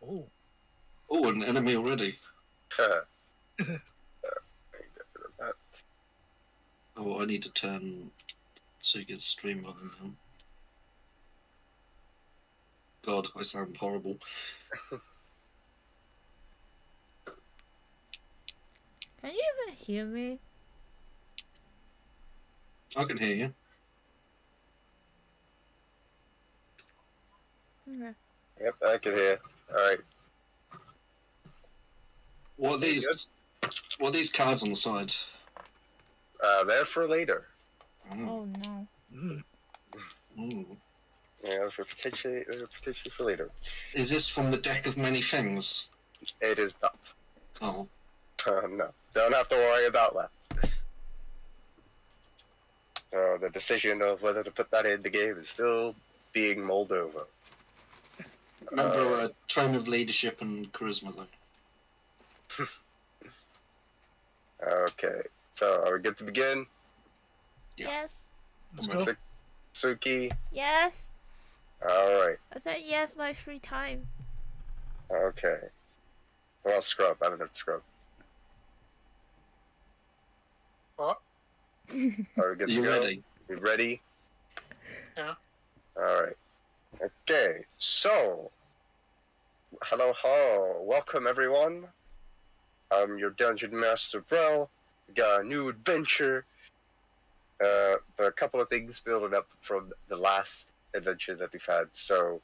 Oh. Oh, an enemy already. Oh, I need to turn Suga's stream volume down. God, I sound horrible. Can you even hear me? I can hear you. Okay. Yep, I can hear. Alright. What are these? What are these cards on the side? They're for later. Oh no. Mm. Yeah, for potentially for later. Is this from the deck of many things? It is not. Oh. No, don't have to worry about that. The decision of whether to put that in the game is still being mulled over. Remember a tone of leadership and charisma, though. Okay, so are we good to begin? Yeah. Yes. Let's go. Suki? Yes. Alright. I said yes like 3 times. Okay. Well, scrub. I don't have to scrub. What? Are we good to You go? ready? You ready? Yeah. Alright. Okay, so hello, welcome everyone. I'm your Dungeon Master Brel. We got a new adventure. But a couple of things building up from the last adventure that we've had. So,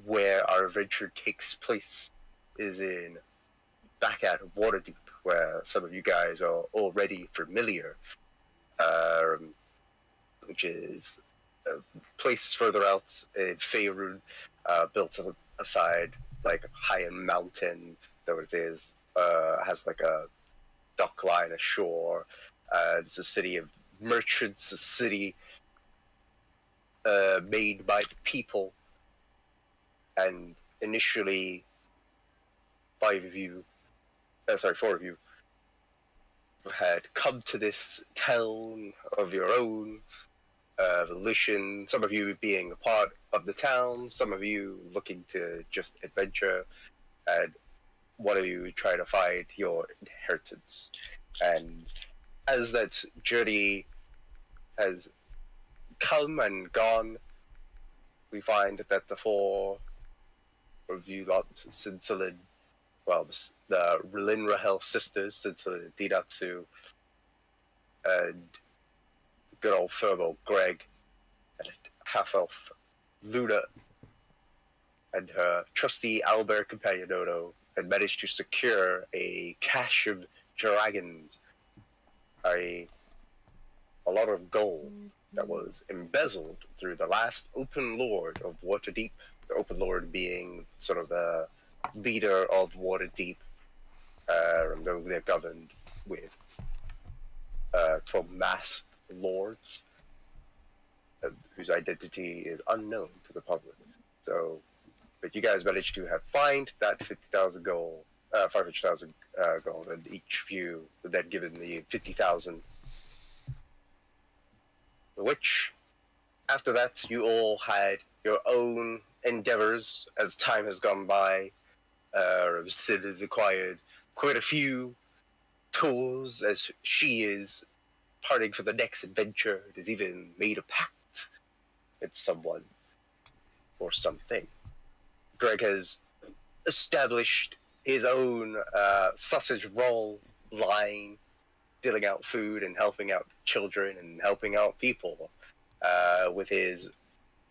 where our adventure takes place is in back at Waterdeep, where some of you guys are already familiar, which is a place further out in Faerun, built aside like a high-end mountain. Though it is has like a dock line ashore. It's a city of merchants, a city made by the people, and initially 4 of you had come to this town of your own volition. Some of you being a part of the town, some of you looking to just adventure, and one of you trying to find your inheritance. And as that journey has come and gone, we find that the 4 of you lot, Sinsalin, well, the Relin Rahel sisters, Sinsalin and Didatsu, and good old Furbo Greg, and half-elf Luna, and her trusty owlbear companion Odo, had managed to secure a cache of dragons, a lot of gold that was embezzled through the last Open Lord of Waterdeep, the Open Lord being sort of the leader of Waterdeep, though they're governed with 12 masked lords, whose identity is unknown to the public. So, but you guys managed to find that 50,000 gold, 500,000 gold, and each of you were then given the 50,000. Which, after that, you all had your own endeavors as time has gone by. Sid has acquired quite a few tools as she is parting for the next adventure. It has even made a pact with someone or something. Greg has established his own sausage roll line, dealing out food and helping out children and helping out people with his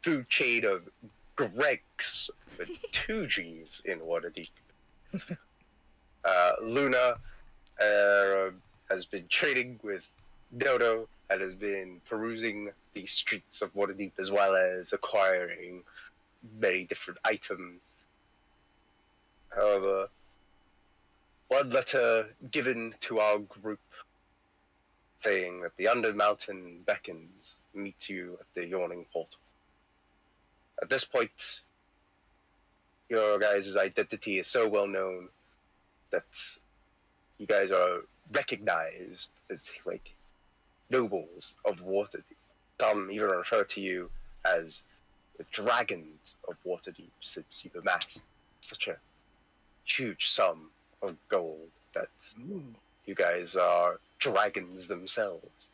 food chain of Greg's with 2 G's in Waterdeep. Luna has been trading with Dodo and has been perusing the streets of Waterdeep as well as acquiring many different items. However, one letter given to our group saying that the Under Mountain beckons meet you at the Yawning Portal. At this point, your guys' identity is so well known that you guys are recognized as like nobles of Waterdeep. Some even refer to you as the dragons of Waterdeep, since you've amassed such a huge sum of gold that Ooh. you guys are dragons themselves.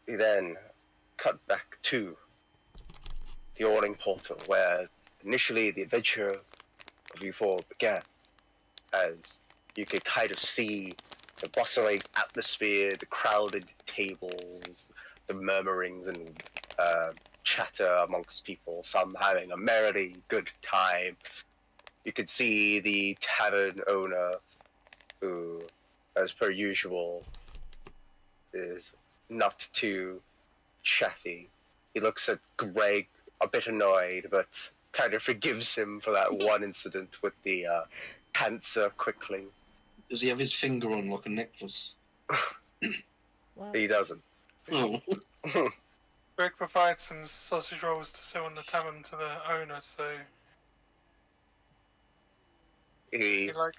We then cut back to the Awning Portal, where initially the adventure of you four began, as you could kind of see the bustling atmosphere, the crowded tables, the murmurings and chatter amongst people, some having a merrily good time. You could see the tavern owner, who, as per usual, is not too chatty. He looks at Greg a bit annoyed, but kind of forgives him for that one incident with the cancer quickly. Does he have his finger on like a necklace? Wow. He doesn't. Oh. Greg provides some sausage rolls to sell in the tavern to the owner, so He like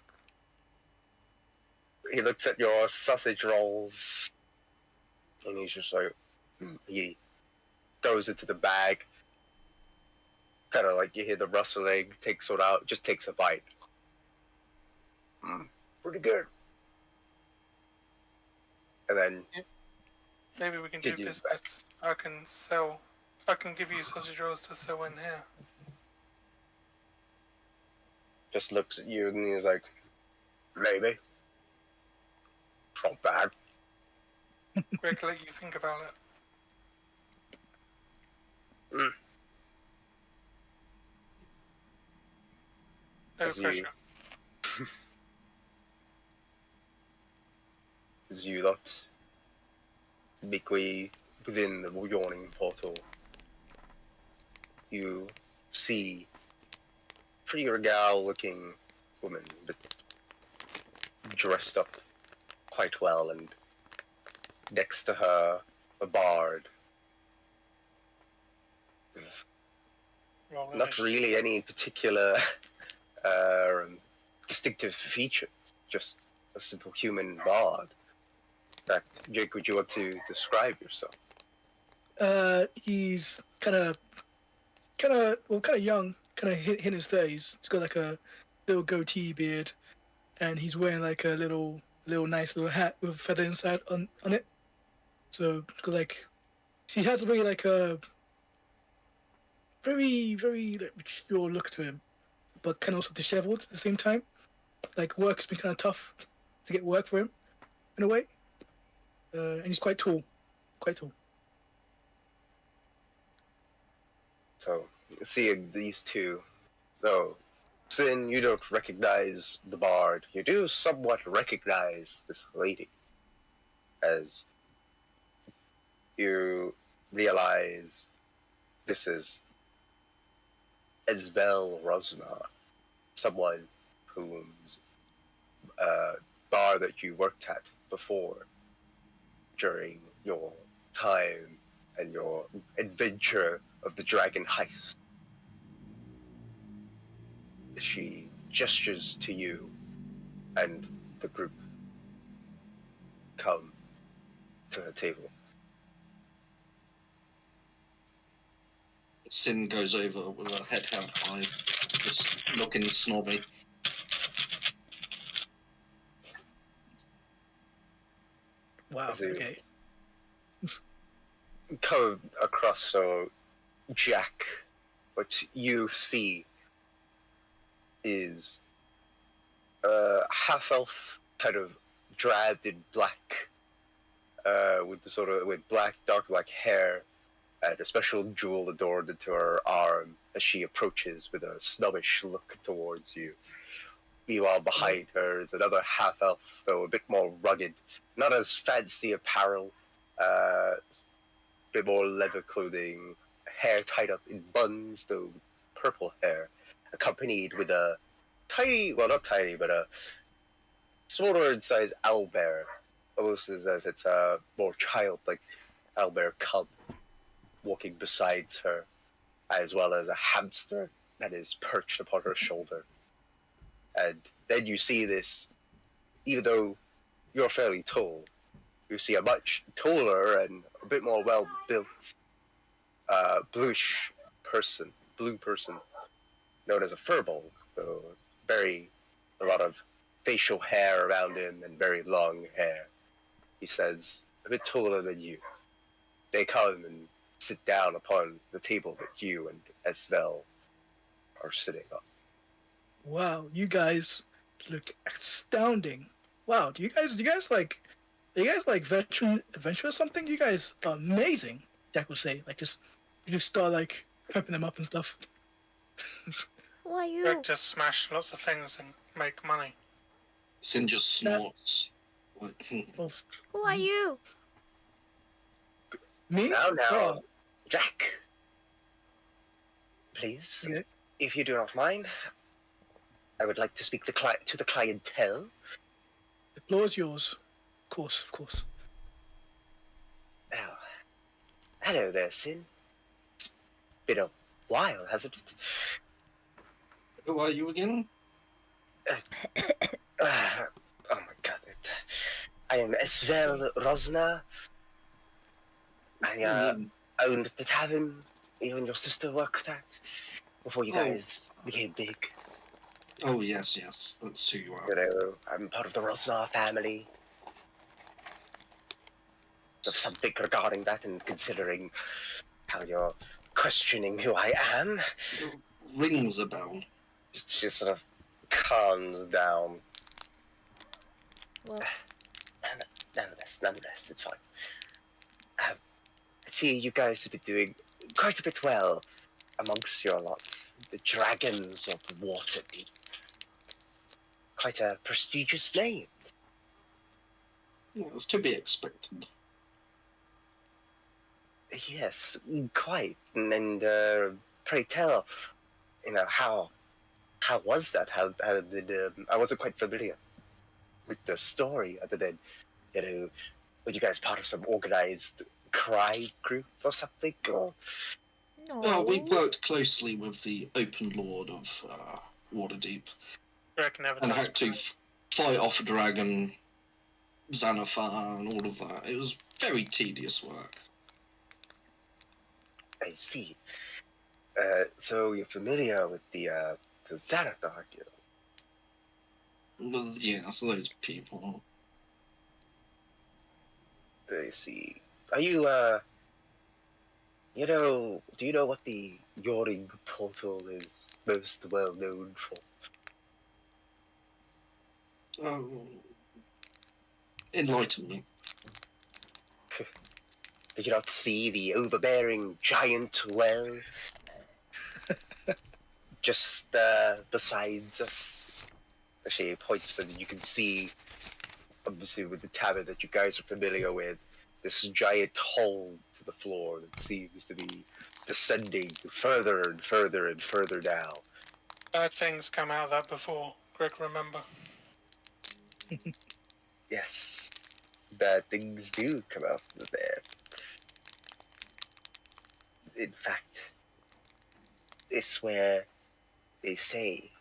he looks at your sausage rolls, and he's just like, he goes into the bag, kind of like you hear the rustling, takes it out, just takes a bite. Pretty good. And then maybe we can do Continues business. I can give you sausage rolls to sell in here. just looks at you and he's like, maybe. It's not bad. Greg, let you think about it. Mm. No As you- pressure. As you lot make way within the yawning portal, you see a pretty regal looking woman, but dressed up quite well, and next to her a bard. Roll Not initiative. really any particular distinctive feature, just a simple human bard. In fact, Jake, would you want to describe yourself? He's kind of young, kind of in his 30s. He's got like a little goatee beard, and he's wearing like a little nice little hat with a feather inside on it. So it's got like, he has a very like a very like, mature look to him, but kind of also disheveled at the same time. Like work's been kind of tough to get work for him, in a way. And he's quite tall. So, seeing these two, though, Sin, you don't recognize the bard. You do somewhat recognize this lady, as you realize this is Esbel Rosna, someone whose bar that you worked at before during your time and your adventure of the dragon heist. She gestures to you, and the group come to the table. Sin goes over with her head held high, just looking snobby. Wow. As you Okay. come across, so Jack, what you see is a half-elf, kind of drabbed in black, with black, dark black hair, and a special jewel adorned into her arm as she approaches with a snobbish look towards you. Meanwhile, behind her is another half-elf, though a bit more rugged, not as fancy apparel, bit more leather clothing, hair tied up in buns, though purple hair, accompanied with a tiny, well, not tiny, but a smaller in size owlbear, almost as if it's a more childlike owlbear cub walking beside her, as well as a hamster that is perched upon her shoulder. And then you see this, even though you're fairly tall, you see a much taller and a bit more well-built blue person, known as a furball. So a lot of facial hair around him and very long hair. He says, a bit taller than you. They come and sit down upon the table that you and Esvel are sitting on. Wow, you guys look astounding. Wow, do you guys like, are you guys like veteran adventure or something? You guys are amazing. Jack will say, like you just start like prepping them up and stuff. Who are you? Greg just smash lots of things and make money. Sin just snorts. Well, Who are you? me? Now, Oh, Jack. Please, okay. if you do not mind, I would like to speak to the clientele. The floor is yours. Of course, of course. Oh, hello there, Sin. It's been a while, hasn't it? Who are you again? Oh my god. I am Esvel Rosna. I owned the tavern you and your sister worked at before you guys became big. Oh, yes, that's who you are. You know, I'm part of the Rosna family. Of something regarding that, and considering how you're questioning who I am, Rings a bell. she sort of calms down. Well, Nonetheless, it's fine. I see you guys have been doing quite a bit well amongst your lots. The Dragons of Waterdeep. Quite a prestigious name. Yeah, it's to be expected. Yes, quite. And pray tell, how was that? How did I wasn't quite familiar with the story, other than were you guys part of some organized crime group or something? Or no. We worked closely with the Open Lord of Waterdeep Greg never and does. had to fight off a dragon, Xanathar, and all of that. It was very tedious work. I see. So you're familiar with the Xanathar Guild? Well, yeah, so those people. I see. Are you do you know what the Yoring portal is most well known for? Enlighten me. Did you not see the overbearing giant well just besides us? She points, and you can see, obviously, with the tavern that you guys are familiar with, this giant hole to the floor that seems to be descending further and further and further down. Bad things come out of that before. Greg, remember. Yes, bad things do come out of there. In fact, it's where they say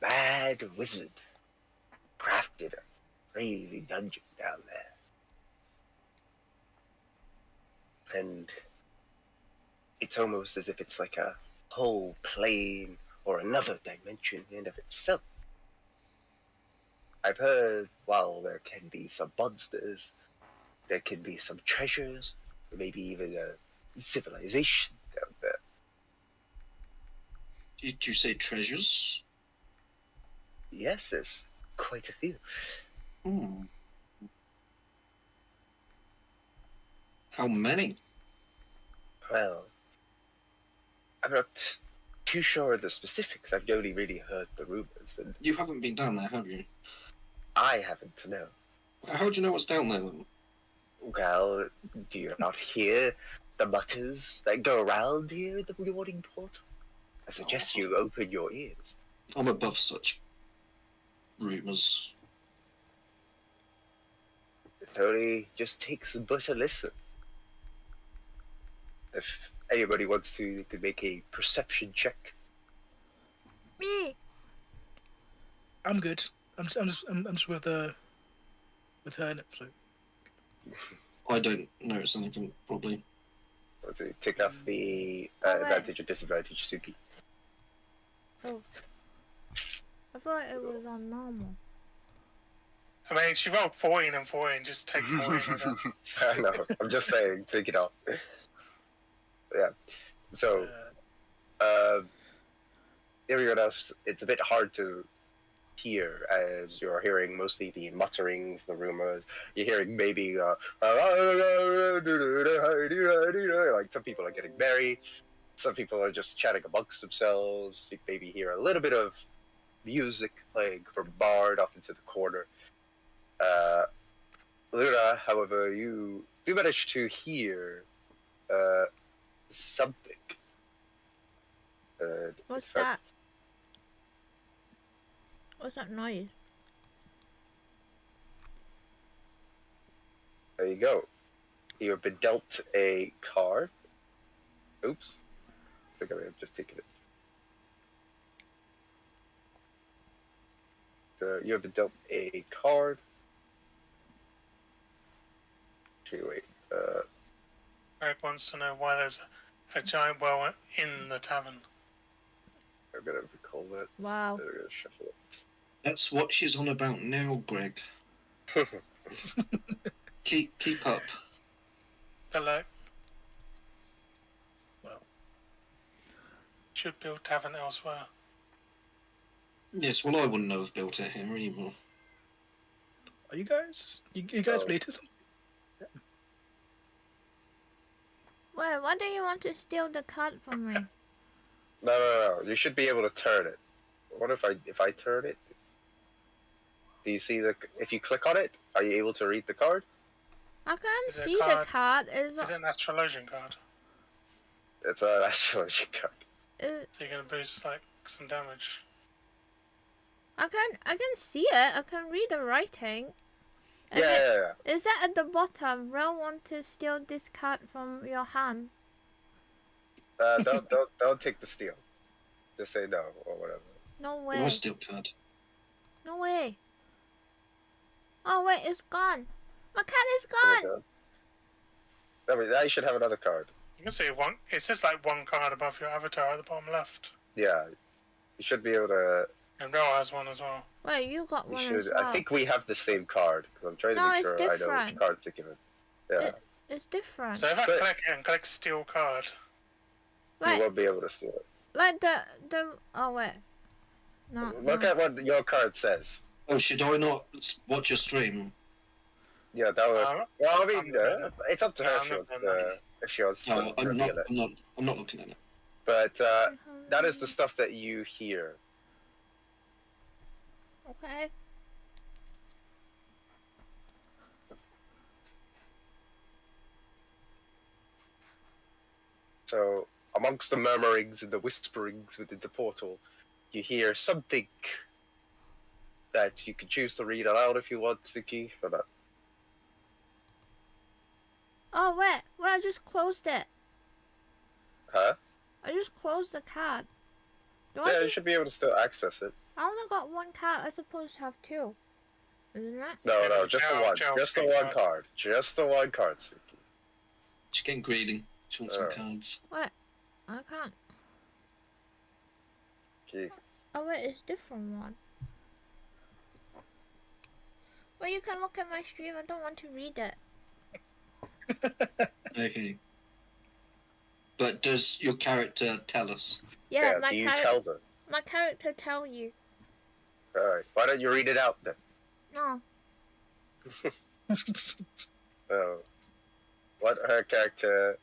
mad wizard crafted a crazy dungeon down there. And it's almost as if it's like a whole plane or another dimension in of itself. I've heard while there can be some monsters, there can be some treasures, or maybe even a civilization down there. Did you say treasures? Yes, there's quite a few. How many? Well, I'm not too sure of the specifics. I've only really heard the rumors, and You haven't been down there, have you? I happen to know. How do you know what's down there, then? Well, do you not hear the mutters that go around here at the rewarding portal? I suggest you open your ears. I'm above such rumours. It only just takes but a listen. If anybody wants to, they could make a perception check. Me. I'm good. I'm just with her in it. So I don't notice anything, probably. Want to take off the Alright. advantage and disadvantage, Suki? I thought it was on normal. I mean, she rolled 14 and 14. Just take 14 with her. I know. I'm just saying, take it off. Yeah. So, everyone else, it's a bit hard to hear as you're hearing mostly the mutterings, the rumors. You're hearing maybe like some people are getting married, some people are just chatting amongst themselves. You maybe hear a little bit of music playing from a bar off into the corner. Luna, however, you do manage to hear something. What's in fact, that? What's that noise? There you go. You have been dealt a card. Oops. I think I may have just taken it. You have been dealt a card. Actually, wait. Greg wants to know why there's a giant well in the tavern. I'm gonna recall that. Wow. I'm gonna shuffle That's what she's on about now, Greg. it. Keep up. But like, Well. should build tavern elsewhere. Yes, well, I wouldn't have built it here either. Are you guys? You guys Oh. related to something? Wait, why do you want to steal the card from me? No. You should be able to turn it. What if I turn it? Do you see the? If you click on it, are you able to read the card? I can't Is it a see the card? card. Is it an astrologian card? It's an astrology card. Is, So you're gonna boost like some damage. I can see it. I can read the writing. Yeah. Is that at the bottom? Ro want to steal this card from your hand. Don't take the steal. Just say no or whatever. No It way. was still card. No way. Oh wait, it's gone. My card is There we gone. go. I mean, now you should have another card. You can see one. It's just like one card above your avatar at the bottom left, Yeah, you should be able to. and Ro has one as well. Wait, you got You one should. as well. I think we have the same card because I'm trying to No, make it's sure I know which different. card to give it. Yeah, It's different. So if I But- click it and click steal card, you Like won't be able to steal it. the oh wait. No. Look no. at what your card says. Oh, should I not watch your stream? Yeah, that would. Uh, Well, I mean, I'm it's up to her Yeah, if she I'm wants not doing that. if she wants No, to I'm not. reveal it. I'm not looking at it. But that is the stuff that you hear. Okay. So, amongst the murmurings and the whisperings within the portal, you hear something that you can choose to read aloud if you want, Suki, or not. Oh wait, I just closed it. Huh? I just closed the card. Do I Yeah, you just- should be able to still access it. I only got one card. I supposed to have two. Isn't it? No, Yeah, just the Joe- one. Joe Just the picked one up. card. Just the one card, Suki. She's getting greedy. She wants some Alright. cards. I can't. Okay. Oh wait, it's different one. Well, you can look at my stream. I don't want to read it. Okay. But does your character tell us? Yeah, Do you tell them? my character tell you. Alright. Why don't you read it out then? No. Oh. What her character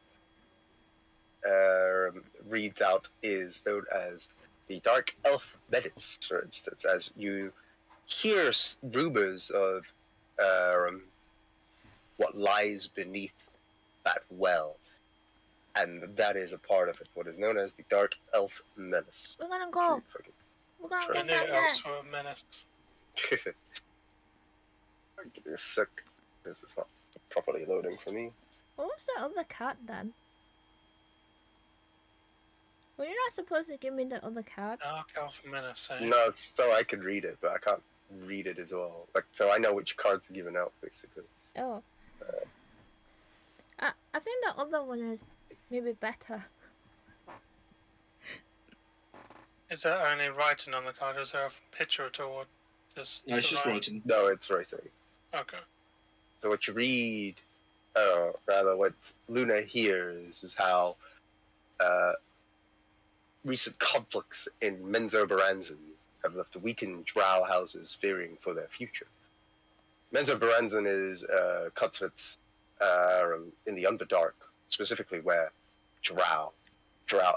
reads out is known as the Dark Elf Menace, for instance, as you hear rumors of what lies beneath that well. And that is a part of it, what is known as the Dark Elf Menace. We're gonna go. Fucking- We're gonna Sure. go I knew down it there. else were a menace. Give me a sec. This is not properly loading for me. What was the other card then? Were you not supposed to give me the other card? Dark Elf Menace. Eh? No, it's so I can read it, but I can't read it as well. Like, so I know which cards are given out, basically. Oh. I think the other one is maybe better. Is there only writing on the card? Is there a picture at all? Just No, it's the just writing. No, it's writing. Okay. So what you read, or rather what Luna hears, is how recent conflicts in Menzoberranzan have left weakened drow houses fearing for their future. Menzoberranzan is a continent in the Underdark, specifically where drow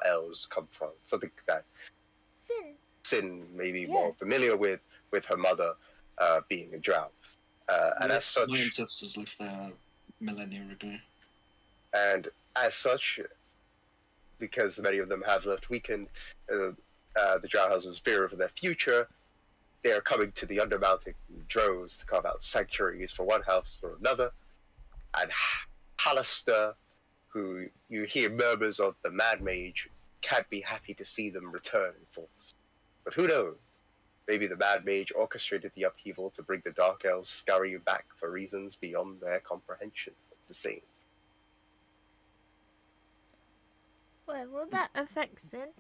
elves come from. Something that Sin. Sin may be Yeah. more familiar with her mother being a drow. And as such, My ancestors lived there millennia ago. And as such, because many of them have left weakened, the drow houses fear for their future. They are coming to the Undermountain in droves to carve out sanctuaries for one house or another. And Hallister, who you hear murmurs of the Mad Mage, can't be happy to see them return in force. But who knows? Maybe the Mad Mage orchestrated the upheaval to bring the Dark Elves scurrying back for reasons beyond their comprehension of the scene. Wait, will that affect Sin?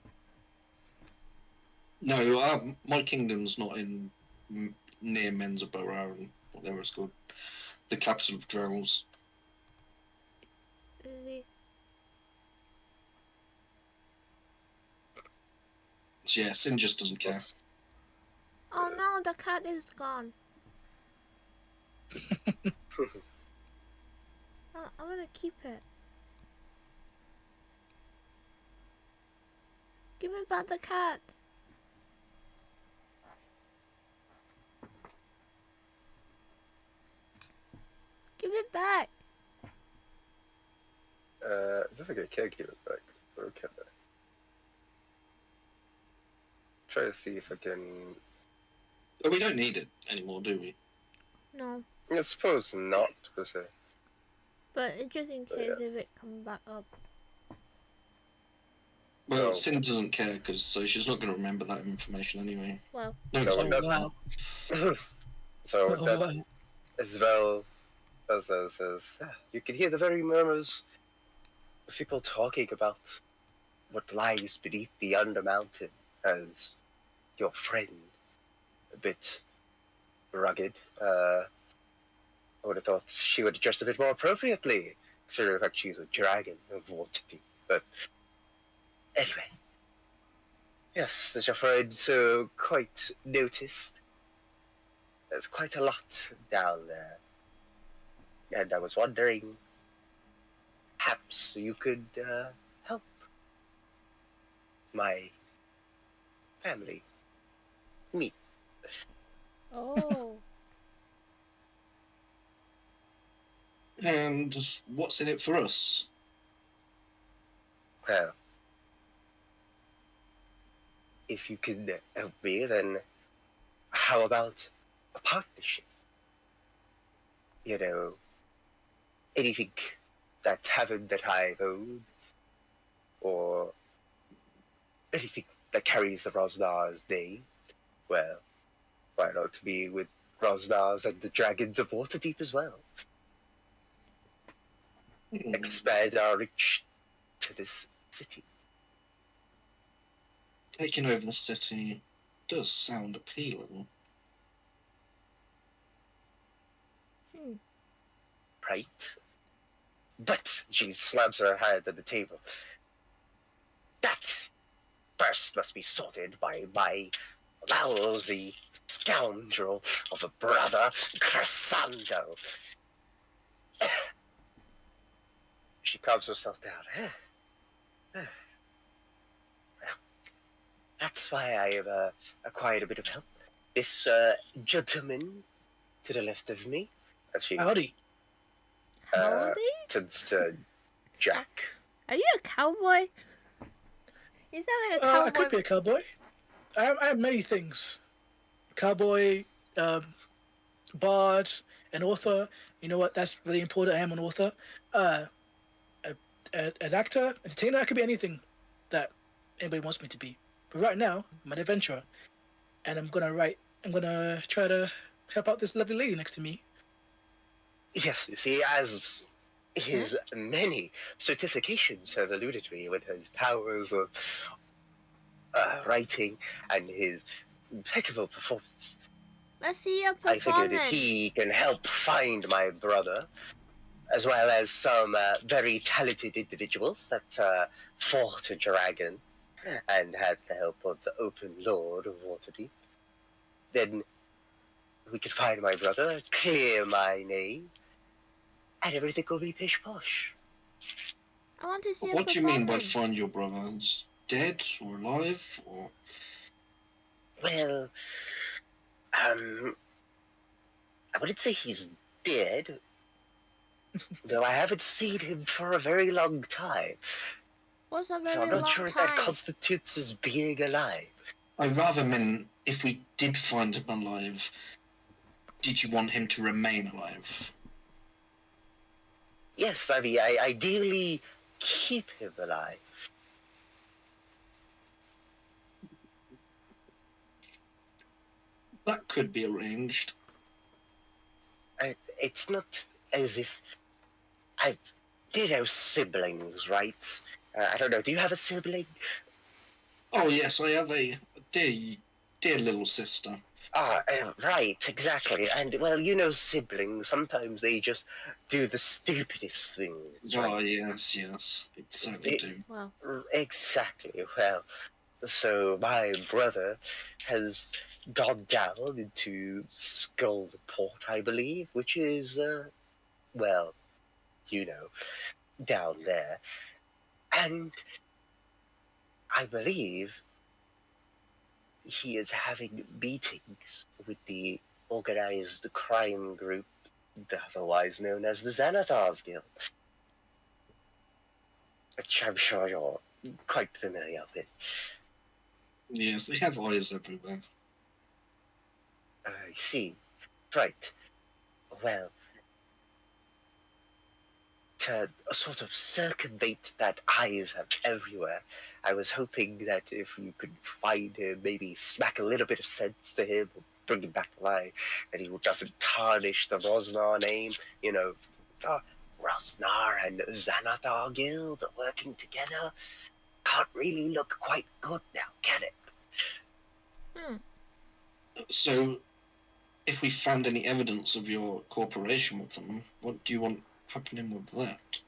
No, my kingdom's not in near Menzoberranzan, and whatever it's called, the capital of Drells. Really? So yeah, Sin just doesn't care. Oh no, the cat is gone. I want to keep it. Give me back the cat. Give it back. I think I can give it back. Or can I? Try to see if I can. But we don't need it anymore, do we? No, I suppose not, per se. but just in case if it comes back up. Well, No. Sin doesn't care, because so she's not going to remember that information anyway. Well. No, No, it's Oh, not. wow. So Oh, that wow. as well as says, you can hear the very murmurs of people talking about what lies beneath the Undermountain as your friend, a bit rugged. I would have thought she would dress a bit more appropriately, considering the fact she's a dragon of Vortity. But anyway, yes, as your friend so quite noticed, there's quite a lot down there. And I was wondering, perhaps you could help my family meet. Oh. And what's in it for us? Well, if you can help me, then how about a partnership? You know, anything that happened that I've owed, or anything that carries the Rosnar's name, well, why not be with Rosnar's and the Dragons of Waterdeep as well? Expand our reach to this city. Taking over the city does sound appealing. Right? But she slams her hand on the table. That first must be sorted by my lousy scoundrel of a brother, Crescendo. She calms herself down. Well, that's why I have acquired a bit of help. This gentleman to the left of me, as she Howdy. Howdy? turns to Jack. Are you a cowboy? You sound like a I cowboy. could be a cowboy. I have many things. Cowboy, bard, an author. You know what? That's really important. I am an author. An actor, entertainer. I could be anything that anybody wants me to be. But right now, I'm an adventurer, and I'm gonna try to help out this lovely lady next to me. Yes, you see, as his many certifications have eluded me with his powers of writing and his impeccable performance, Let's see your I figured if performance. he can help find my brother, as well as some very talented individuals that fought a dragon and had the help of the Open Lord of Waterdeep, then we could find my brother, clear my name, and everything will be pish posh. I want to see your What do you performance. mean by find your brother? He's dead or alive or? Well, I wouldn't say he's dead, though I haven't seen him for a very long time. What's a So very I'm not long sure if time? that constitutes as being alive. I rather mean if we did find him alive, did you want him to remain alive? Yes, I mean, I ideally keep him alive. That could be arranged. It's not as if I, siblings, right? I don't know. Do you have a sibling? Oh yes, I have a dear little sister. Right, exactly. And well, siblings. Sometimes they just do the stupidest things. Oh Right? yes, they certainly do. Well, Exactly. Well, so my brother has gone down into Skullport, I believe, which is well, down there, and I believe he is having meetings with the organized crime group, otherwise known as the Xanatar's Guild, which I'm sure you're quite familiar with. Yes, they have eyes everywhere. I see. Right. Well, to sort of circumvent that eyes have everywhere, I was hoping that if you could find him, maybe smack a little bit of sense to him, or bring him back to life, and he doesn't tarnish the Rosnar name. The Rosnar and Xanathar Guild are working together. Can't really look quite good now, can it? So, if we found any evidence of your cooperation with them, what do you want happening with that?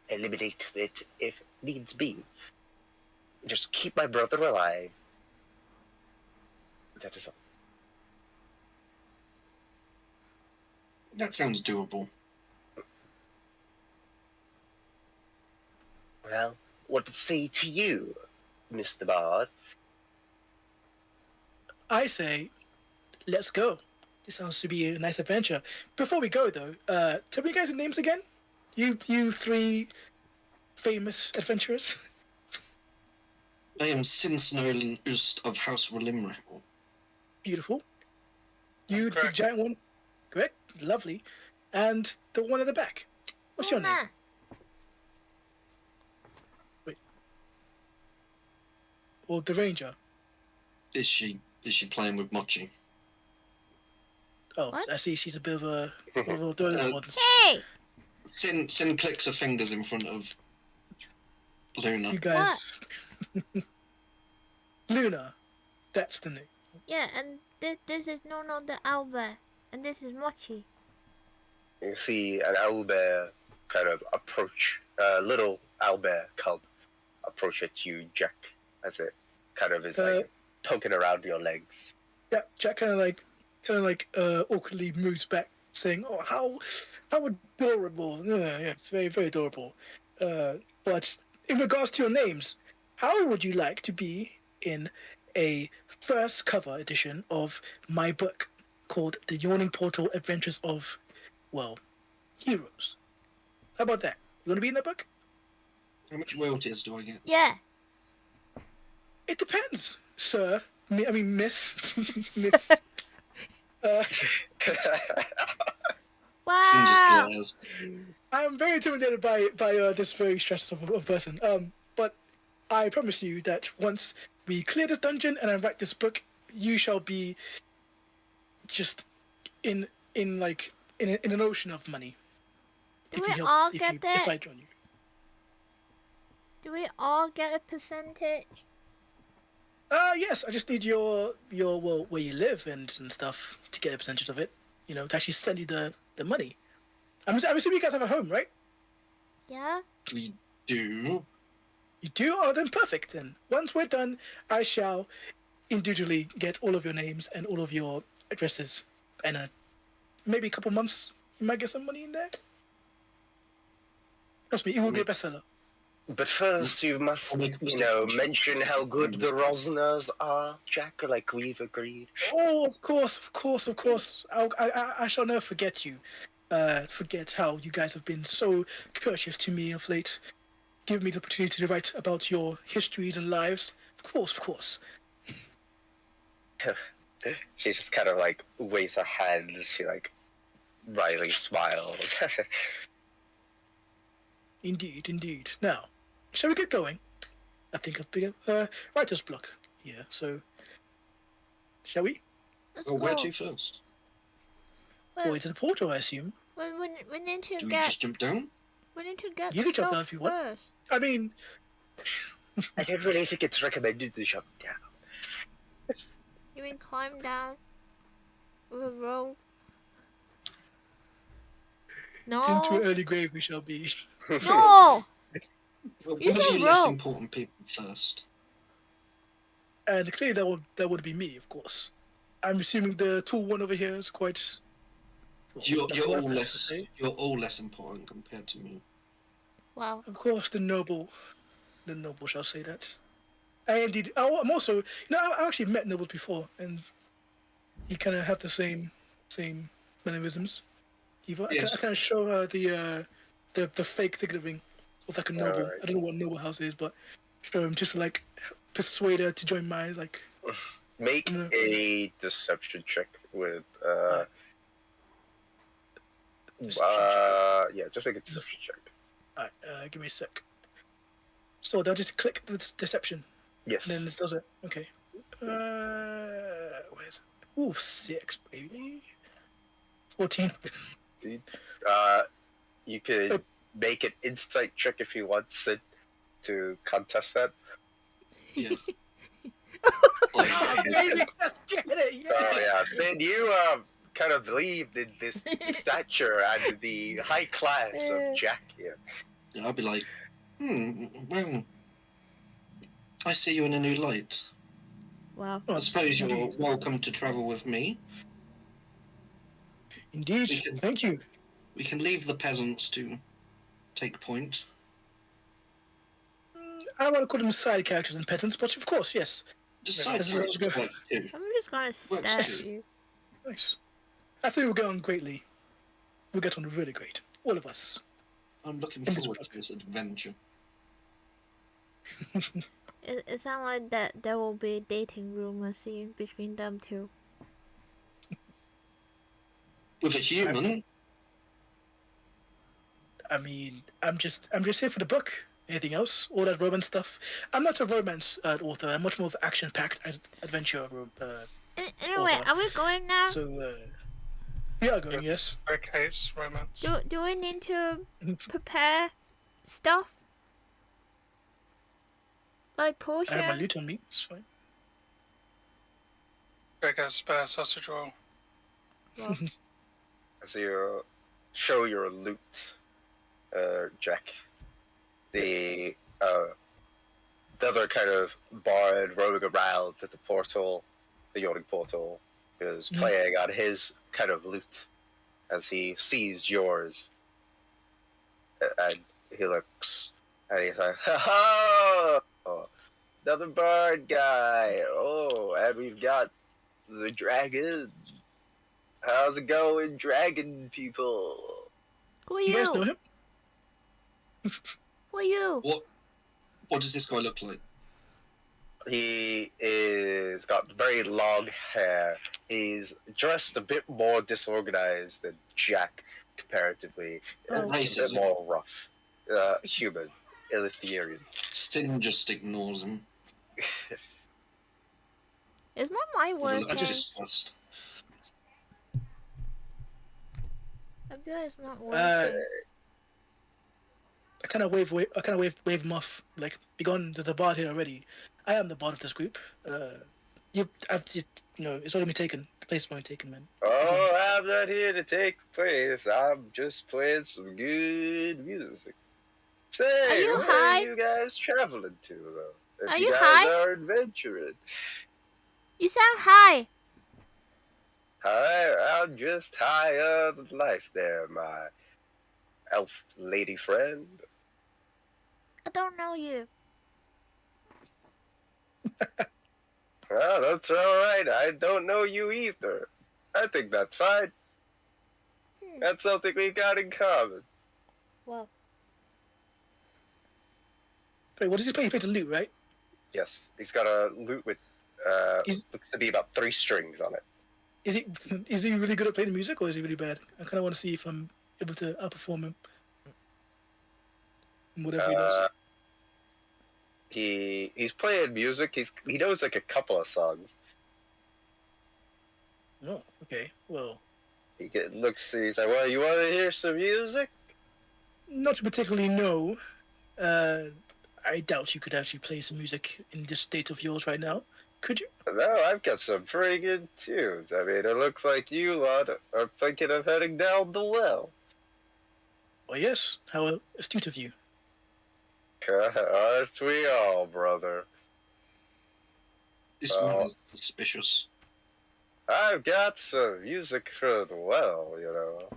Eliminate it if needs be. Just keep my brother alive. That is all. That sounds doable. Well, what to say to you, Mr. Bard? I say, let's go. This sounds to be a nice adventure. Before we go, though, tell me guys' names again. You three famous adventurers. I am Sinsnolan Ust of House Rolimril. Beautiful. You, the Correct. giant one. Correct. Lovely. And the one at the back. What's your name? Luna. Or the ranger. Is she playing with Mochi? Oh, What? I see. She's a bit of a one of those ones. Hey! Sin clicks her fingers in front of Luna. You guys. Luna. That's the name. Yeah, and this is Nono the Owlbear. And this is Mochi. You see an owlbear kind of approach, a little owlbear cub approach at you, Jack, as it kind of is like poking around your legs. Yeah, Jack kind of like awkwardly moves back, saying, "Oh, how adorable! Yeah, it's very very adorable." But in regards to your names, how would you like to be in a first cover edition of my book called The Yawning Portal: Adventures of, well, Heroes? How about that? You want to be in that book? How much royalties do I get? Yeah. It depends, sir. I mean, miss, miss. Wow. Sin just glares. I'm very intimidated by this very stressed of a person. But I promise you that once we clear this dungeon and I write this book, you shall be just in an ocean of money. Do we all get if that? I join you. Do we all get a percentage? Yes, I just need your well, where you live and stuff to get a percentage of it. You know, to actually send you the money. I'm assuming you guys have a home, right? Yeah? We do. You do? Oh, then perfect. Then once we're done, I shall individually get all of your names and all of your addresses, and maybe a couple months you might get some money in there. Trust me, it will be a bestseller. But first, you must, mention how good the Rosners are, Jack, like we've agreed. Oh, of course. I shall never forget you. Forget how you guys have been so courteous to me of late, giving me the opportunity to write about your histories and lives. Of course. She just kind of like waves her hands. She like wryly smiles. Indeed. Now, shall we get going? I think I'll pick up writer's block here. So, shall we? Let's Well, go. where to first? Or into the portal, I assume. We need to Do we get. just jump down? We need to get You can jump stuff down if you want. first. I mean, I don't really think it's recommended to jump down. You mean climb down with a rope? into an No. early grave we shall be. No. Well, You one of can you less roll. important people first. And clearly that would be me, of course. I'm assuming the tall one over here is quite. Well, You're that's all what I was to less. say. You're all less important compared to me. Wow. Of course, the noble shall say that. I indeed. I'm also. I actually met nobles before, and you kind of have the same mannerisms. Eva, I Yes. kind of show her the fake signaling of like a noble. Alright. I don't know what noble house is, but show him just to, like, persuade her to join mine. Like, Make No. a deception check with Deception yeah, just make a deception check. alright, give me a sec. So they'll just click the deception, Yes. and then this does it. Okay. Where's it? Ooh, 6, baby. 14. You could make an insight check if you want Sid to contest that. Yeah. Ah, baby, let's get it. So Yeah. yeah, Sid, you kind of believed in this stature and the high class of Jack here. I'll be like, well, I see you in a new light. Wow. I suppose you're Indeed. welcome to travel with me. Indeed. We can- Thank you. We can leave the peasants to take point. I don't want to call them side characters and peasants, but of course, yes. Just Yeah, side this is characters good. work too. I'm just gonna stab too. you. Nice. I think we'll get on greatly. We'll get on really great. All of us. I'm looking In this forward book. to this adventure. It sounds like that there will be a dating rumor scene between them two. With a human, I mean, I'm just here for the book. Anything else? All that romance stuff. I'm not a romance author. I'm much more of an action-packed adventure. Anyway, Over. are we going now? So we are going. Yes. Rick hates romance. Do we need to prepare stuff? Like I have my potion? loot on me. It's fine. Greg has spare sausage roll. Well, As you show your loot, Jack, the other kind of bard roaming around at the portal, the yawning portal, is playing on his kind of loot as he sees yours. And he looks and he's like, ha ha! Another bard guy. Oh, and we've got the dragon. How's it going, dragon people? who are You guys know you? him? Who are you? what does this guy look like? He is got very long hair. He's dressed a bit more disorganized than Jack, comparatively. Oh. A Race bit is it? more rough. Human, Elitherian. Sin just ignores him. Is my mic With a look working? of disgust. I feel it's not working. I kind of wave him off. Like, be gone. There's a bard here already. I am the bard of this group. I've just, it's already been taken. The place has been taken, man. Oh, I'm not here to take place. I'm just playing some good music. Say, Are you where high? are you guys traveling to, though? If Are you you guys high? are adventuring. You sound high. I'm just high on life there, my elf lady friend. I don't know you. Oh, that's alright. I don't know you either. I think that's fine. Hmm. That's something we got in common. Well, Wait, what does he play? He plays a lute, right? Yes, he's got a lute with Is looks to be about 3 strings on it. is he is he really good at playing music, or is he really bad? I kind of want to see if I'm able to outperform him in whatever he does. He's playing music. He knows like a couple of songs. Oh, okay. Well, He's like, well, you want to hear some music? not to particularly know. I doubt you could actually play some music in this state of yours right now. Could you? No, I've got some pretty good tunes. I mean, it looks like you lot are thinking of heading down the well. Well, yes. How astute of you. Aren't we all, brother? This man is suspicious. I've got some music for the well, you know.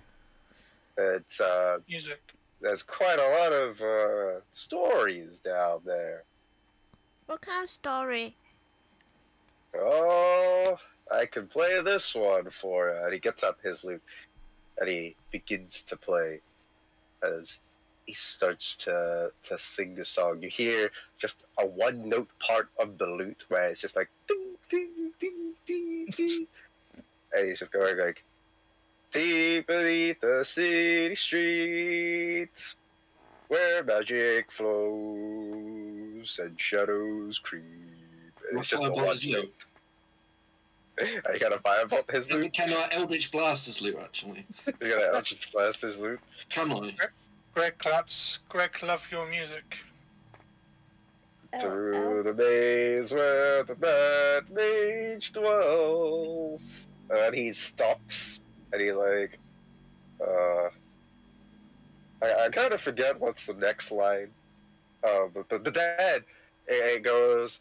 It's Music. there's quite a lot of stories down there. what kind of story? Oh, I can play this one for you. And he gets up his lute and he begins to play as he starts to sing a song. You hear just a one note part of the lute where it's just like ding, ding, ding, ding, ding. And he's just going like deep beneath the city streets where magic flows and shadows creep. And it's just a Firebolt one is you. note. I gotta firebolt his lute. Can I Eldritch Blast his loot, actually? You gotta Eldritch Blast his lute. Can I? Greg claps. Greg, love your music. Through the maze where the bad mage dwells. And he stops and he's like, I kind of forget what's the next line. But then it goes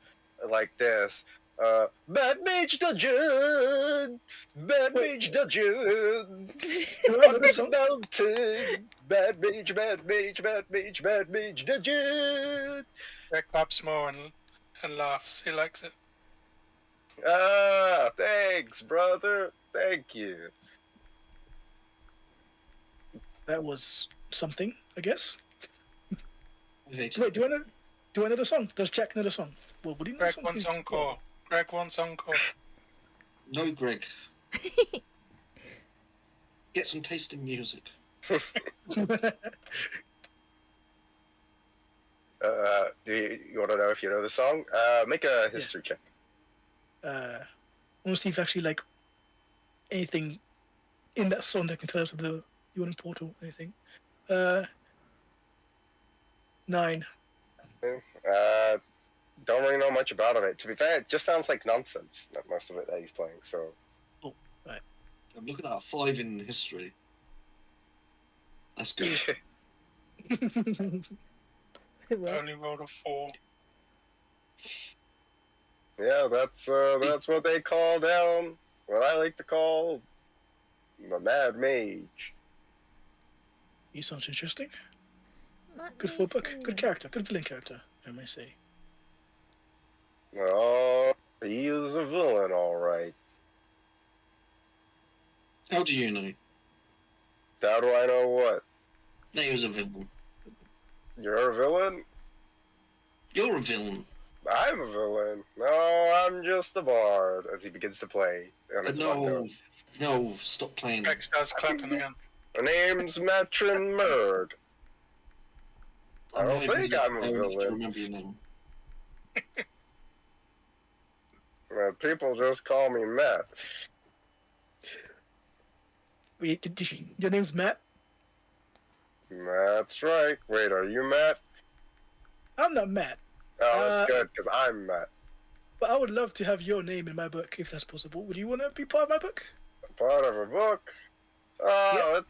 like this. Bad Mage Dungeon! Bad Mage Dungeon! On the mountain! Bad Mage, Bad Mage, Bad Mage, Bad Mage Dungeon! Greg claps more and laughs. He likes it. Ah, thanks, brother. Thank you. That was something, I guess. Okay. So wait, do I know the song? Does Jack know the song? Well, would he know the Greg song? wants encore. Greg wants encore. No, Greg. Get some taste in music. Do you want to know if you know the song? Make a history check. I want to see if actually like anything in that song that can tell us of the Yawning Portal. Anything? 9. Don't really know much about it. To be fair, it just sounds like nonsense. Most of it that he's playing. So I'm looking at a 5 in history. That's good. I only rolled a 4. yeah, that's what they call down. What I like to call the Mad Mage. He sounds interesting. Let Good me for a book. see. Good character. Good villain character, I may say. Oh, he is a villain, all right. How do you know? How do I know what? That he was a villain. You're a villain? You're a villain. I'm a villain. No, I'm just a bard. As he begins to play on his one No, note. no, stop playing. Greg starts clapping again. My name's Matron Murd. I don't think I'm a I don't villain. remember your name. People just call me Matt. Wait, your name's Matt? That's right. Wait, are you Matt? I'm not Matt, Oh, Uh, that's good, because I'm Matt. but I would love to have your name in my book if that's possible. Would you want to be part of my book? Part of a book? Oh, Yeah.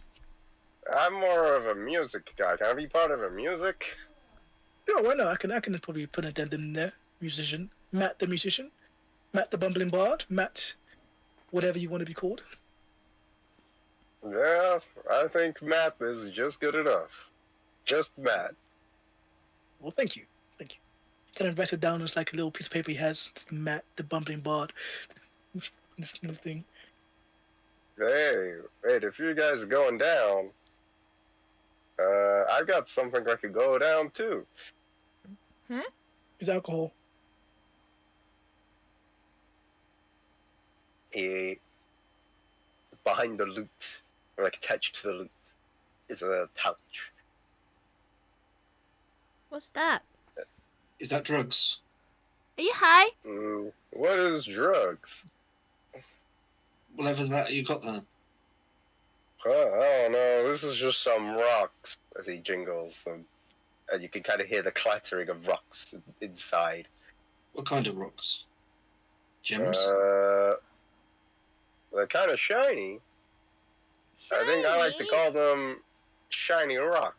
I'm more of a music guy. Can I be part of a music? Sure, why not? I can probably put an addendum in there. Musician, Matt the musician, Matt the bumbling bard, Matt, whatever you want to be called. Yeah, I think Matt is just good enough. Just Matt. Well, thank you, thank you. Kind of write it down as like a little piece of paper he has. Just Matt the bumbling bard. This thing. Hey, wait, if you guys are going down, I've got something that could go down too. Is alcohol. A behind the loot, or like attached to the loot, is a pouch. What's that? Is that drugs? Are you high? What is drugs? Whatever's that you got there. I don't know. This is just some rocks as he jingles them, and you can kind of hear the clattering of rocks inside. What kind of rocks? Gems? They're kind of shiny. I think I like to Shiny? call them shiny rock.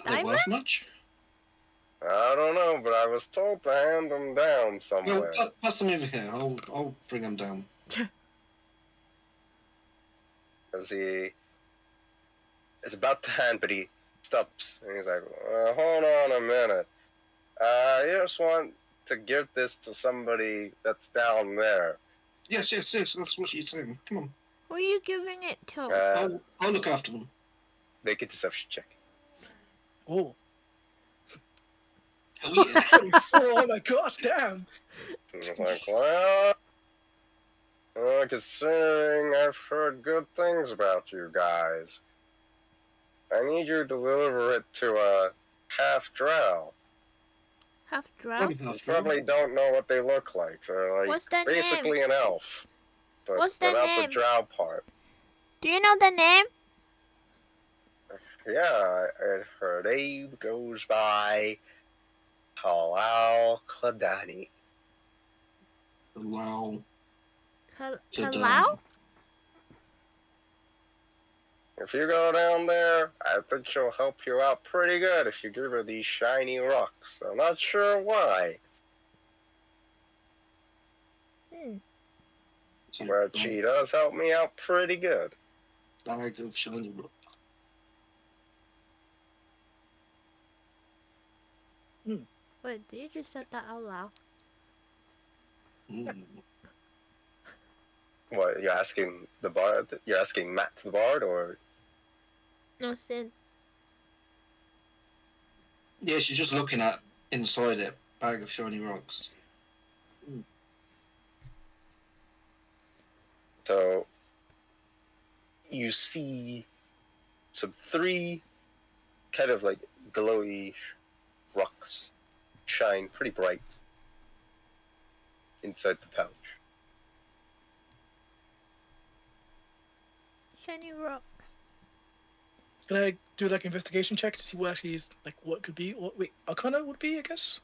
Are they diamond? worth much? I don't know, but I was told to hand them down No, somewhere. pass them over here. I'll bring them down. As he is about to hand, but he stops and he's like, "Hold on a minute. I just want to give this to somebody that's down there." Yes. That's what you're saying. Come on. Who are you giving it to? I'll look after them. Make a deception check. Oh. Are we in? 24, oh my gosh, damn. And he's like, well, considering I've heard good things about you guys, I need you to deliver it to a half drow. Half drow? Only You half probably don't know what they look like. They're like What's their basically name? an elf, but What's their without name? the drow part. Do you know the name? Yeah, her name goes by Halal Kladani. Wow. Kalau? If you go down there, I think she'll help you out pretty good if you give her these shiny rocks. I'm not sure why, So, but she does help me out pretty good. bag of shiny rock. Wait, did you just say that out loud? Mm. What, you're asking the bard? You're asking Matt the bard, or? No, Sin. Yeah, she's just looking at inside it. Bag of shiny rocks. So, you see some 3 kind of like glowy rocks shine pretty bright inside the pouch. Shiny rocks. Can I do like investigation check to see what actually is like what could be? What wait, Arcana would be, I guess.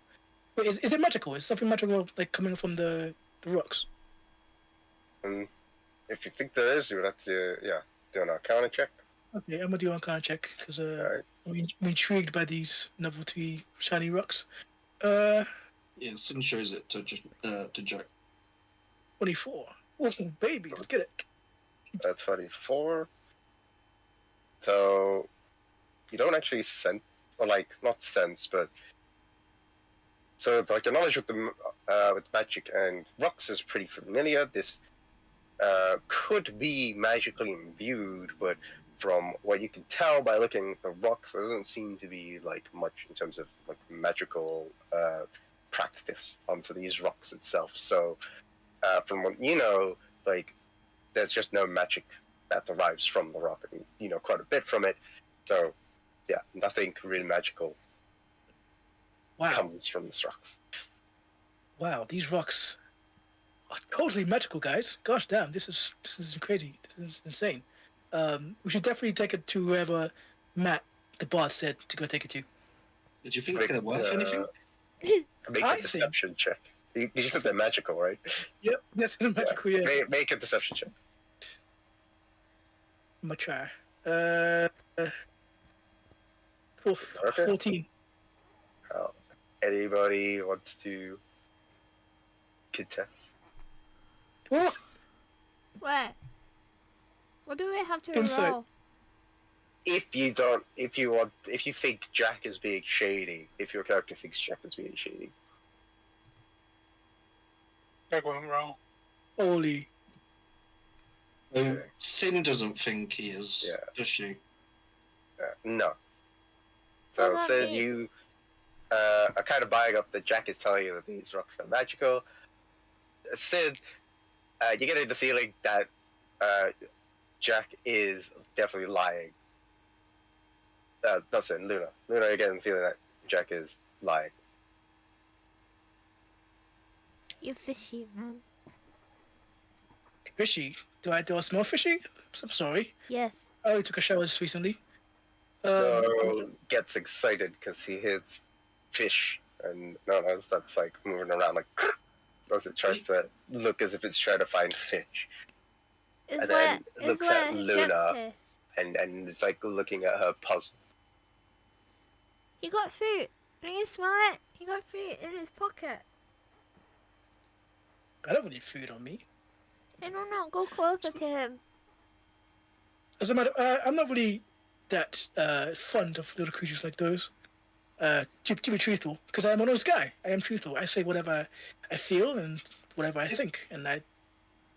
Wait, is it magical? Is something magical like coming from the rocks? And if you think there is, you would have to, do an Arcana check. Okay, I'm gonna do Arcana check because Alright. I'm intrigued by these novelty shiny rocks. Yeah, Sin shows it to Jack. 24. Oh baby, let's get it. That's 24. So, you don't actually sense, or like, not sense, but. So, like, your knowledge with with magic and rocks is pretty familiar. This could be magically imbued, but from what you can tell by looking at the rocks, there doesn't seem to be, like, much in terms of, like, magical practice onto these rocks itself. So, from what you know, like, there's just no magic that derives from the rock, and you know quite a bit from it. So, yeah, nothing really magical Wow, comes from these rocks. wow, these rocks are totally magical, guys. Gosh damn, this is crazy. This is insane. We should definitely take it to whoever Matt, the bard, said to go take it to. Did you think it could worth anything? Make I a deception check. You just said they're magical, right? Yep, that's a magical, yeah. Make a deception check. I'm gonna try. 14. Anybody wants to contest? Oh, Wait. What do we have to Insight. roll? If you think Jack is being shady, if your character thinks Jack is being shady, Greg won't roll. holy. Sin doesn't think he is, Yeah. does she? no. What So about Sid, me? you are kind of buying up that Jack is telling you that these rocks are magical. Sid, you're getting the feeling that Jack is definitely lying. Not Sid, Luna. Luna, you're getting the feeling that Jack is lying. You fishy, man. Fishy. Do I smell fishy? I'm sorry. Yes. I only took a shower just recently. No gets excited because he hears fish, and that's like moving around like as it tries to look as if it's trying to find fish, Is and where then is looks where at his Luna. Jack's is. and it's like looking at her puzzled. He got food. Can you smell it? He got food in his pocket. I don't really food on me. Hey, no, go closer to him. As a matter, I'm not really that fond of little creatures like those. To be truthful, because I'm an honest guy. I am truthful. I say whatever I feel and whatever I think, and I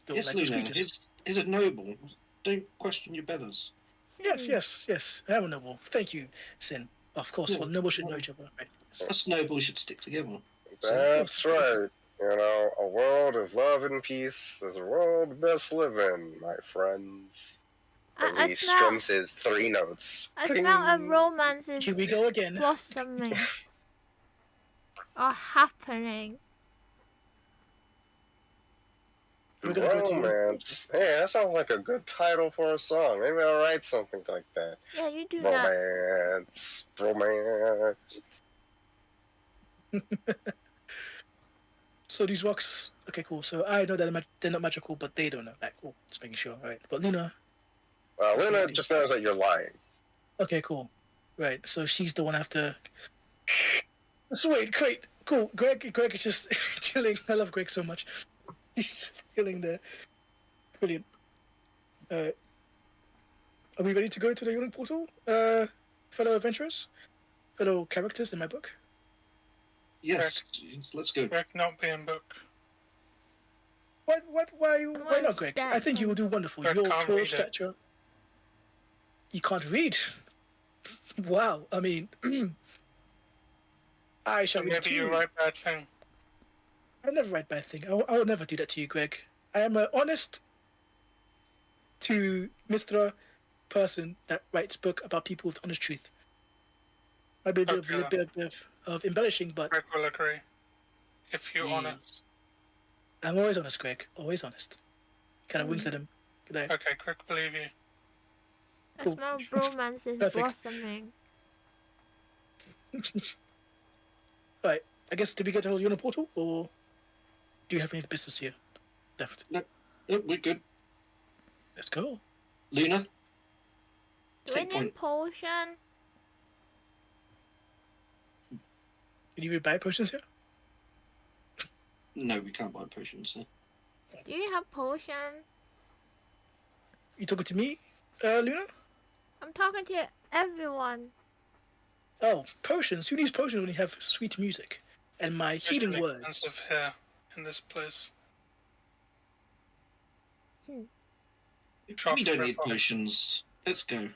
don't Yes, like those Luna, creatures. is it noble? Don't question your betters. Yes. I am a noble. Thank you, Sin. Of course, Yeah. well, nobles should know each other. Right? Yes. Us nobles should stick together. That's right. You know, a world of love and peace is a world best live in, my friends. And I he smell. strums his 3 notes. I smell a romance is Here we go again. blossoming or happening. We're gonna go to Romance. Hey, that sounds like a good title for a song. Maybe I'll write something like that. Yeah, you do that. Romance. So these rocks. Okay, cool. So I know that they're not magical, but they don't know. Right, cool. Just making sure. All right. But Luna. Luna just knows that you're lying. Okay, cool. Right. So she's the one I have to. Sweet, great, cool. Greg is just chilling. I love Greg so much. He's just chilling there. Brilliant. Are we ready to go to the Yawning Portal, fellow adventurers, fellow characters in my book? Yes, let's go. Greg not being book. Why gonna not, Greg? stab I think you him. will do wonderful. Greg Your can't tall read it. stature. You can't read. Wow. I mean, I shall read it Maybe to you you. write bad thing. I never write bad thing. I will never do that to you, Greg. I am an honest to Mr. person that writes book about people with honest truth. Might be a bit of embellishing, but Greg will agree. If you're honest. I'm always honest, Greg. Always honest. Kind of winks at him. Good day. Okay, Greg, believe you. I Cool. smell romance is Perfect. blossoming. Right. I guess did we get to the Yawning Portal, or do you have any business here left? Oh, we're good. Let's go. Luna, Do we Take need point. potion? Can you buy potions here? no, we can't buy potions. So. Do you have potion? You talking to me, Luna? I'm talking to everyone. Oh, potions. Who needs potions when you have sweet music and my It's healing really words? expensive here in this place. We don't need potions. Let's go.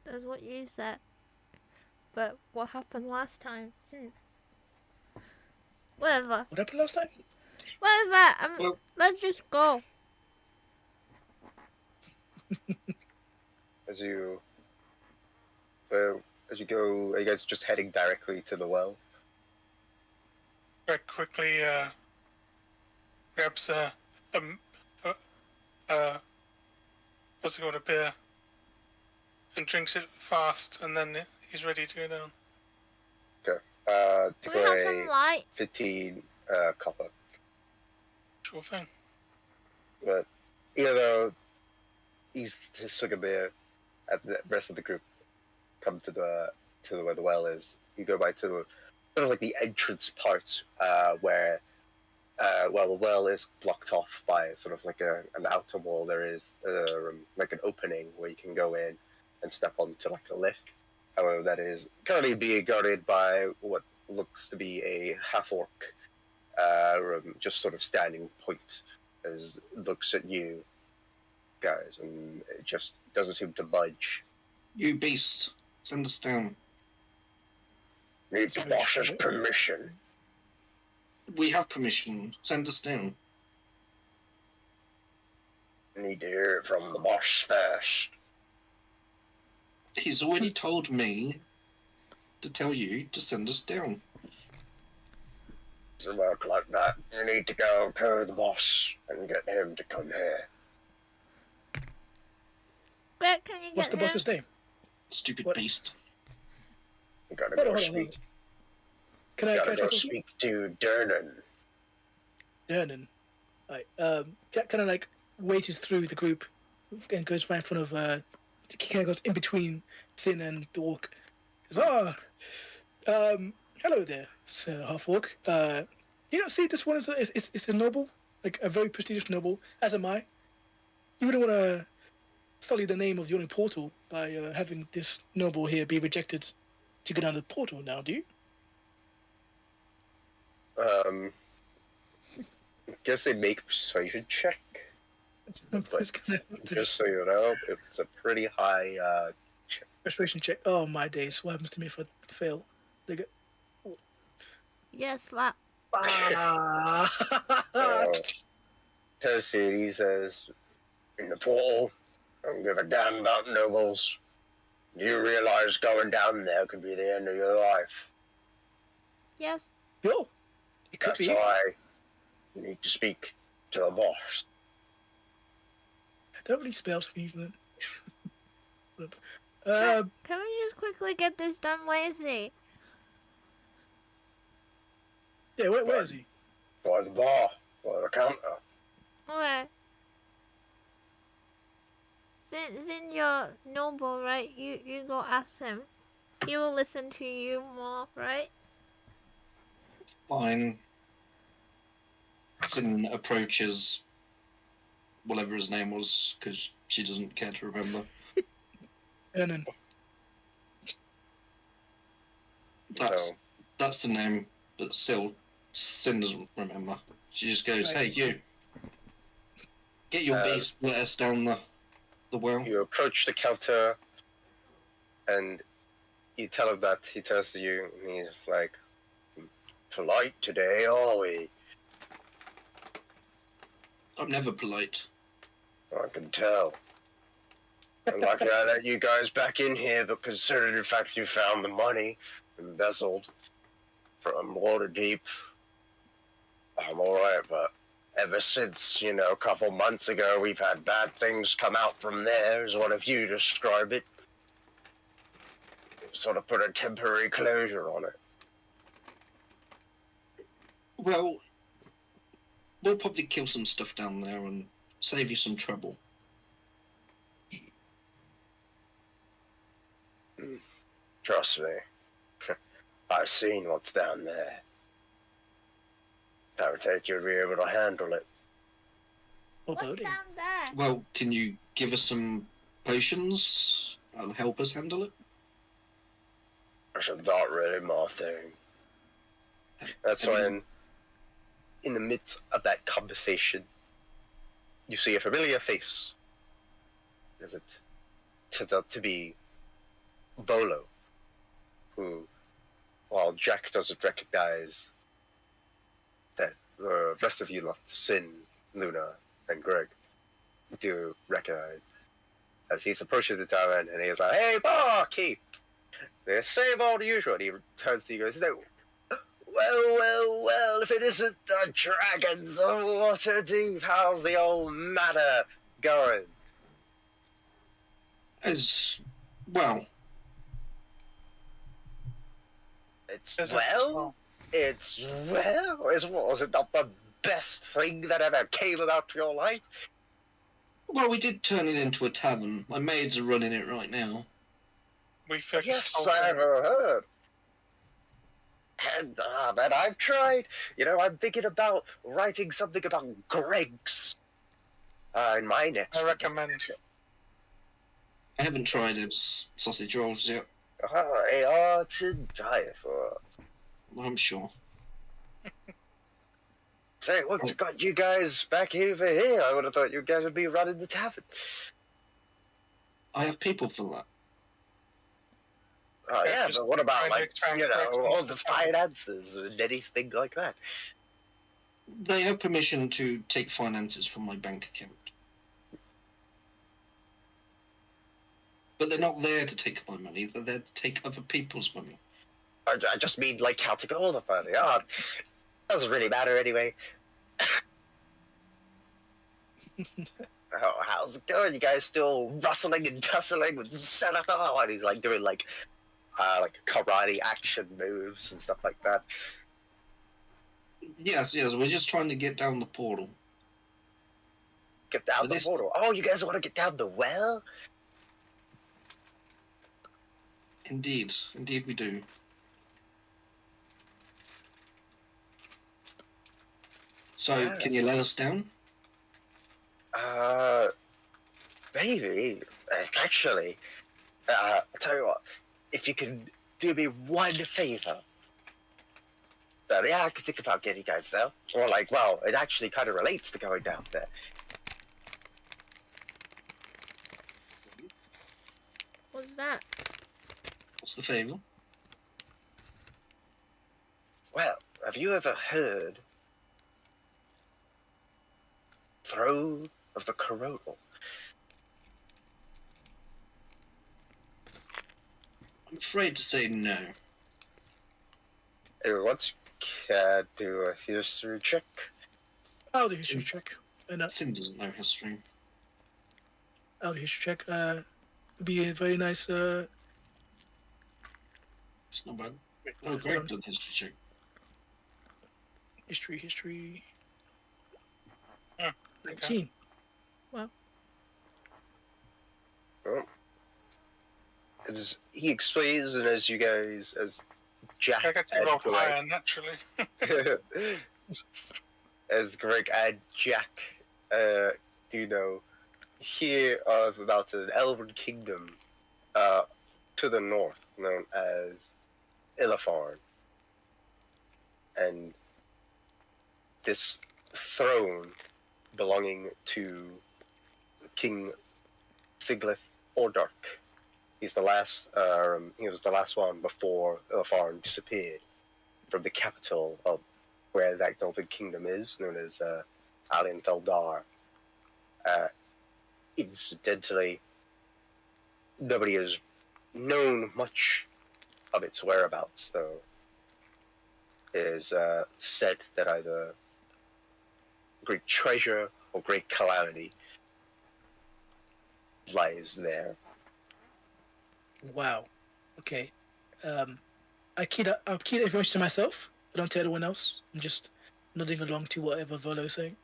That's what you said. But what happened last time? Whatever. What happened last time? Whatever. Well- Let's just go. As you go, are you guys just heading directly to the well? Greg quickly grabs a Puts a beer and drinks it fast, and then he's ready to go down. Can we have some light? 15 copper. Sure thing. But even though he's took a beer, and the rest of the group come to the where the well is, you go by to the, sort of like the entrance part where the well is blocked off by sort of like an outer wall. There is like an opening where you can go in and step onto like a lift. However, that is currently being guarded by what looks to be a half-orc, just sort of standing point as it looks at you guys, and it just doesn't seem to budge. You beast, send us down. Need the boss's permission. We have permission. Send us down. Need to hear it from the boss first. He's already told me to tell you to send us down. Doesn't work like that. You need to go to the boss and get him to come here. Where can you get What's the him? boss's name? Stupid What? beast. You gotta Hold go on. speak. Can I Gotta try go something? speak to Dernan. Dernan. Right. Jack kind of like waits through the group and goes right in front of. He kind of goes in between Sin and the orc. He goes, hello there, Sir Half Orc. You don't see this one is a noble, like a very prestigious noble, as am I. You wouldn't want to sully the name of your own portal by having this noble here be rejected to go down the portal now, do you? Guess they make a persuasion check. But just so you know, it's a pretty high Persuasion check. Oh my days! What happens to me if I fail? They go. Yes, slap. Tennessee, he says, in the portal, I don't give a damn about nobles. You realize going down there could be the end of your life. Yes. Yo, it could That's be. why you need to speak to a boss. I don't really spell speaking. Can we just quickly get this done? Where is he? Yeah, where is he? By the bar, by the counter. Okay. Since you're noble, right? You go ask him. He will listen to you more, right? Fine. Sin approaches whatever his name was, because she doesn't care to remember. Dernan. That's the name, but still, Sin doesn't remember. She just goes, Right. hey, you. Get your beast, let us down the well. You approach the counter, and you tell him that. He turns to you, and he's just like, polite today, are we? I'm never polite. I can tell. I'm lucky I let you guys back in here, but considering the fact you found the money embezzled from Waterdeep, I'm alright, but ever since, a couple months ago, we've had bad things come out from there, is one of you describe it. Sort of put a temporary closure on it. Well, we'll probably kill some stuff down there and save you some trouble. Trust me. I've seen what's down there. Don't think you'd be able to handle it. Oh, What's loading. down there? Well, can you give us some potions and help us handle it? It's not really my thing. That's when, in the midst of that conversation, you see a familiar face. As it turns out to be Bolo, who, while Jack doesn't recognize that the rest of you left, Sin, Luna, and Greg, do recognize, as he's approaching the tavern, and he's like, "Hey, barkeep, the same old usual." And he turns to you guys, he's like, well, if it isn't the dragons of Waterdeep, how's the old matter going? As well, It's Is it? well. It's well. Was it not the best thing that ever came about your life? well, we did turn it into a tavern. My maids are running it right now. We fixed Yes, whole I've thing. heard. And man, I've tried. You know, I'm thinking about writing something about Greg's in my next. I recommend. I haven't tried its sausage rolls yet. They are to die for. I'm sure. Say, what's got you guys back over here? I would have thought you guys would be running the tavern. I have people for that. Oh yeah, just but what about trying to like extract all Greg's the tavern. finances and anything like that? They have permission to take finances from my bank account. But they're not there to take my money, they're there to take other people's money. I just mean like how to go the money. Oh, doesn't really matter anyway. Oh, how's it going? You guys still rustling and tussling with Senator? And he's like doing like karate action moves and stuff like that. Yes, we're just trying to get down the portal. Get down But the this- portal. Oh, you guys want to get down the well? Indeed we do. So, Yeah. can you let us down? Maybe. Actually, I'll tell you what. If you can do me one favor, then yeah, I could think about getting you guys there. Or like, well, it actually kind of relates to going down there. What's that? What's the favour? Well, have you ever heard Throne of the Coronal? I'm afraid to say no. Let's do a history check. I'll do history check. And Sim doesn't know history. I'll do history check. It'd be a very nice. It's not bad. Oh, Greg done history check. History. Hmm, 19. As he explains, and as you guys, as Jack I got to and roll Greg, higher naturally. as Greg and Jack do know, hear of about an elven kingdom to the north known as Illifarn. And this throne belonging to King Siglith Ordark. He's the last. He was the last one before Illifarn disappeared from the capital of where that Elven kingdom is, known as Alien Feldar. Incidentally, nobody has known much of its whereabouts, though. It is said that either great treasure or great calamity lies there. Wow. Okay. I'll keep that information to myself. I don't tell anyone else. I'm just nodding along to whatever Volo is saying.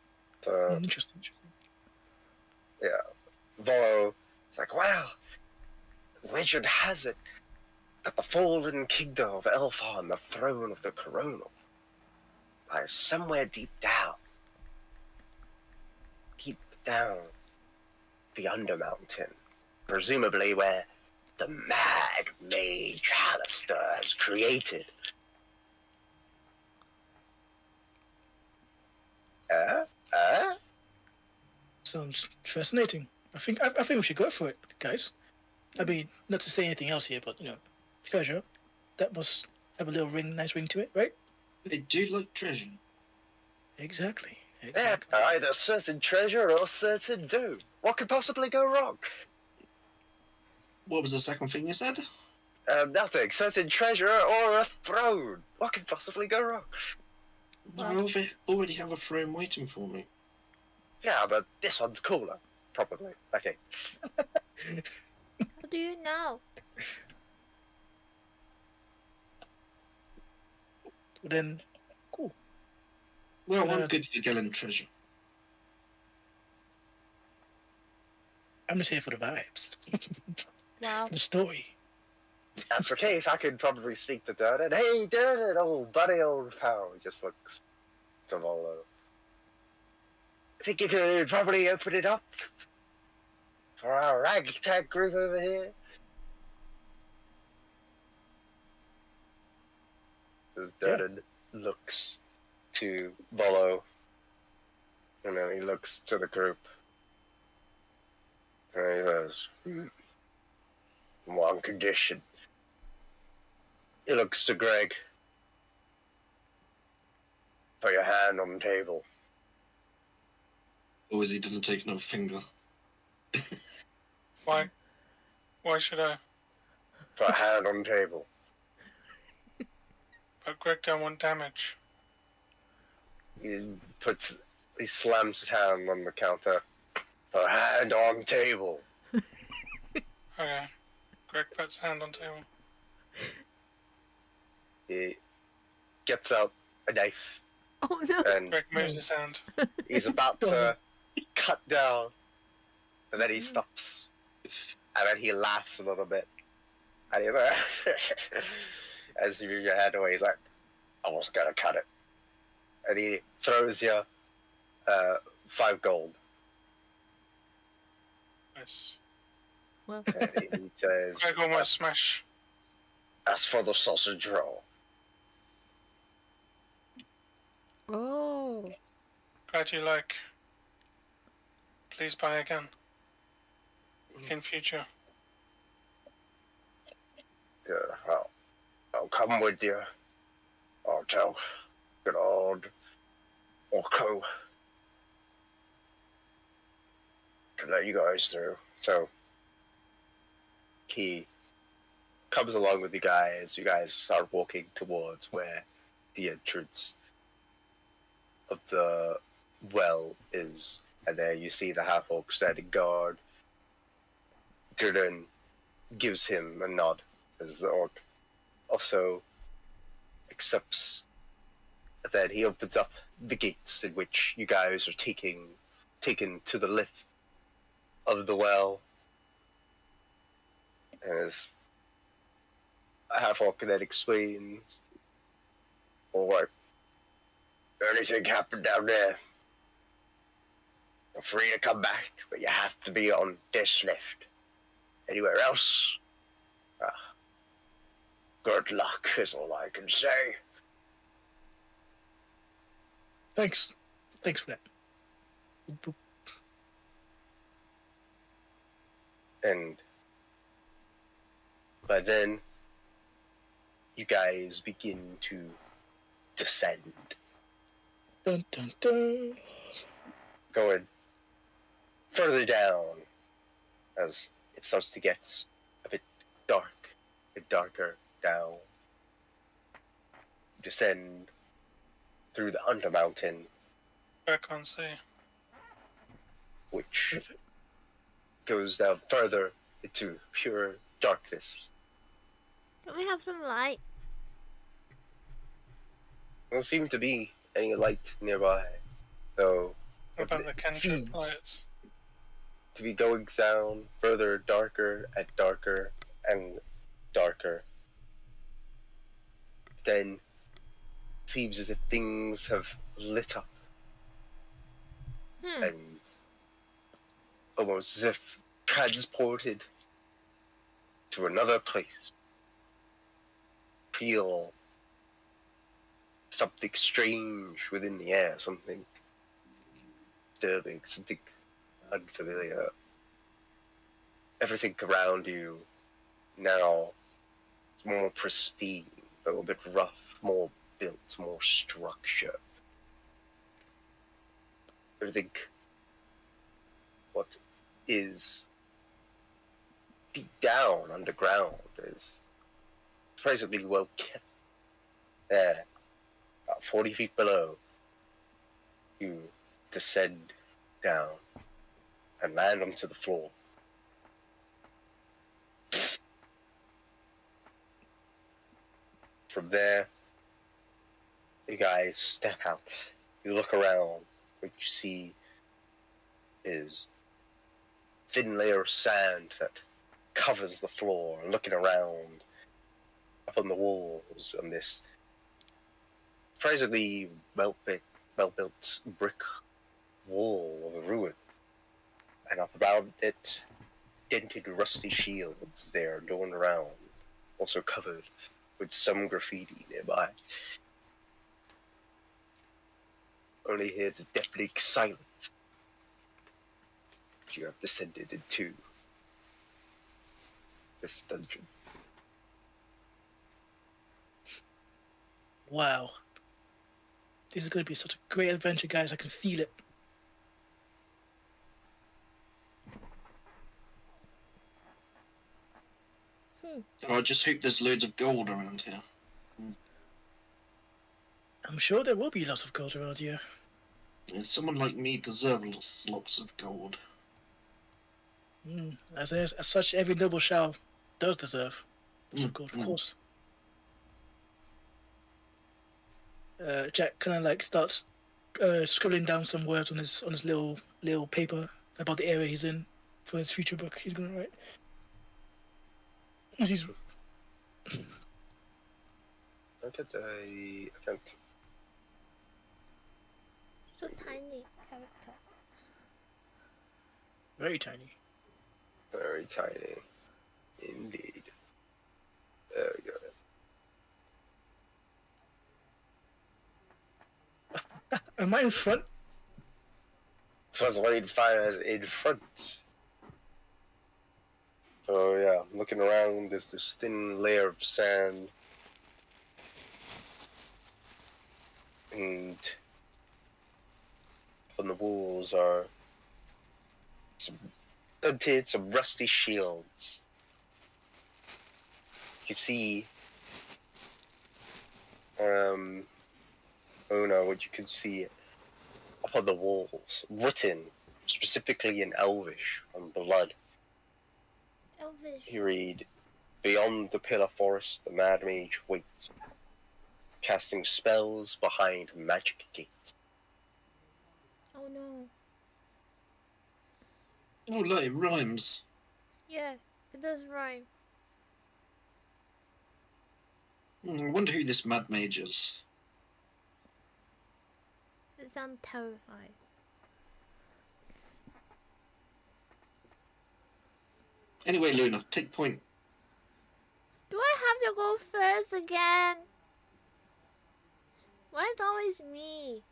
So, Interesting. Volo, it's like, wow, legend has it that the fallen kingdom of Elfar, the throne of the Coronal, lies somewhere deep down the Undermountain, presumably where the mad mage Hallister is created. Sounds fascinating. I think we should go for it, guys. I mean, not to say anything else here, but treasure. That must have a little nice ring to it, right? They do like treasure. Exactly. Yeah, either certain treasure or certain doom. What could possibly go wrong? What was the second thing you said? Nothing. Certain treasure or a throne. What could possibly go wrong? I already have a throne waiting for me. Yeah, but this one's cooler. Probably. Okay. What do you know? Then, cool. Well, I'm good for getting treasure. I'm just here for the vibes. Wow. The story. That's the case. I could probably speak to Durden. Hey, Durden, old buddy, old pal. He just looks to Volo. I think you could probably open it up for our ragtag group over here. As Durden looks to Volo, and then he looks to the group, and he says, one condition. He looks to Greg. Put your hand on the table. Or is he didn't take no finger? Why? Why should I? Put a hand on the table. But Greg don't want damage. He slams his hand on the counter. Put a hand on the table. Okay. Greg puts hand on table. He gets out a knife Oh no. and Greg moves his hand. he's about to cut down, and then he stops, and then he laughs a little bit, and he's like, as you move your hand away, he's like, I wasn't gonna cut it, and he throws you 5 gold, Nice. Well, and he says, Greg almost smash. as for the sausage roll, oh. Glad you like. Please buy again. In future. yeah, I'll come with you. I'll tell good old Orko to let you guys through. So he comes along with you guys. You guys start walking towards where the entrance of the well is, and there you see the half orc standing guard. Durden gives him a nod as the orc also accepts. Then he opens up the gates in which you guys are taken to the lift of the well. And as half orc then explains, alright, anything happened down there, you're free to come back, but you have to be on this lift. Anywhere else, good luck is all I can say. Thanks. Thanks for that. Boop, boop. And by then, you guys begin to descend, Dun, dun, dun. going further down as it starts to get a bit dark and darker down. Descend through the Undermountain, Back on sea. which goes down further into pure darkness. Can we have some light? There doesn't seem to be any light nearby, though What about the it cantrip seems lights? to be going down further, darker and darker and darker. Then it seems as if things have lit up, Hmm. and almost as if transported to another place. Feel something strange within the air, something disturbing, something unfamiliar. Everything around you now is more pristine, a little bit rough, more built, more structure. Everything, what is deep down underground is surprisingly well kept. There, about 40 feet below, you descend down and land onto the floor. from there, you guys step out. You look around. What you see is a thin layer of sand that covers the floor. Looking around up on the walls on this surprisingly well-built brick wall of a ruin, and up around it, dented rusty shields there adorned around, also covered with some graffiti nearby. Only hear the deafening silence. You have descended into this dungeon. Wow. This is going to be such a great adventure, guys. I can feel it. I just hope there's loads of gold around here. I'm sure there will be lots of gold around here. Someone like me deserves lots of gold. As such, every noble shall does deserve lots of gold, of course. Jack kind of like starts scribbling down some words on his little paper about the area he's in for his future book he's going to write. As he's I can't. So tiny character. very tiny. Very tiny. Indeed. There we go. Am I in front? First one you'd find is in front. So yeah, looking around, there's this thin layer of sand. And on the walls are some rusty shields. You can see, what you can see up on the walls, written specifically in Elvish on blood. Elvish. You read, "Beyond the pillar forest, the mad mage waits, casting spells behind magic gates." Oh no. Oh, look, it rhymes. Yeah, it does rhyme. I wonder who this mad mage is. It sounds terrifying. Anyway, Luna, take point. Do I have to go first again? Why it's always me?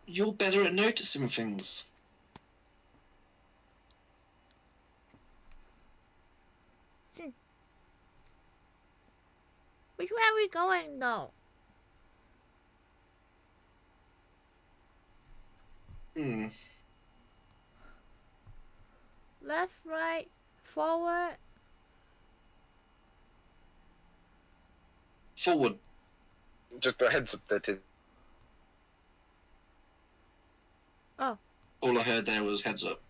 You're better at noticing things. Which way are we going though? Left, right, forward. Forward. Just a heads up that it, Oh. All I heard there was heads up.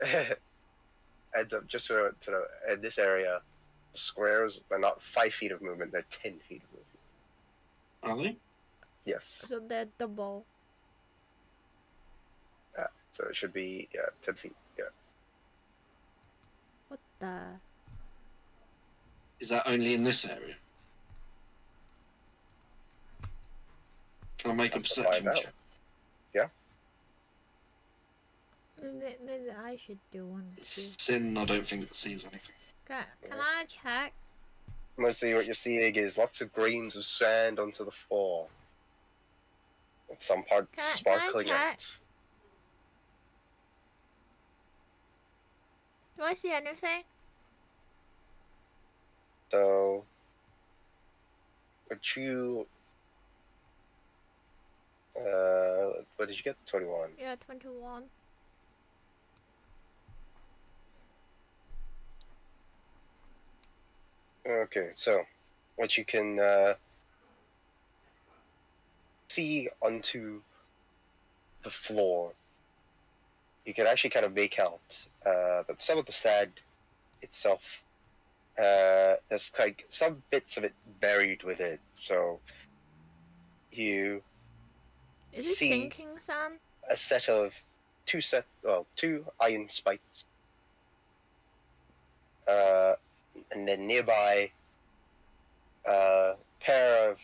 heads up, just to know, in this area, squares are not 5 feet of movement, they're 10 feet of movement. Are they? Yes. So they're double. So it should be 10 feet. Yeah. What the? Is that only in this area? Can I make a Have to perception find out. check? Maybe I should do one too. Sin, I don't think sees anything. Can I check? Mostly what you're seeing is lots of grains of sand onto the floor. With some parts Can I sparkling check? out. Do I see anything? So, what you... what did you get? 21. Yeah, 21. Okay, so what you can see onto the floor, you can actually kind of make out that some of the sand itself there's like some bits of it buried with it, so you Is it see sinking, Sam? a set of two iron spikes, and then nearby a pair of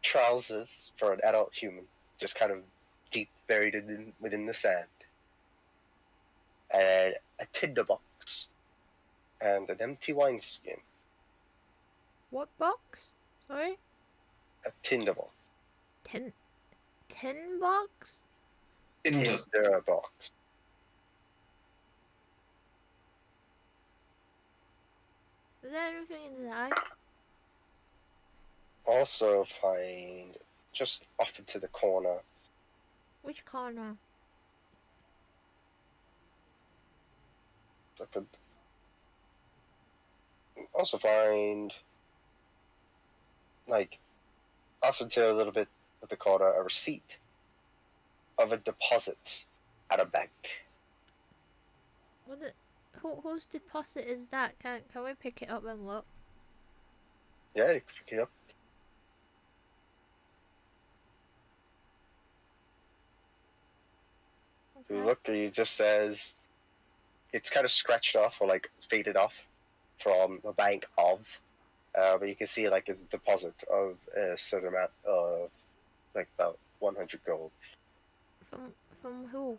trousers for an adult human, just kind of deep buried within the sand, and a tinderbox, and an empty wineskin. What box? Sorry? A tinderbox. Tin box? Tinder. Tinderbox. Is there anything inside? Also find just off into the corner Which corner? I could also find, like, off into a little bit of the corner, a receipt of a deposit at a bank. Whose deposit is that? Can we pick it up and look? Yeah, you can pick it up. You Okay. look, and it just says it's kind of scratched off or like faded off from the bank of, but you can see like it's a deposit of a certain amount of like about 100 gold. From who?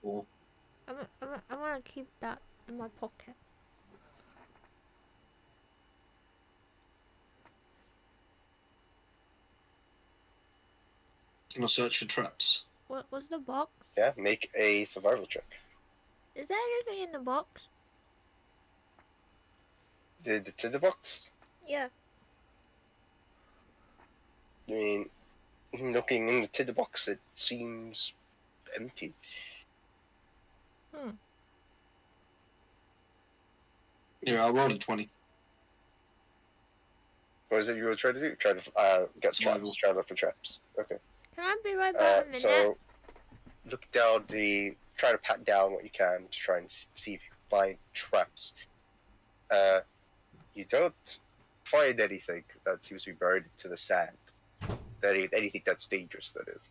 Or I'm gonna keep that in my pocket. can I search for traps? What was the box? Yeah, make a survival check. Is there anything in the box? The tinderbox. Yeah. I mean, looking in the tinderbox, it seems empty. Yeah, I rolled a 20. What is it you were trying to do? Try to get Survival. traps. Try to look for traps. Okay. Can I be right back in a minute? So look down try to pat down what you can to try and see if you can find traps. You don't find anything that seems to be buried into the sand. Anything that's dangerous, that is.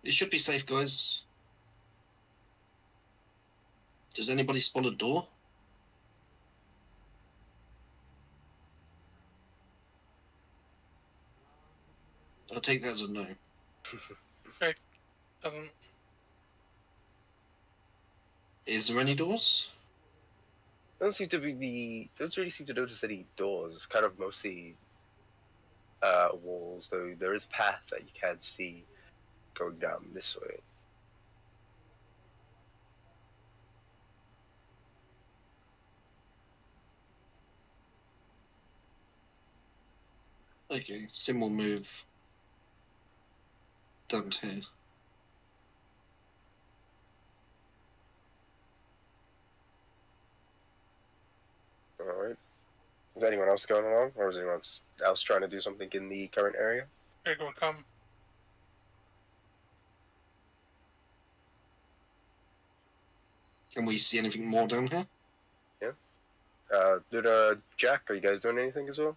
It should be safe, guys. Does anybody spot a door? I'll take that as a no. Doesn't. Is there any doors? Don't really seem to notice any doors. It's kind of mostly walls, though there is a path that you can see going down this way. Okay, Sim will move down to here. Alright. Is anyone else going along? Or is anyone else trying to do something in the current area? Greg will come. Can we see anything more down here? Jack, are you guys doing anything as well?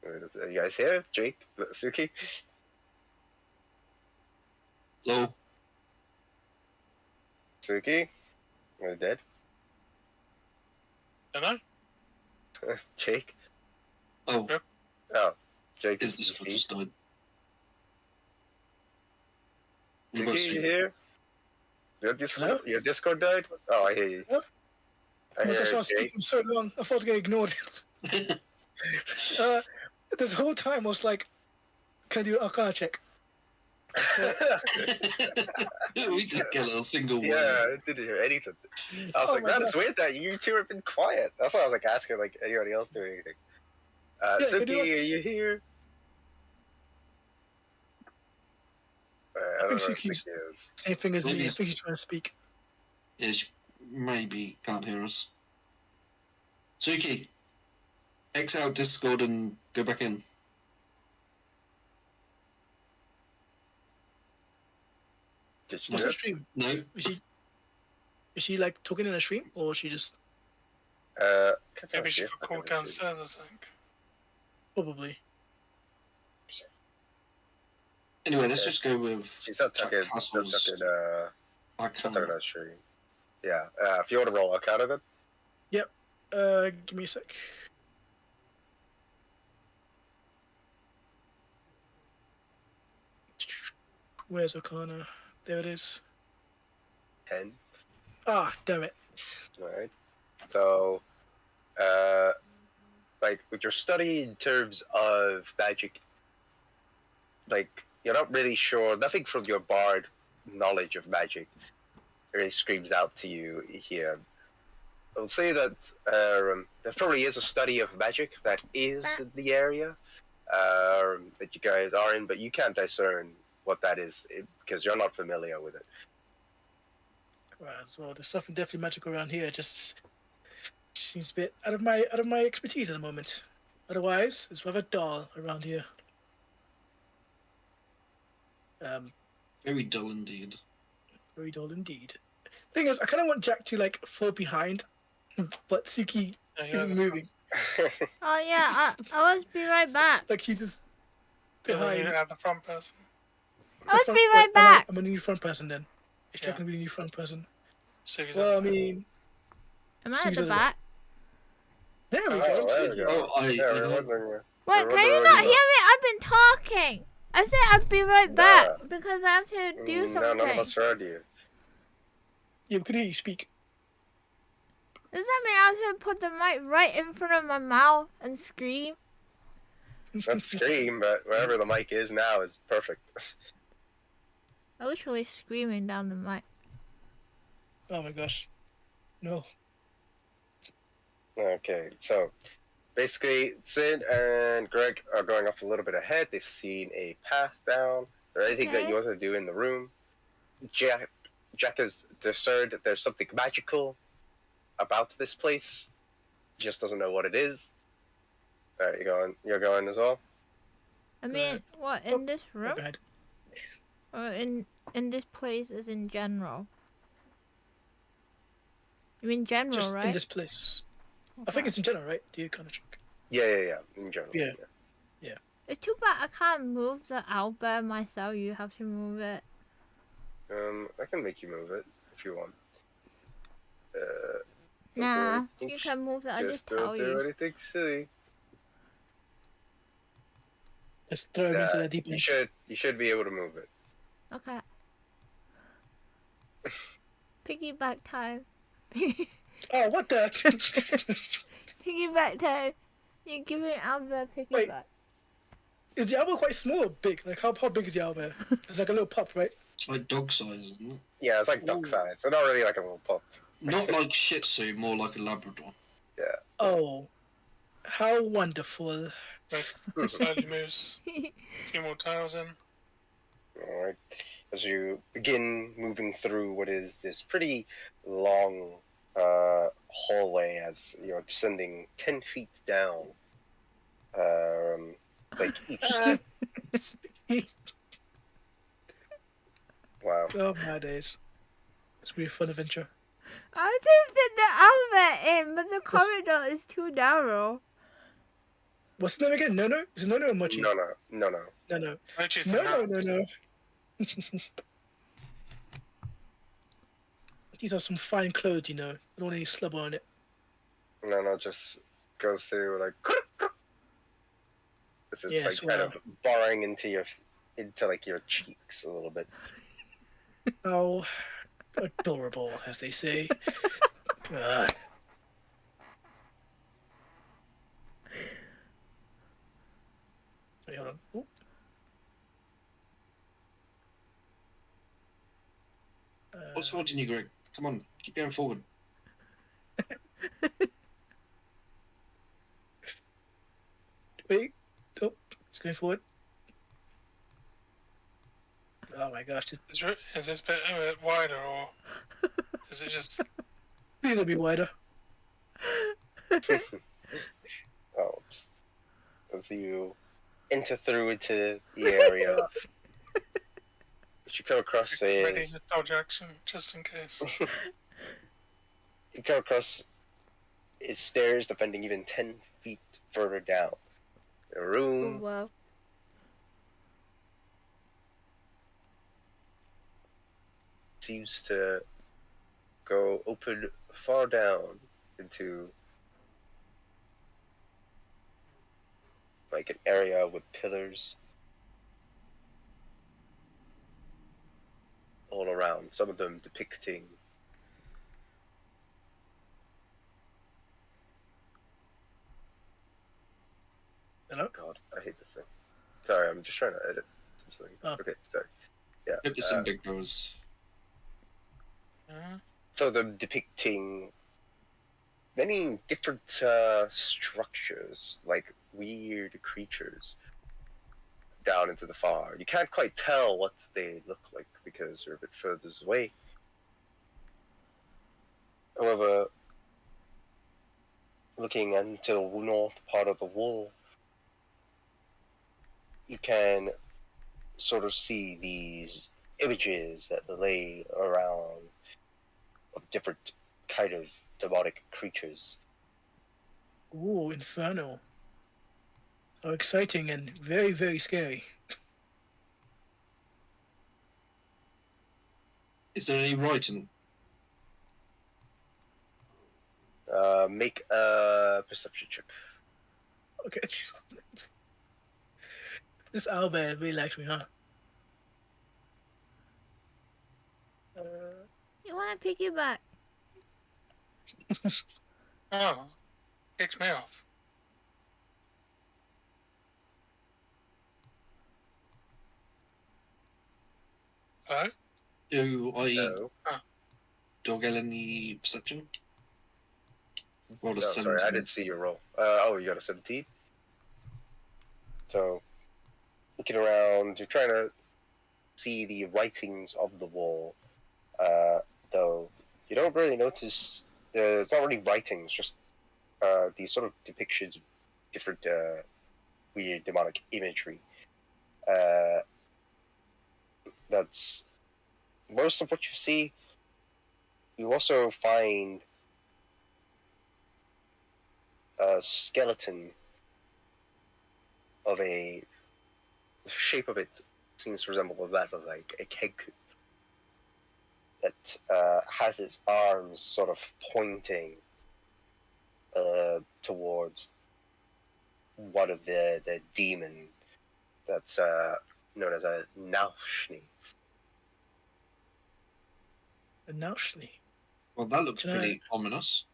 Are you guys here? Jake? Suki? Hello? Suki? Are they dead? Don't know. Jake? Oh, Yep. Oh, Jake is is this one just died? Suki, you here? Your Discord died? Oh, I hear you. Yep. I Oh my hear gosh, I was Jake. speaking so long, I thought I get ignored. This whole time I was like, can I do an Arcana check? We didn't get a single word. Yeah, I didn't hear anything. I was Oh like, my man, God. it's weird that you two have been quiet. That's why I was like asking like anybody else doing anything. Yeah, can Suki, you- are you here? I don't know where think she's- Suki is. Same thing as Maybe me, I it's- think she's trying to speak. Yeah, she maybe can't hear us. Suki, X out Discord and go back in. Did you What's do her it? stream? No, Is she like talking in a stream, or is she just Can't tell Maybe if she is got talking called to stream. downstairs or something. probably? anyway, let's Okay. just go with She's not Jack talking. She's not Castle's talking. She's not talking backhand. on stream. Yeah. If you want to roll Arcana, then. Give me a sec. Where's Arcana? There it is. 10. Ah, damn it. Alright. So, like, with your study in terms of magic, like, you're not really sure, nothing from your bard knowledge of magic really screams out to you here. I'll say that there probably is a study of magic that is in the area that you guys are in, but you can't discern what that is because you're not familiar with it. Right, well, there's something definitely magical around here. Just seems a bit out of my expertise at the moment. Otherwise, it's rather dull around here. Very dull indeed. Very dull indeed. Thing is, I kind of want Jack to like fall behind, but Suki Yeah, you're isn't in the moving. Oh yeah, I was be right back. Like he's just front. Yeah, behind. you have the front person. I was Front- be right wait, back. I'm a new front person then. Is Jack Yeah. gonna be a new front person? So he's Well, I at the back. mean, Am I at She's the at the back? there we Oh, go. there we See? go. Oh, Yeah, we're wondering. Wait, We're can you wondering not where hear you me? I've been talking. I said I'd be right back because I have to do No, something. none of us heard you. Yeah, we could hear you speak. Does that mean I have to put the mic right in front of my mouth and scream? Not scream, but wherever the mic is now is perfect. I'm literally screaming down the mic. Oh my gosh. No. Okay, so basically, Sid and Greg are going off a little bit ahead. They've seen a path down. Is there anything that Okay. you want to do in the room? Jack has discerned that there's something magical about this place. He just doesn't know what it is. All right, you're going as well? I mean, what, in this My room? bad. Or in this place as in general? You mean general, Just right? in this place. I think Okay. it's in general, right? The kind of check. Yeah, in general. Yeah. It's too bad I can't move the owlbear myself. You have to move it. I can make you move it if you want. Nah, you can move it. I just don't tell do you. anything silly. Just throw him into the deep You end. should be able to move it. Okay. Piggyback time. Oh, what the? Piggyback time. You're giving owlbear piggyback. Wait. Is the owlbear quite small or big? Like, how big is the owlbear? It's like a little pup, right? It's like dog size, isn't it? Yeah, it's like Ooh. duck size, but not really like a little pup. Not like Shih Tzu, more like a Labrador. Oh. How wonderful. Slowly moves. A few more tiles in. Alright. As you begin moving through what is this pretty long hallway as you're descending 10 feet down. Like each step. Wow. Oh, my days. It's gonna be a fun adventure. I want to fit the owlbear in, but the corridor is too narrow. What's his name again? No. Is it No or Mochi? No. No. Which is No. These are some fine clothes, you know. I don't want any slubber on it. No, just goes through like. It's Yes, like kind of burrowing into your cheeks a little bit. How adorable, as they say. Wait, hold on. Ooh. What's holding you, Greg? Come on, keep going forward. Wait. Oh, it's going forward. Oh my gosh. Is this bit a bit wider, or is it just... Please will be wider. Oh, as you enter through into the area, which What you come across Ready is to dodge action, just in case. you come across is stairs defending even 10 feet further down. The Oh, room wow. seems to go open far down into like an area with pillars all around, some of them depicting Hello? God, I hate this thing. Sorry, I'm just trying to edit something. Oh. Okay, sorry. Yeah. Hope this thing big goes. Yeah. So them depicting many different structures, like weird creatures down into the far. You can't quite tell what they look like because they're a bit further away. However, looking into the north part of the wall, you can sort of see these images that lay around of different kind of demonic creatures. Ooh, Inferno. How exciting and very, very scary. Is there any writing? Make a perception check. Okay. This owlbear really likes me, huh? You want to piggyback? Oh, kicks me off. Hello? Do I No, get any perception? Rolled a no, sorry, I 17. didn't see your roll. You got a 17. So, looking around, you're trying to see the writings of the wall, though you don't really notice. It's not really writings, just these sort of depictions of different weird demonic imagery. That's most of what you see. You also find a skeleton of the shape of it seems to resemble that of like a keg that has its arms sort of pointing towards one of the demon that's known as a Naushni. And Naushli. Well, that looks Can pretty ominous.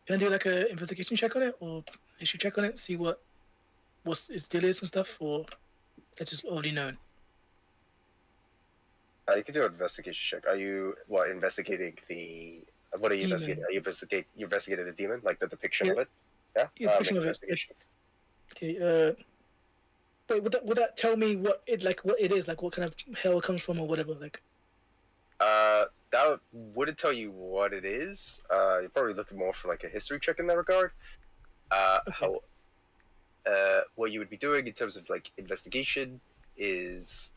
Can I do like a investigation check on it or history check on it? See what its deal is and stuff, or that's just already known. You can do an investigation check. Are you investigating the? What are you Demon. investigating? Are you investigating the demon, like the depiction Yeah. of it? Yeah. Yeah, depiction make of it, investigation. Okay. Wait, would that tell me what it is, like what kind of hell it comes from or whatever? Like, That wouldn't tell you what it is. You're probably looking more for like a history check in that regard. How what you would be doing in terms of like investigation is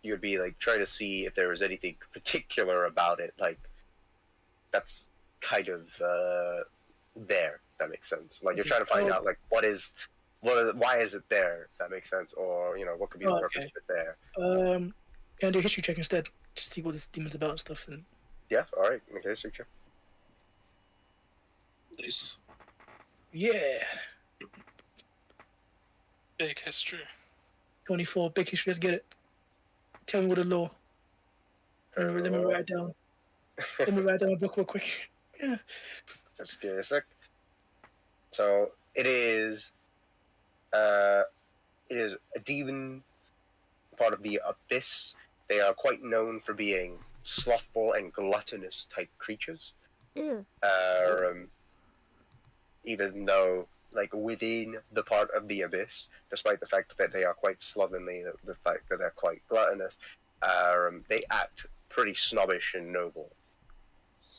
you would be like trying to see if there was anything particular about it, like that's kind of there. If that makes sense. Like you're Okay. trying to find out like why is it there? If that makes sense, or what could be the Oh, purpose okay. of it there? Can I do a history check instead to see what this demon's about and stuff? And Yeah. All right. Make a history check. Nice. yeah, Big history. 24 big history. Let's get it. Tell me what the law. Let me write it down. Let me write down a book real quick. Yeah. Just give me a sec. So it is a demon, part of the abyss. They are quite known for being slothful and gluttonous type creatures. Ew. Even though, like within the part of the abyss, despite the fact that they are quite slovenly, the fact that they're quite gluttonous, they act pretty snobbish and noble.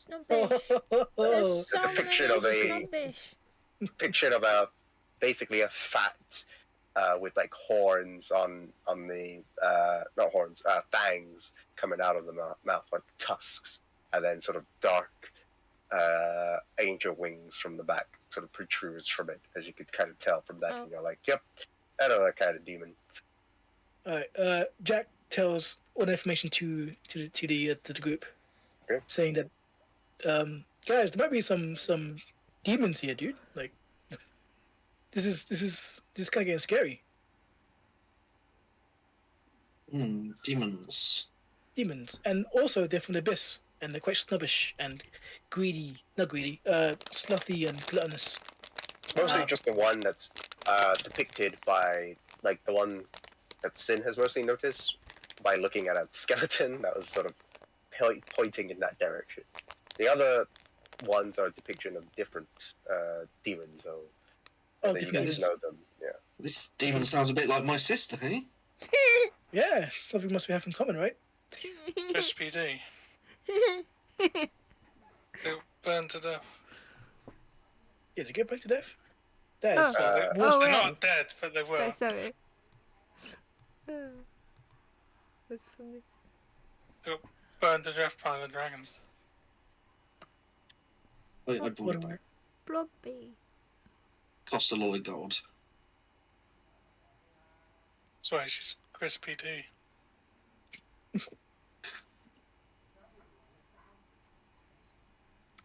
Snobbish. Oh, There's so depiction many of a- snobbish. Picture of basically a fat, with like horns on the not horns, fangs coming out of the mouth, like tusks, and then sort of dark angel wings from the back sort of protrudes from it, as you could kind of tell from that. Oh. And you're like, yep, I know that kind of demon. All right. Jack tells all the information to the group, Okay. saying that guys, there might be some demons here, dude. Like this is kind of getting scary. Demons. Demons, and also they're from the abyss, and they're quite snobbish and greedy. Not greedy. Sluthy and gluttonous. It's mostly just the one that's depicted by, like, the one that Sin has mostly noticed by looking at a skeleton that was sort of pointing in that direction. The other ones are a depiction of different demons, though. Oh, that you different guys demons. know them, yeah. This demon sounds a bit like my sister, hey? Yeah, something must we have in common, right? Crispy D. They burned to death. Yeah, did you get burnt to death? That Oh. is So they, Oh, they're wait. not dead, but they were. Okay, sorry. That's funny. Burned to death by the dragons. I brought it back. Blobby. Cost a lot of gold. That's why she's Crispy D.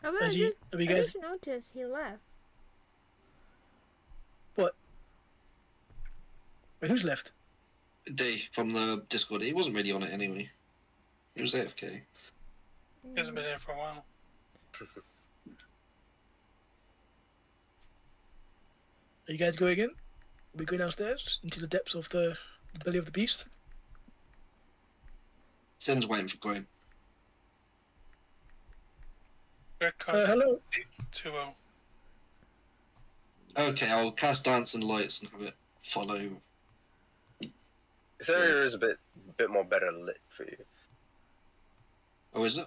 I Have you guys just noticed he left. what? Wait, who's left? D from the Discord. He wasn't really on it anyway. He was AFK. He hasn't been here for a while. Are you guys going in? Are we going downstairs into the depths of the belly of the beast? Sin's waiting for Greg. Greg Hello. 2-0. Okay, I'll cast Dance and Lights and have it follow. This area is a bit more better lit for you. Oh, is it?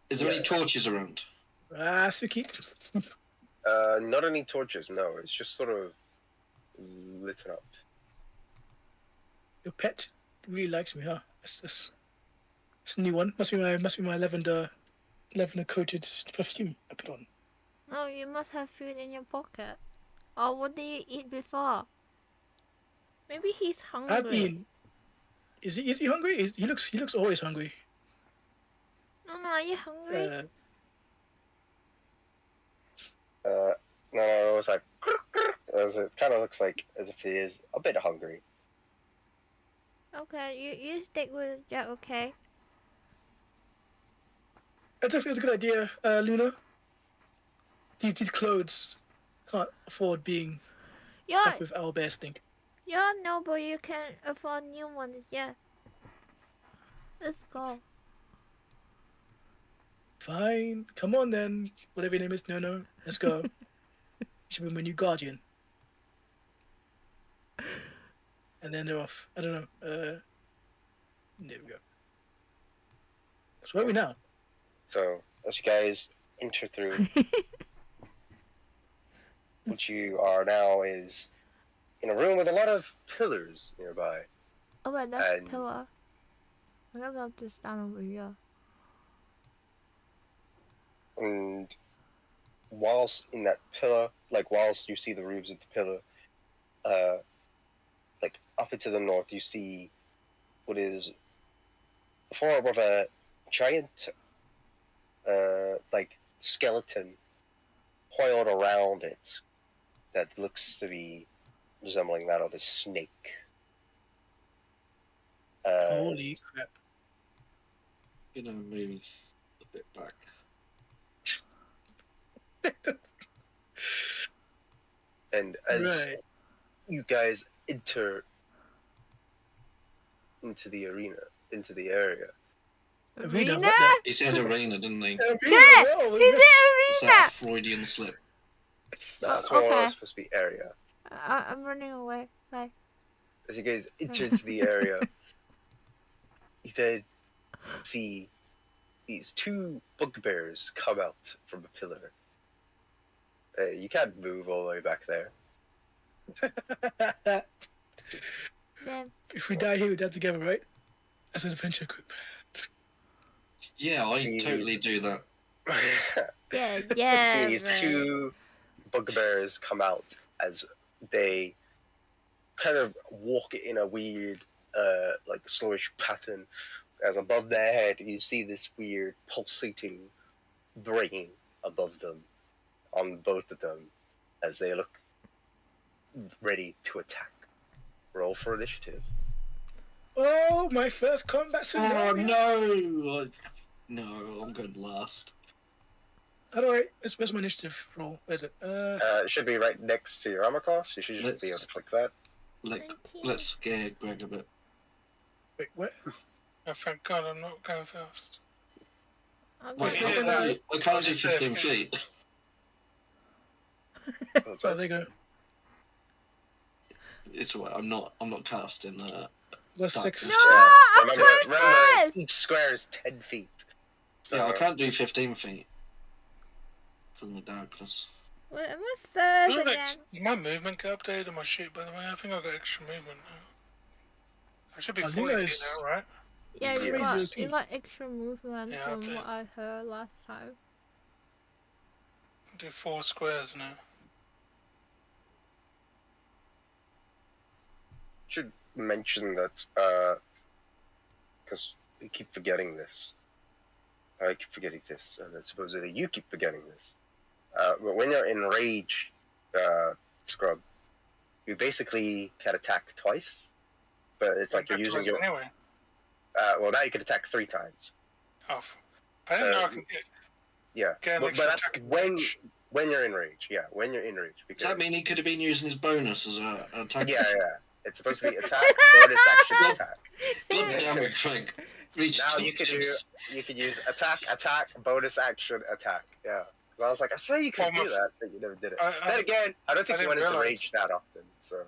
Is there any Yeah. torches around? Sukit. Not any torches, no. It's just sort of lit up. Your pet really likes me, huh? It's a new one. Must be my lavender coated perfume I put on. Oh, you must have food in your pocket. Or what did you eat before? Maybe he's hungry. I've been. Is he hungry? He looks always hungry. No, are you hungry? No, it's like it kind of looks like as if he is a bit hungry. Okay, you stick with Jack, okay? I don't think it's a good idea, Luna. These clothes can't afford being You're stuck with owlbear stink. you're noble. You can afford new ones. Yeah. Let's go. Fine, come on then. Whatever your name is, no. Let's go. You should be my new guardian. And then they're off. I don't know. There we go. So where are we now? So as you guys enter through, what you are now is in a room with a lot of pillars nearby. Oh wait, that's And- pillar. I guess I'll just stand over here. And whilst in that pillar, like whilst you see the roofs of the pillar, like up into the north, you see what is the form of a giant, like skeleton coiled around it that looks to be resembling that of a snake. Holy crap. Gonna move a bit back. And as Right. you guys enter into the arena, into the area, Arena, Arena? what He said arena, didn't he? Arena, Yeah, whoa, Is that's- Is it that arena? a Freudian slip? that's Oh, more okay. supposed to be area. I'm running away. Bye. As you guys enter into the area, you then see these two bugbears come out from a pillar. You can't move all the way back there. Then If we die here, we die together, right? As an adventure group. Yeah, I Jeez. totally do that. yeah, See these right. two bugbears come out as they kind of walk in a weird, like slowish pattern. As above their head, you see this weird pulsating brain above them, on both of them, as they look ready to attack. Roll for initiative. Oh, my first combat Oh scenario. no! No, I'm going last. How do I? Where's my initiative roll? Where's it? It should be right next to your armor class. You should just be able to click that. Like, 19. let's scare Greg a bit. Wait, what? Oh, thank God I'm not going first. I'll Wait, go Yeah, how no. can I can't do Just 15 AFK. feet. What's Oh, that? there you go. It's alright. I'm not casting that. What's Dark 6? No, I'm Remember, going first. each square is 10 feet. So, Yeah, I can't do 15 feet from the darkness. Wait, am I first Look, again? did my movement get updated on my sheet, by the way? I think I got extra movement now. I should be I think 40 feet that's- now, right? Yeah, you Yeah. got Crazy you OP. got extra movement Yeah, from update. what I heard last time. Do 4 squares now. should mention that, because we keep forgetting this. I keep forgetting this, and supposedly you keep forgetting this. But when you're in rage, Scrub, you basically can attack twice, but it's like you're Back to using us your. Anyway. Well, now you can attack 3 times. Oh, I didn't So- know I could get. Yeah, Get an but extra that's attack in when rage. you're in rage. Yeah, when you're in rage. Because, Does that mean he could have been using his bonus as a attack? Yeah. It's supposed to be attack, bonus action, attack. God damn it, Craig. Reach Now two you could tips. use attack, bonus action, attack. Yeah. 'Cause I was like, I swear you could Well, do that, but you never did it. I- Then again, I don't think I you went didn't into realize. rage that often. So,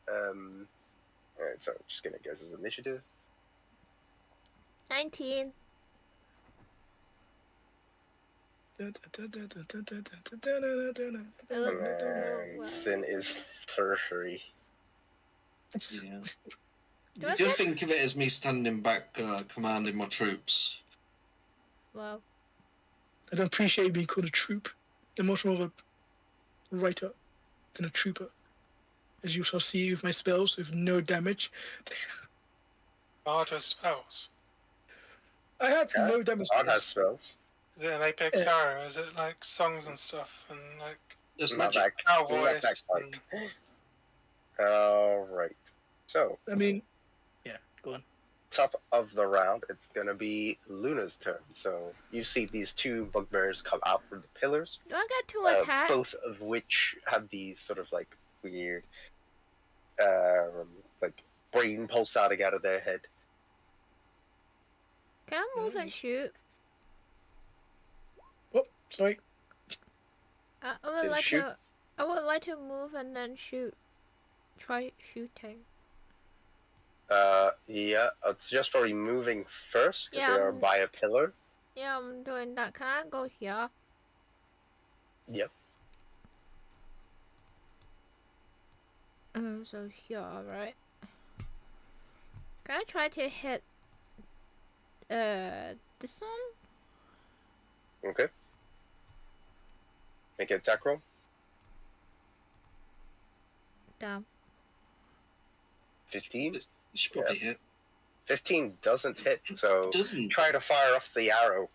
alright. So just gonna guess his initiative. 19. And Sin is 3. Yeah. Do I Just get- think of it as me standing back, commanding my troops. Well, I don't appreciate being called a troop. I'm much more of a writer than a trooper. As you shall see with my spells with no damage. Bard has spells. I have Yeah, no damage. Odd has spells. spells. Is it an Apex Yeah. Arrow? Is it like songs and stuff and like There's Not magic. that, not cowboys? that part. And Alright. So, I mean, yeah, go on. top of the round, it's gonna be Luna's turn. So you see these 2 bugbears come out from the pillars. do I get to attack? Both of which have these sort of like weird, like brain pulsating out of their head. Can I move and shoot? Oh, sorry. I would Then like shoot. to. I would like to move and then shoot. Try shooting. Yeah, it's just probably moving first because Yeah, they are by a pillar. Yeah, I'm doing that. Can I go here? Yep. So here, right? Can I try to hit this one? Okay. Make an attack roll. Damn. 15. You should probably hit. 15 doesn't hit, so It doesn't. try to fire off the arrow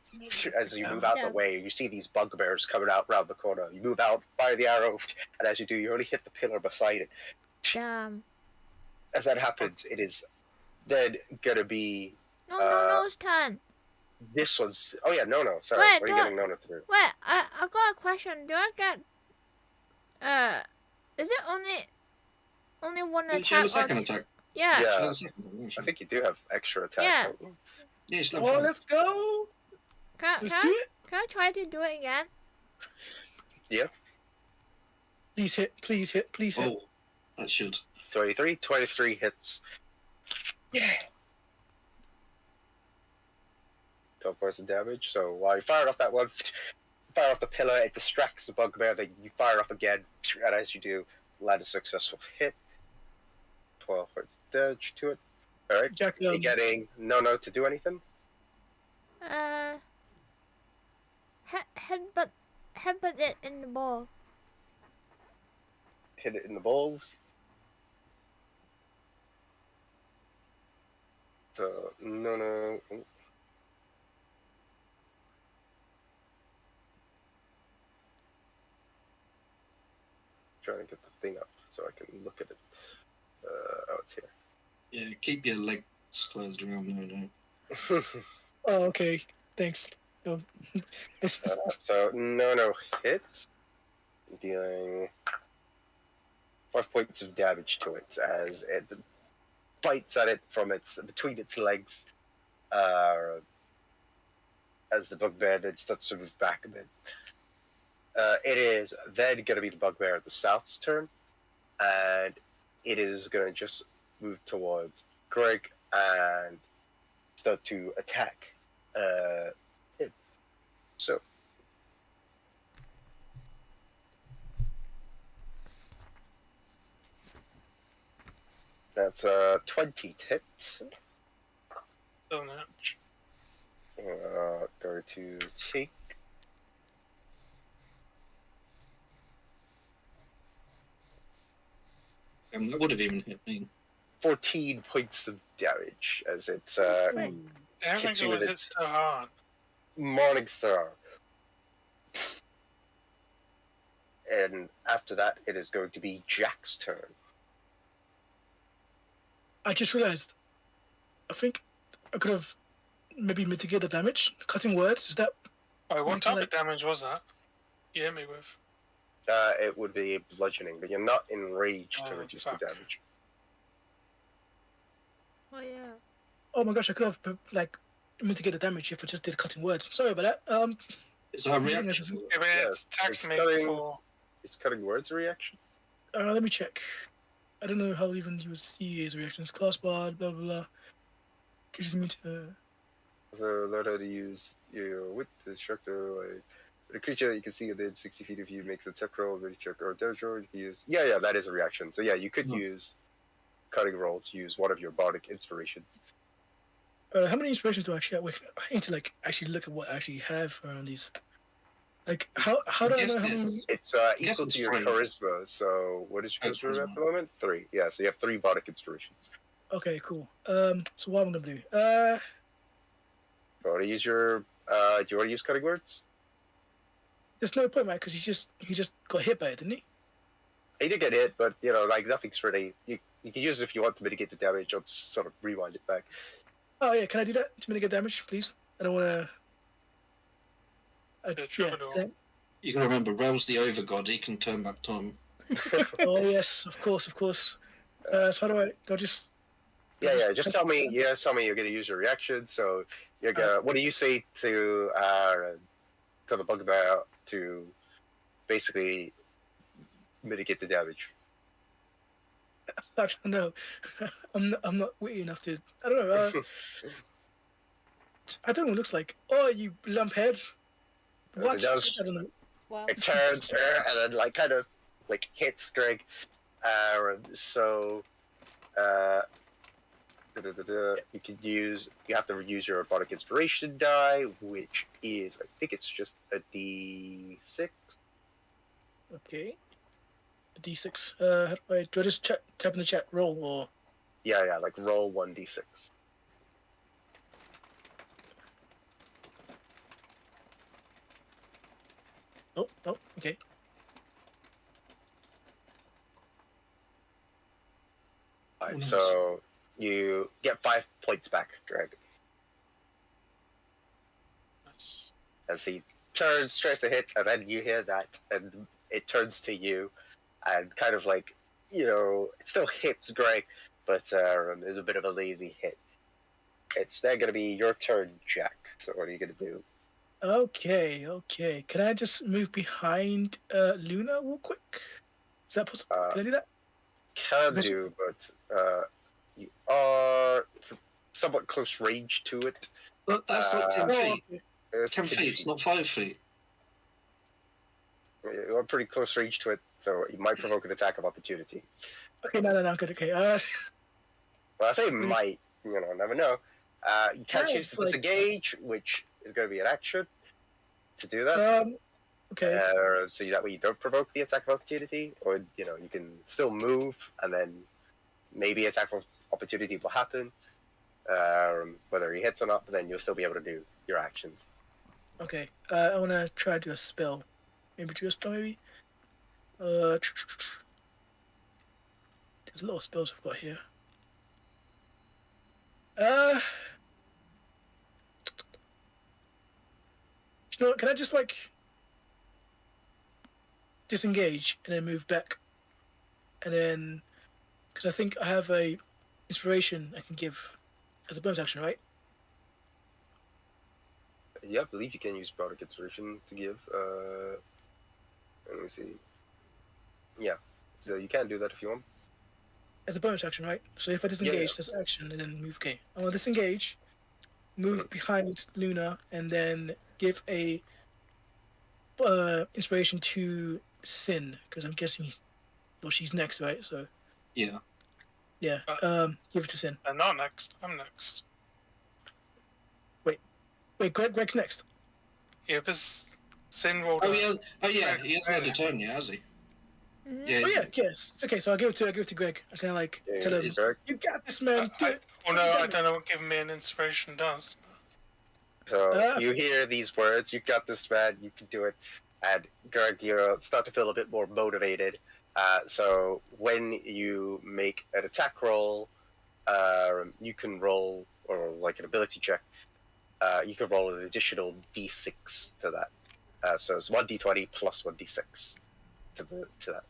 as you move out Yeah. the way. You see these bugbears coming out round the corner. You move out, fire the arrow, and as you do, you only hit the pillar beside it. Damn. As that happens, it is then gonna be No, No's turn. this one's. Oh yeah, no, sorry. Wait, what are you getting Nona through? Wait, I got a question. Do I get is it only one You should attack? have a second or attack. Yeah. You should Yeah. have a second attack, wouldn't I you? think you do have extra attack. Yeah. don't you? Yeah, you should have Oh, fun. let's go. Can, Let's can, do I, it. can I try to do it again? Please hit. Please hit. Please hit. Oh, that should. 23 hits. Yeah. 12 points of damage. So while you fire off that one, fire off the pillar, it distracts the bugbear. Then you fire off again, and as you do, land a successful hit. 12 points damage to it. Alright. Jack, You getting no to do anything? Headbutt it in the ball. Hit it in the balls. So, no. Trying to get the thing up so I can look at it. Oh, it's here. Yeah, keep your legs closed around no. Oh, okay. Thanks. Oh, So, no hits. Dealing 5 points of damage to it as it bites at it from between its legs. As the bugbear then starts to move back a bit. It is then going to be the bugbear at the south's turn, and it is going to just move towards Greg and start to attack him. So, that's 20 hits. Doesn't it? Go to take. That would have even hit me. 14 points of damage as it Everything hits you with was hit its so hard. Morning Star. And after that, it is going to be Jack's turn. I just realized. I think I could have maybe mitigated the damage. Cutting words, is that? Oh, what Make it type like- of damage was that? You hit me with? It would be bludgeoning, but you're not enraged to Oh, reduce fuck. the damage. Oh yeah. Oh my gosh, I could have like mitigated the damage if I just did cutting words. Sorry about that. Is that a reaction? Yeah, but Yes, it's attacked it's me cutting- before. It's cutting words a reaction. Let me check. I don't know how even you would see his reactions. Class bar, blah blah blah. Gives me to. So learn how to use your wit to structure like the creature that you can see within 60 feet of you makes a tech roll, ability check, or damage roll. You can use. Yeah, that is a reaction. So yeah, you could Hmm. use cutting roll to use one of your bardic inspirations. How many inspirations do I actually have? Wait, I need to like actually look at what I actually have around these. Like how do I Yes, know how yes. many? It's Yes, equal it's to your fine. charisma. So what is your Oh, charisma at charisma. the moment? 3. Yeah, so you have 3 bardic inspirations. Okay, cool. So what am I gonna do? You want to use your? Do you want to use cutting words? There's no point, right? Because he just got hit by it, didn't he? He did get hit, but like nothing's really. You can use it if you want to mitigate the damage. I'll just sort of rewind it back. Oh yeah, can I do that to mitigate damage, please? I don't want to. Yeah, troubadour. yeah. You can remember, Rel's the overgod. He can turn back time. Oh yes, of course. So how do I just? Yeah. Just tell me. Yeah, tell me you're going to use your reaction. So you're gonna. What do you say to the bugbear to basically mitigate the damage? I don't know. I'm not witty enough to. I don't know. I don't know what it looks like. Oh, you lumphead. As What? it does. I don't know. Wow. It turns and then like kind of like hits Greg. So you can use. You have to use your bardic inspiration die, which is I think it's just a D6. Okay. A D6. How do I just tap in the chat roll or? Yeah, like roll 1d6. Oh, okay. Five. Nice. So you get 5 points back, Greg, Nice. as he tries to hit, and then you hear that, and it turns to you, and kind of like it still hits Greg, but there's a bit of a lazy hit. It's then gonna be your turn, Jack. So what are you gonna do? Okay. Can I just move behind Luna real quick? Is that possible? Can I do that? Can Because- do, but you are somewhat close range to it. But that's like 10 Oh, feet. okay. It's 10 feet, it's not 5 feet. You're pretty close range to it, so you might provoke an attack of opportunity. Okay, no, good. Okay. Well, I say might. Never know. You can Yeah, choose to it's like- disengage, which is going to be an action to do that. Okay. So that way you don't provoke the attack of opportunity, or you can still move, and then maybe attack of opportunity will happen, whether he hits or not. But then you'll still be able to do your actions. Okay. I want to try to do a spell. Maybe do a spell, maybe? There's a lot of spells I've got here. You know what, can I just, like, disengage and then move back? And then... Because I think I have a inspiration I can give as a bonus action, right? Yeah, I believe you can use product inspiration to give. Let me see. Yeah, so you can do that if you want. As a bonus action, right? So if I disengage, that's action, and then move. Okay, I want to disengage, move behind Luna, and then give a inspiration to Sin, because I'm guessing, well, she's next, right? So Yeah. yeah, give it to Sin. I'm not next. I'm next. Wait, Greg's next. Yeah, because Sin rolled. Oh a- yeah. Oh yeah. Greg, He hasn't had a really? turn yet, has he? Mhm. Yeah. Oh he's- yeah, yes. It's okay. So I'll give it to Greg. I kind of like Yeah, tell him, is Greg? "You got this, man. Do it." Well, no, I don't know what giving me an inspiration does. So you hear these words, you got this, man, you can do it. And Greg, you start to feel a bit more motivated. So when you make an attack roll, you can roll, or like an ability check, you can roll an additional d6 to that. So it's 1d20 plus 1d6 to that.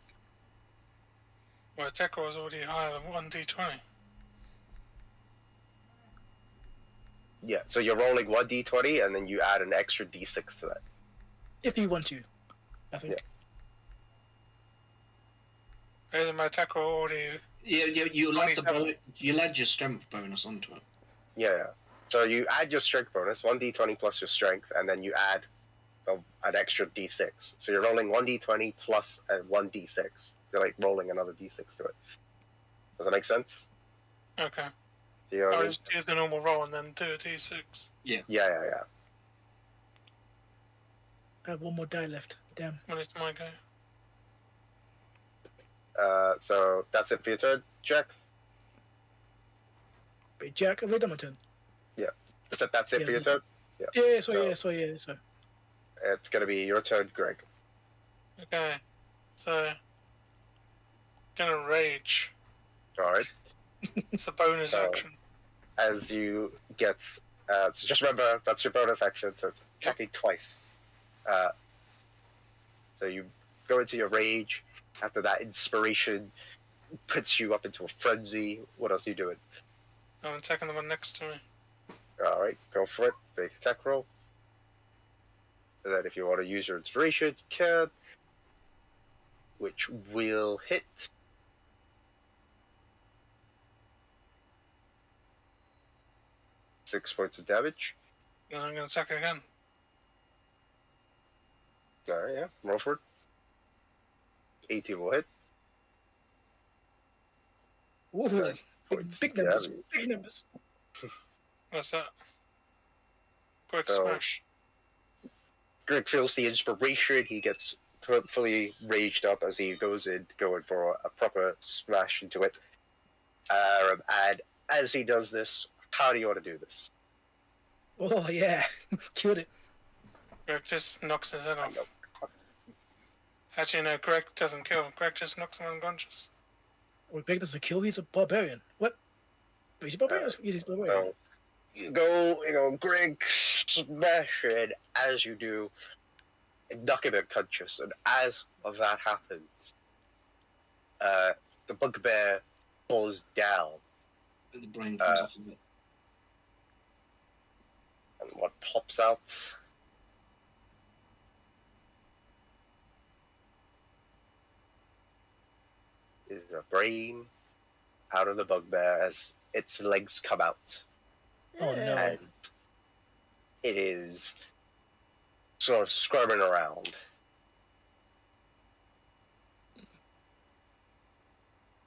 Well, attack roll is already higher than 1d20. Yeah, so you're rolling 1d20 and then you add an extra d6 to that. If you want to, I think. Isn't my attack roll already? Yeah. You'll add 27. you'll add your strength bonus onto it. Yeah. So you add your strength bonus, 1d20 plus your strength, and then you add an extra d6. So you're rolling 1d20 plus 1d6. You're like rolling another d6 to it. Does that make sense? Okay. Do you know what I I'll mean? just use the normal roll and then do a d6. Yeah. I have one more die left. Damn. When it's my go. So that's it for your turn, Jack? Wait, Jack, have I done my turn? That's it for your turn? Yeah. So- So. It's going to be your turn, Greg. Okay. So. Gonna rage. All right. It's a bonus So- action. As you get... so just remember, that's your bonus action, so it's attacking twice. So you go into your rage. After that, inspiration puts you up into a frenzy. What else are you doing? I'm attacking the one next to me. All right, go for it. Big attack roll. And then if you want to use your inspiration, you can. Which will hit. Six points of damage. Then I'm gonna attack again. All right, yeah. Roll for it. 18 will hit. Ooh, Points big of numbers. damage. Big numbers. What's that? Quick So- smash. Greg feels the inspiration. He gets fully raged up as he goes in, going for a proper smash into it. And as he does this, how do you want to do this? Oh yeah, killed it. Greg just knocks his head I off. know. Actually, no, Greg doesn't kill. Greg just knocks him unconscious. Or Greg doesn't kill. He's a barbarian. What? Wait, he's a barbarian. He's a barbarian. So you go, Greg, smash it as you do, and knock him unconscious. And as that happens, the bugbear falls down, The brain comes off of it. and what pops out is a brain out of the bugbear as its legs come out. Oh, no. And it is sort of squirming around.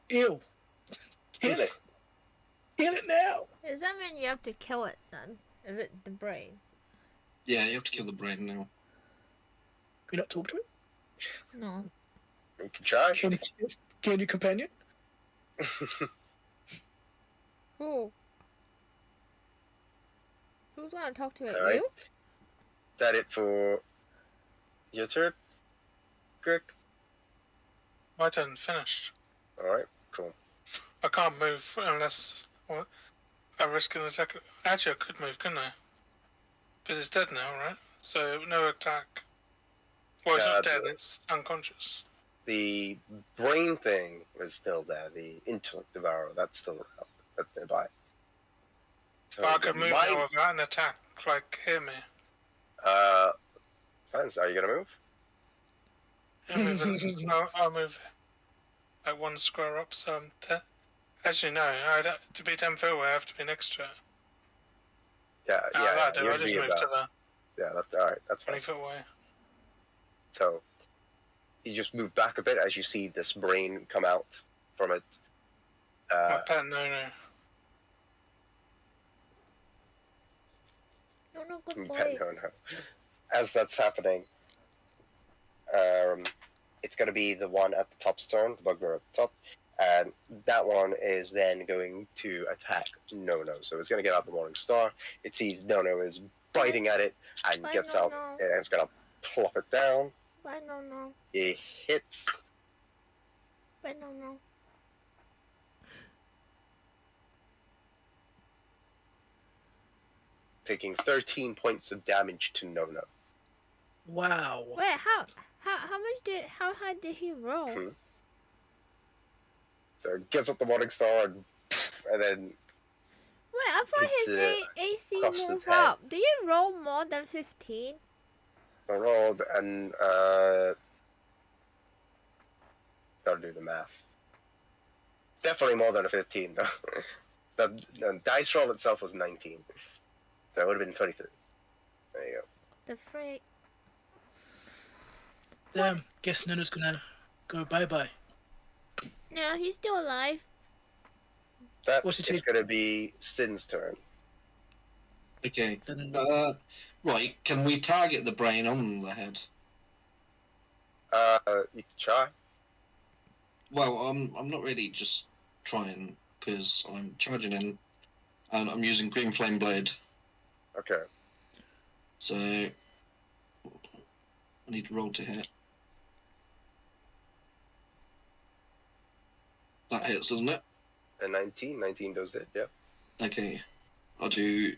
Ew. Kill it. Kill it now. Does that mean you have to kill it then? If it's the brain? Yeah, you have to kill the brain now. Can you not talk to it? No. You can try. Can you companion? Who? Who's gonna talk to it? Alright. You? Is that it for your turn, Greg? My turn finished. Alright, cool. I can't move unless I risk an attack. Actually, I could move, couldn't I? Because it's dead now, right? So no attack. Well, it's not dead. It's unconscious. The brain thing is still there. The intellect devourer, that's still around. That's nearby. So But I could the move mind- now without an attack. Like, hear me. Fans, are you gonna move? I'll move like one square up. So I'm actually no. To be 10 feet away, I have to be next to it. Yeah, I you'd just be moved to about. the Yeah, that's all right. That's 20 fine. foot away. So you just move back a bit as you see this brain come out from it. My pet, no. No, good Okay, boy. no. As that's happening, it's going to be the one at the top's turn, the bugbear at the top, and that one is then going to attack Nono. So it's going to get out the Morning Star. It sees Nono is biting at it and Bye, gets Nono. out, and it's going to plop it down. Bye, no. It hits. Bye, no. Taking 13 points of damage to Nono. Wow. Wait, how high did he roll? Hmm. So it gets up the Morning Star and then Wait, I thought It's, his AC across his moved head. up. Do you roll more than 15? I rolled and gotta do the math. Definitely more than a 15 though. The dice roll itself was 19. So it would have been 23. There you go. The freak. Damn. Guess Nuna's gonna go bye-bye. No, he's still alive. That What's it is take? going to be Sin's turn. Okay. Then- Right. Can we target the brain on the head? You can try. Well, I'm not really just trying because I'm charging in, and I'm using green flame blade. Okay. So I need to roll to hit. That hits, doesn't it? And 19. 19 does it, yeah. Okay. I'll do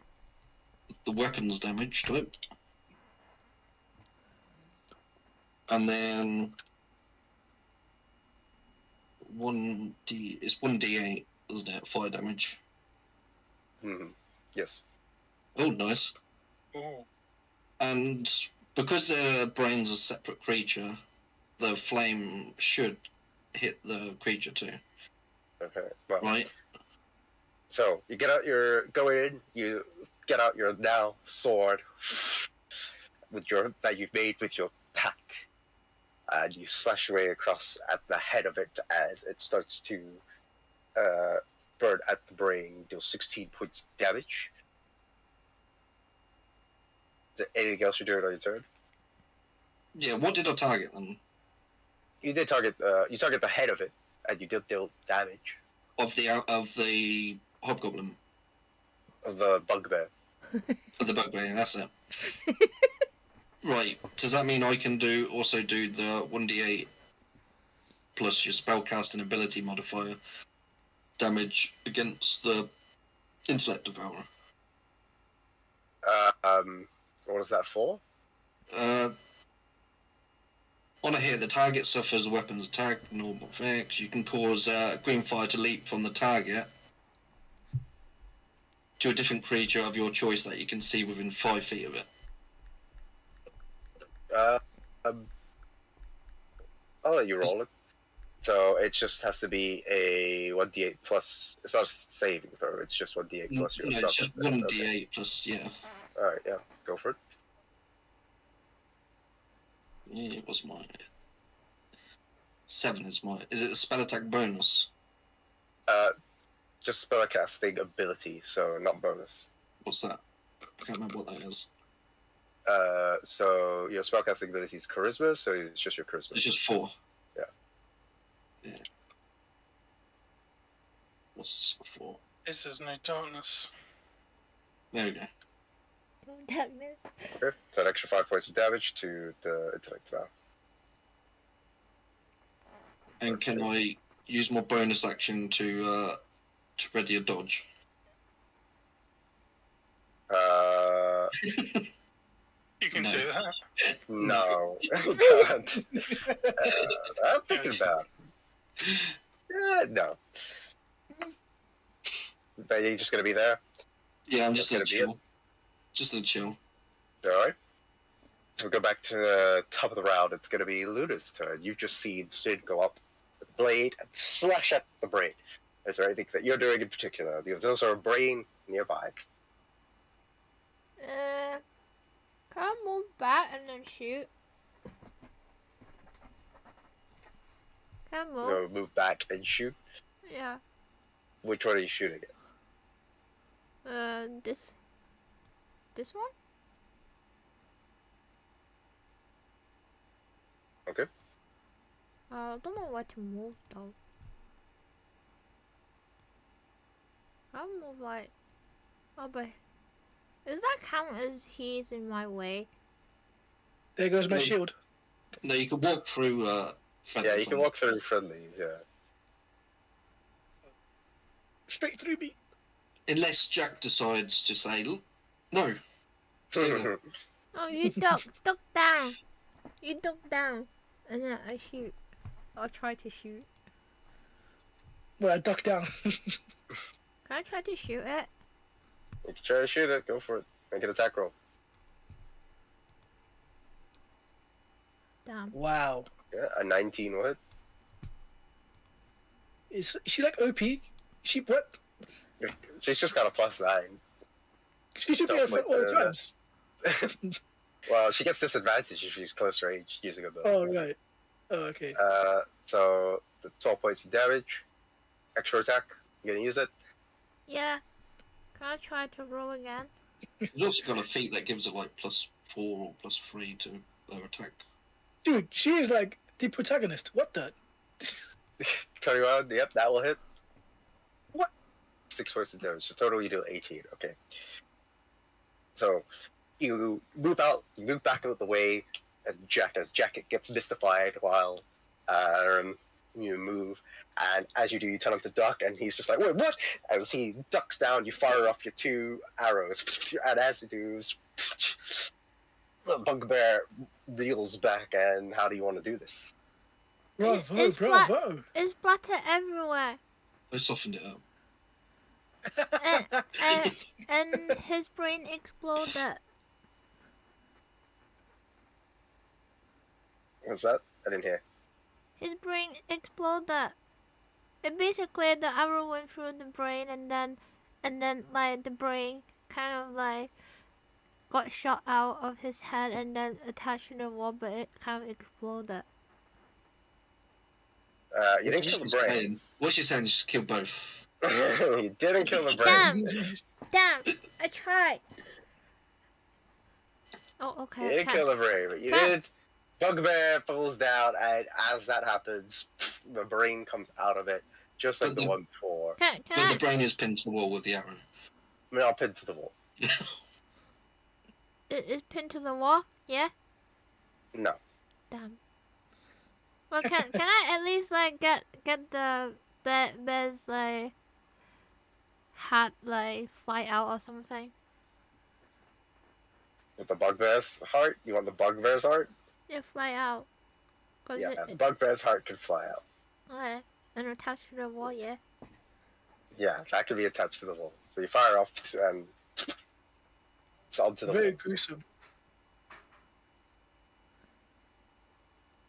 the weapons damage to it. And then it's 1d8, isn't it? Fire damage. Mm-hmm. Yes. Oh, nice. Ooh. And because the brain's a separate creature, the flame should hit the creature too, Okay. Well, right? so you get out your you get out your now sword with that you've made with your pack, and you slash away across at the head of it as it starts to burn at the brain, deal 16 points of damage. Is there anything else you're doing on your turn? Yeah. What did I target then? You did target you target the head of it, and you did deal damage Of the hobgoblin, of the bugbear. of the bugbear. That's it. Right. Does that mean I can also do the 1d8 plus your spellcasting ability modifier damage against the intellect devourer? What is that for? On a hit, the target suffers a weapon's attack, normal effects. You can cause green fire to leap from the target to a different creature of your choice that you can see within 5 feet of it. I'll let you roll it. So it just has to be a 1d8 plus. It's not a saving throw. It's just 1d8 plus your No, spell. it's just Okay. 1d8 plus, yeah. All right, yeah, go for it. Yeah, it was mine. 7 is mine. Is it the spell attack bonus? Just spellcasting ability, so not bonus. What's that? I can't remember what that is. So your spellcasting ability is charisma, so it's just your charisma. It's just 4. Yeah. Yeah. What's 4? This is no darkness. There we go. No darkness. Okay. So an extra 5 points of damage to the intellect vow. And can I use my bonus action to ready a dodge? You can No. do that. No, you can't. I'm thinking about. No. But you're just gonna be there. Yeah, I'm just That's gonna gonna be chill. Just gonna chill. All right. So we go back to the top of the round. It's gonna be Luna's turn. You've just seen Sid go up with the blade and slash at the brain. Is there anything that you're doing in particular? There's also a brain nearby. Can I move back and then shoot? Can I move? So move back and shoot. Yeah. Which one are you shooting at? This one? Okay. I don't know where to move though. I'll move like... Oh, but... Does that count as he's in my way? There goes my No. shield. No, you can walk through. Yeah, you can walk through friendlies. Yeah. Straight through me. Unless Jack decides to say, no. Say that. Oh, you duck down. You duck down. And then I shoot. I'll try to shoot. Well, I duck down. Can I try to shoot it? You can try to shoot it. Go for it. Make an attack roll. Damn. Wow. Yeah, a 19 will hit. Is she like OP? She what? She's just got a +9. She should be Don't at all wait the to times. Well, she gets disadvantage if she's close range using a bow. Oh, right. Oh, okay. So the 12 points of damage. Extra attack. You gonna use it? Yeah. Can I try to roll again? He's also got a feat that gives it like +4 or +3 to their attack. Dude, she is like the protagonist. What the? 21. Yep, that will hit. What? 6 points of damage. So total you do 18. Okay. So you move out. You move back out of the way, and as Jack gets mystified while you move. And as you do, you tell him to duck, and he's just like, "Wait, what?" As he ducks down, you fire off your 2 arrows, and as you do, the bugbear reels back. And how do you want to do this? Bravo, It's bravo. It's splatter everywhere. I softened it up. And his brain exploded. What's that? I didn't hear. His brain exploded. It basically the arrow went through the brain and then like the brain kind of like got shot out of his head and then attached to the wall, but it kind of exploded. You didn't kill the brain. What she's saying is just kill both. You didn't kill the brain. Damn! I tried. Oh, okay. You didn't kill the brain, but you did. Bugbear falls down, and as that happens, the brain comes out of it, just like the one before. Can But the brain is pinned to the wall with the arrow. I mean, I'll pin to the wall. It is pinned to the wall? Yeah? No. Damn. Well, can I at least like get the bear's like hat like fly out or something? With the bugbear's heart? You want the bugbear's heart? Yeah, fly out. Cause Yeah, the bugbear's heart could fly out. okay, and attach to the wall. Yeah. Yeah, that could be attached to the wall. So you fire off, and it's onto the Very wall. gruesome.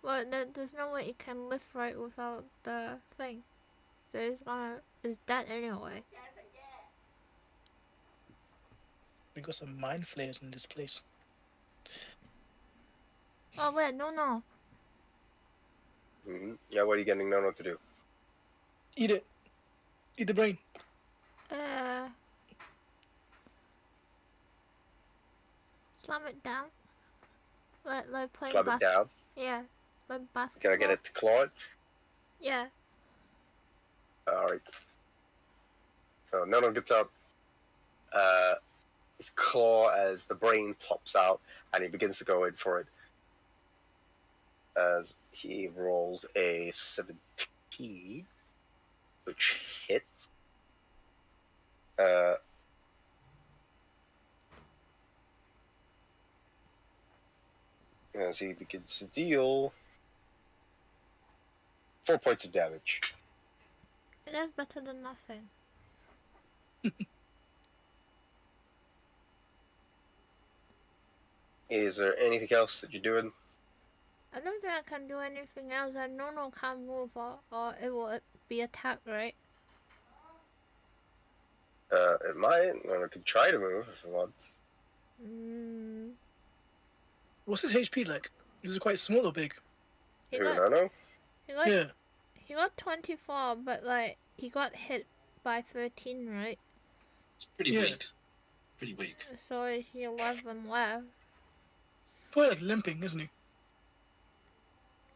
Well, there's no way it can lift right without the thing. So it's dead anyway. We got some mind flayers in this place. Oh wait, no. Mm-hmm. Yeah, what are you getting Nono to do? Eat it. Eat the brain. Uh, slam it down. Like playing Slam it down. Yeah, like basketball. Can I get it to claw it? Yeah. Alright. So Nono gets up. His claw as the brain pops out, and he begins to go in for it. As he rolls a 17, which hits. As he begins to deal 4 points of damage. That's better than nothing. Is there anything else that you're doing? I don't think I can do anything else. I no can't move or it will be attacked, right? It might. I could try to move if it wants. What's his HP like? Is it quite small or big? He Who, got, Nono? Yeah. he got 24, but like he got hit by 13, right? It's pretty Yeah. weak. Pretty weak. So it's 11 left. Probably like limping, isn't he?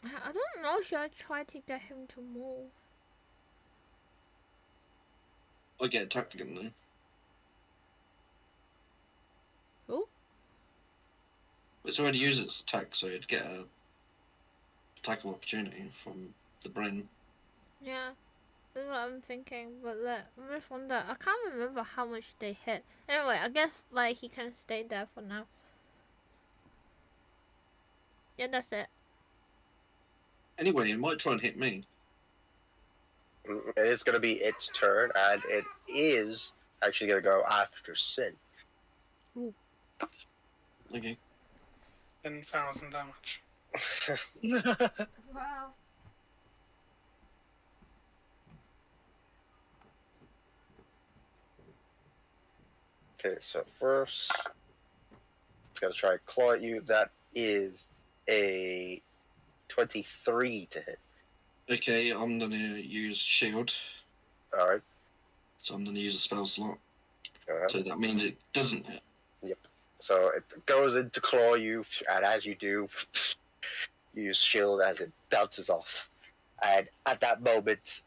I don't know. Should I try to get him to move? I get attacked again though. Who? It's already used its attack, so it'd get a attack of opportunity from the brain. Yeah, that's what I'm thinking. But like, I just wonder. I can't remember how much they hit. Anyway, I guess like he can stay there for now. Yeah, that's it. Anyway, it might try and hit me. It is going to be its turn, and it is actually going to go after Sin. Okay. 10,000 damage. Wow. Okay, so first, it's going to try and claw at you. That is a 23 to hit. Okay, I'm gonna use shield. Alright. So I'm gonna use a spell slot. Uh, So that means it doesn't hit. So it goes in to claw you, and as you do, you use shield as it bounces off. And at that moment,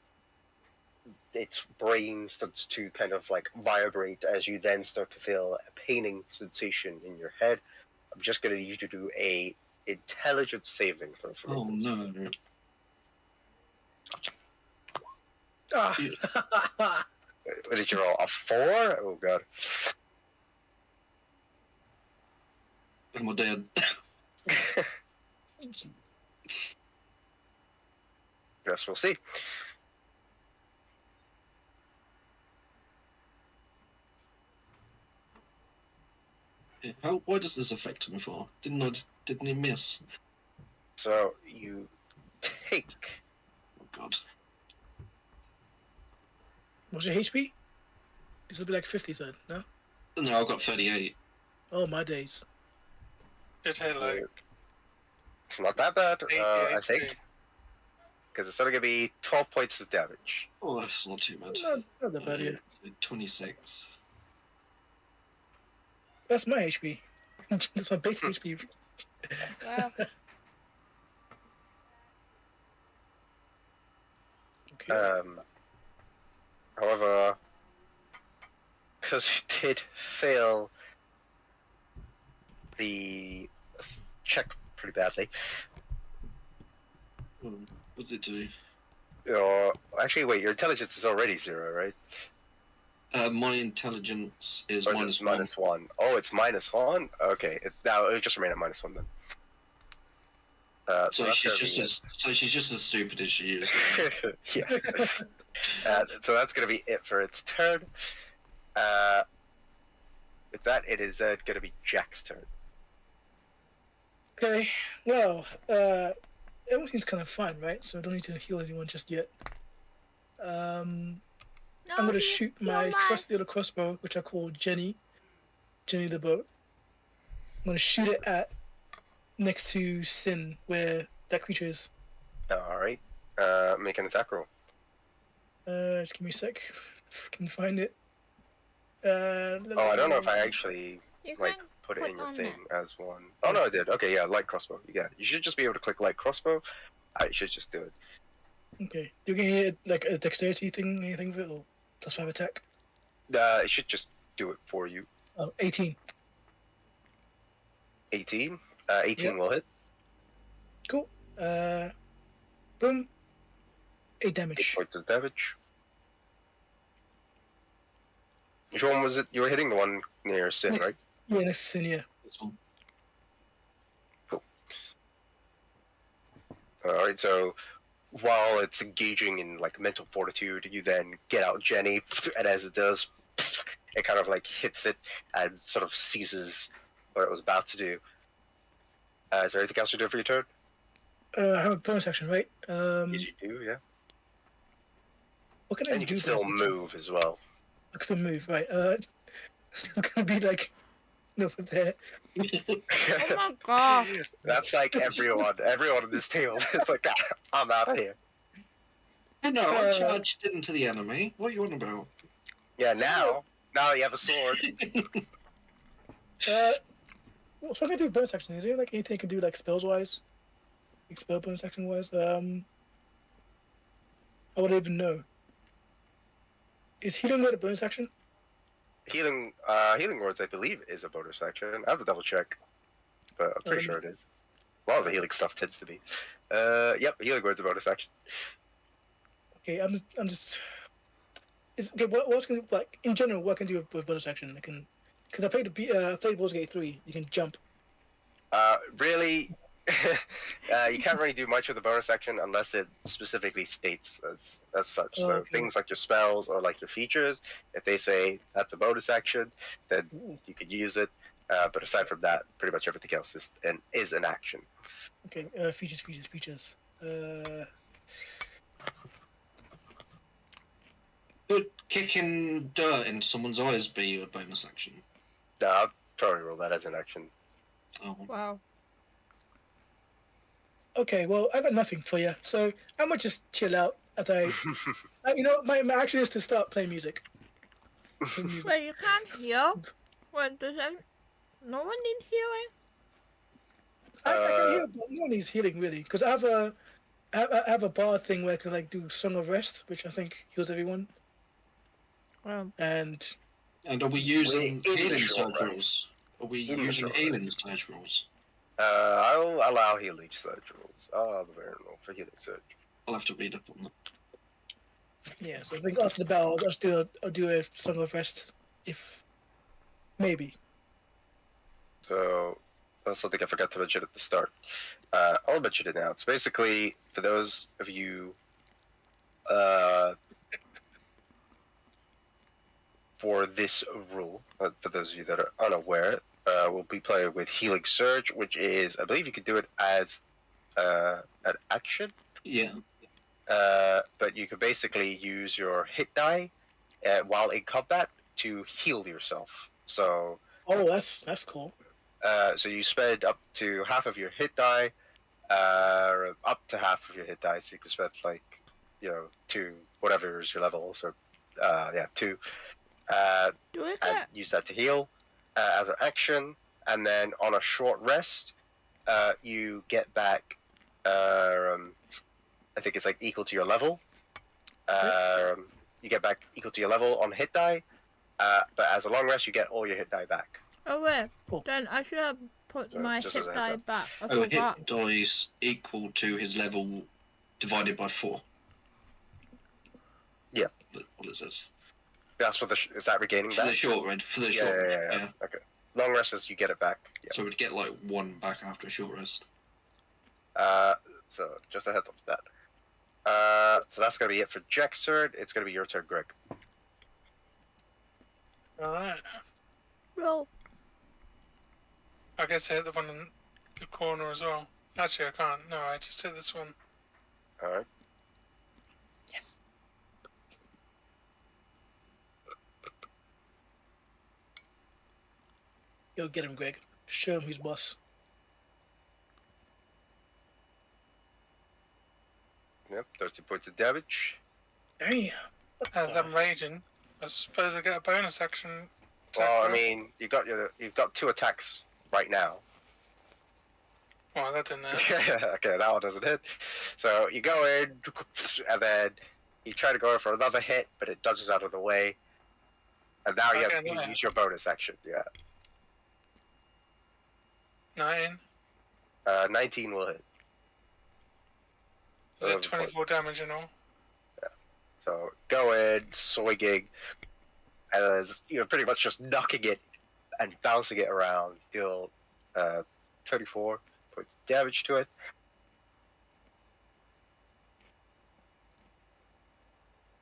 its brain starts to kind of like vibrate as you then start to feel a paining sensation in your head. I'm just going to need you to do a intelligence saving throw for me. Oh please. no. Ah. What did you roll? A 4? Oh god. Am I dead? Guess we'll see. Why does this affect me for? Didn't he miss? So you take Oh god. What's your HP? It's a bit like 50, said, no? No, I've got 38. Oh, my days. It hit like it's not that bad, 80 I HP. think, because it's only going to be 12 points of damage. Oh, that's not too bad. Not that bad, yeah. So 26. That's my HP. That's my base HP. Wow. Okay. However, because you did fail the check pretty badly, What's it do? actually, wait, your intelligence is already 0, right? My intelligence is Or is it minus one. -1? Oh, it's -1? Okay, now it'll just remain at -1 then. So that's she's gonna just as stupid as she is. be yes. So that's going to be it for its turn. With that, it is going to be Jack's turn. Okay, well, everything seems kind of fine, right? So I don't need to heal anyone just yet. No, I'm gonna he- shoot he my on trusty little crossbow, which I call Jenny the boat. I'm gonna shoot it at next to Sin, where that creature is. Alright. Make an attack roll. Just give me a sec. If I can find it. Oh, I don't know if I actually You like can put it click in your on thing it. as one. Oh no, I did. Okay, yeah, light crossbow. Yeah, you should just be able to click light crossbow. I should just do it. Okay. You can hear like a dexterity thing, anything with it, or +5 attack. It should just do it for you. Oh, 18. 18. 18 Yep. will hit. Cool. Boom. 8 8 damage. points of damage. Which one was it? You were hitting the one near Sin, Next. right? Yeah, next to Sin, yeah. This one. Alright, so while it's engaging in like mental fortitude, you then get out Jenny, and as it does, it kind of like hits it and sort of seizes what it was about to do. Is there anything else you do for your turn? I have a bonus action, right? Yes, you do, yeah. What can I And you do? can still bonus action? move as well. I can still move, right? It's gonna be like over there. Oh my god. That's like everyone at this table is like, I'm out of here. No, I charged into the enemy. What are you on about? Yeah, now that you have a sword. What can I do with bonus action? Is there like anything I can do like spells wise? Like spell bonus action wise? I wouldn't even know. Is healing not a bonus action? Healing words, I believe, is a bonus action. I have to double check, but I'm pretty sure it is. A lot of the healing stuff tends to be. Yep, healing words a bonus action. Okay, I'm just. Okay, what's gonna like in general? What can I do with bonus action? I can, because I played Baldur's Gate 3. You can jump. Really, you can't really do much with the bonus action unless it specifically states as such. Oh, So okay. things like your spells or like your features, if they say that's a bonus action, then Ooh, you could use it. But aside from that, pretty much everything else is an action. okay, features. Would kicking dirt into someone's eyes be a bonus action? No, I'll probably roll that as an action. Oh. Wow. Okay, well I got nothing for you, so I might just chill out as you know, my action is to start playing music. Wait, you can't heal? What, does that... No one need healing? I can heal, but no one needs healing really, because I have a bar thing where I can like do Song of Rest, which I think heals everyone. And And are we using in the healing short surge rest. rules? Are we In the using short healing surge rules? I'll allow healing surge rules. I'll allow the variant rule for healing surge. I'll have to read up on that. yeah, so I think after the battle I'll do a Song of Rest, if maybe. So that's something I forgot to mention at the start. I'll mention it now. It's basically for those of you for this rule, for those of you that are unaware, we'll be playing with Healing Surge, which is, I believe you could do it as an action. Yeah. But you can basically use your hit die while in combat to heal yourself. So, Oh, that's cool. so you spend up to half of your hit die, up to half of your hit die. So you can spend like, 2, whatever is your level. So, 2. Do it And get... use that to heal as an action, and then on a short rest, you get back. I think it's like equal to your level. You get back equal to your level on hit die, but as a long rest, you get all your hit die back. Oh wait, Cool. then I should have put my just hit as a heads die up. back. I Oh, forgot. hit dice equal to his level divided by 4. Yeah. What it says. That's for is that regaining For back? the short rest. For the Yeah, short rest. yeah. Okay. Long rest is you get it back. Yeah. So we'd get like 1 back after a short rest. So just a heads up for that. So that's gonna be it for Jaxerd. It's gonna be your turn, Greg. Alright. Roll. I guess I hit the one in the corner as well. Actually, I can't. No, I just hit this one. All right. Yes. Yo, get him, Greg. Show him who's boss. Yep. 13 points of damage. Damn. As I'm raging, I suppose I get a bonus action. Well, I right? mean, you've got 2 attacks right now. Well, that didn't hit. Okay, that one doesn't hit. So you go in, and then you try to go in for another hit, but it dodges out of the way. And now you Okay, no. use your bonus action. Yeah. 9. 19 will hit. So 24 damage in all. So go in, swinging, as you're pretty much just knocking it and bouncing it around. Deal 34 points of damage to it.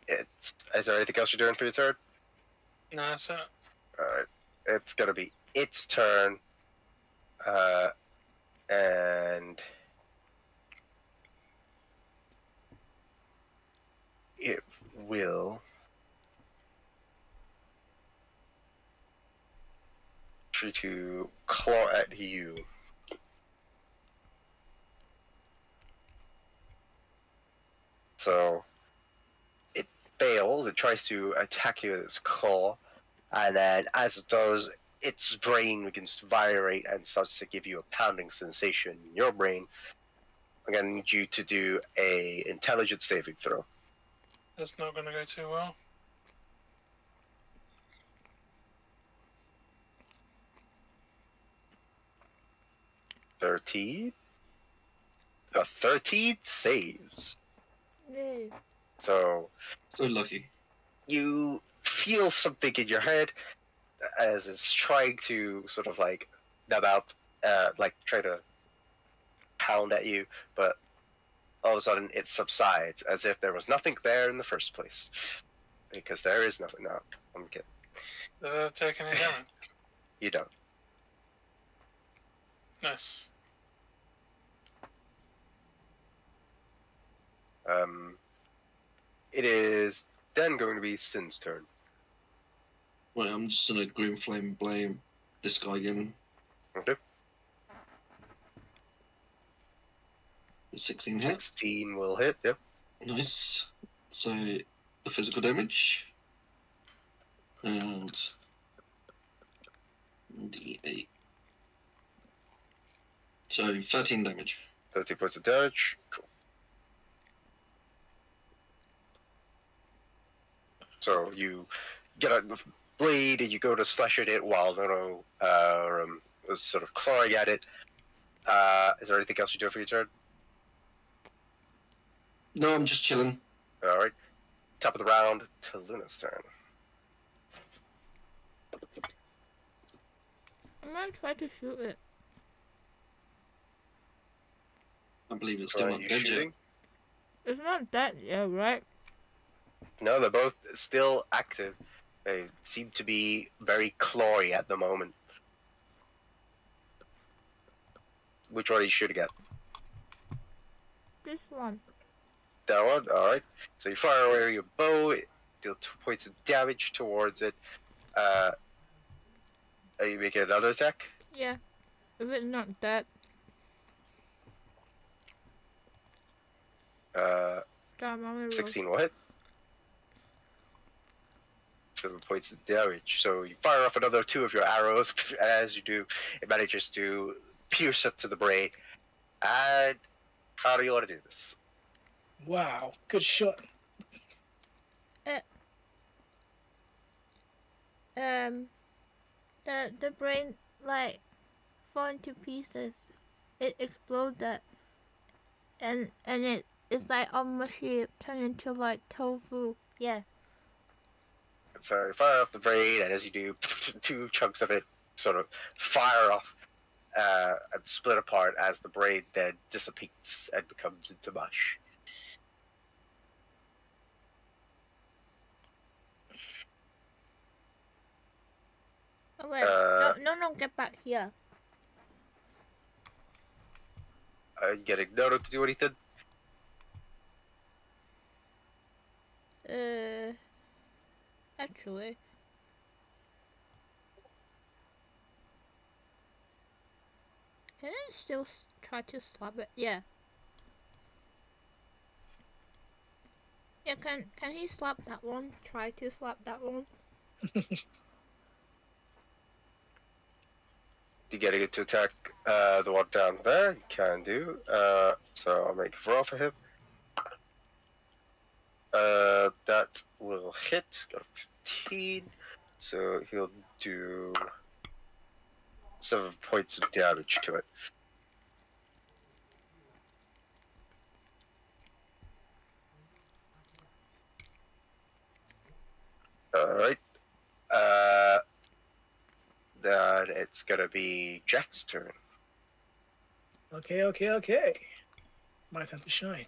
Is there anything else you're doing for your turn? No, that's it. Alright. It's gonna be its turn. And it will try to claw at you. So it fails. It tries to attack you with its claw, and then as it does, its brain begins to vibrate and starts to give you a pounding sensation in your brain. I'm gonna need you to do a intelligence saving throw. That's not going to go too well. 13. A 13 saves. Yay. So So lucky. you feel something in your head as it's trying to sort of like nub out, like try to pound at you, but all of a sudden it subsides as if there was nothing there in the first place. Because there is nothing. No, I'm kidding. Did I take any damage? You don't. Nice. It is then going to be Sin's turn. Right, I'm just gonna Gloom Flame blame this guy again. Okay. 16 hit. 16 will hit, yep. Nice. So the physical damage. And D8. So 13 damage. 13 points of damage. Cool. So you get a blade and you go to slash at it while Nono was sort of clawing at it. Is there anything else you do for your turn? No, I'm just chilling. Alright. Top of the round to Luna's turn. I'm gonna try to shoot it. I believe it's So still are not you dead yet. It's not dead yet, right? No, they're both still active. They seem to be very clawy at the moment. Which one are you shooting at? This one. That one? Alright. So you fire away your bow, deal 2 points of damage towards it. Are you making another attack? Yeah. If it's not dead. Damn, I'm gonna 16 will hit. 7 points of damage. So you fire off another 2 of your arrows. As you do, it manages to pierce it to the brain. And how do you want to do this? Wow, good shot. The brain like fall into pieces. It exploded, and it's like all mushy, turned into like tofu. Yeah. So you fire off the brain, and as you do, 2 chunks of it sort of fire off and split apart as the brain then dissipates and becomes into mush. Oh wait, no, get back here. Are you getting Nono to do anything? Actually. Can I still try to slap it? Yeah. Yeah, can he slap that one? Try to slap that one. You getting it to attack the one down there? You can do. So I'll make a roll for him. That will hit. Got a 15. So he'll do 7 points of damage to it. Alright. Then it's gonna be Jack's turn. Okay. My time to shine.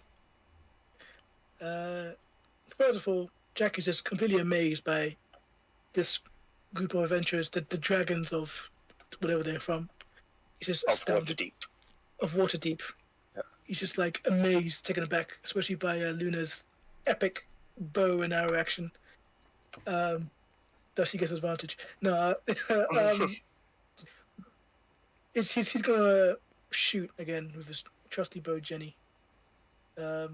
First of all, Jack is just completely amazed by this group of adventurers, the dragons of whatever they're from. He's just Of astounded. Waterdeep. Of Waterdeep. Yeah. He's just like amazed, taken aback, especially by Luna's epic bow and arrow action. Thus he gets advantage. No, he's gonna shoot again with his trusty bow, Jenny. So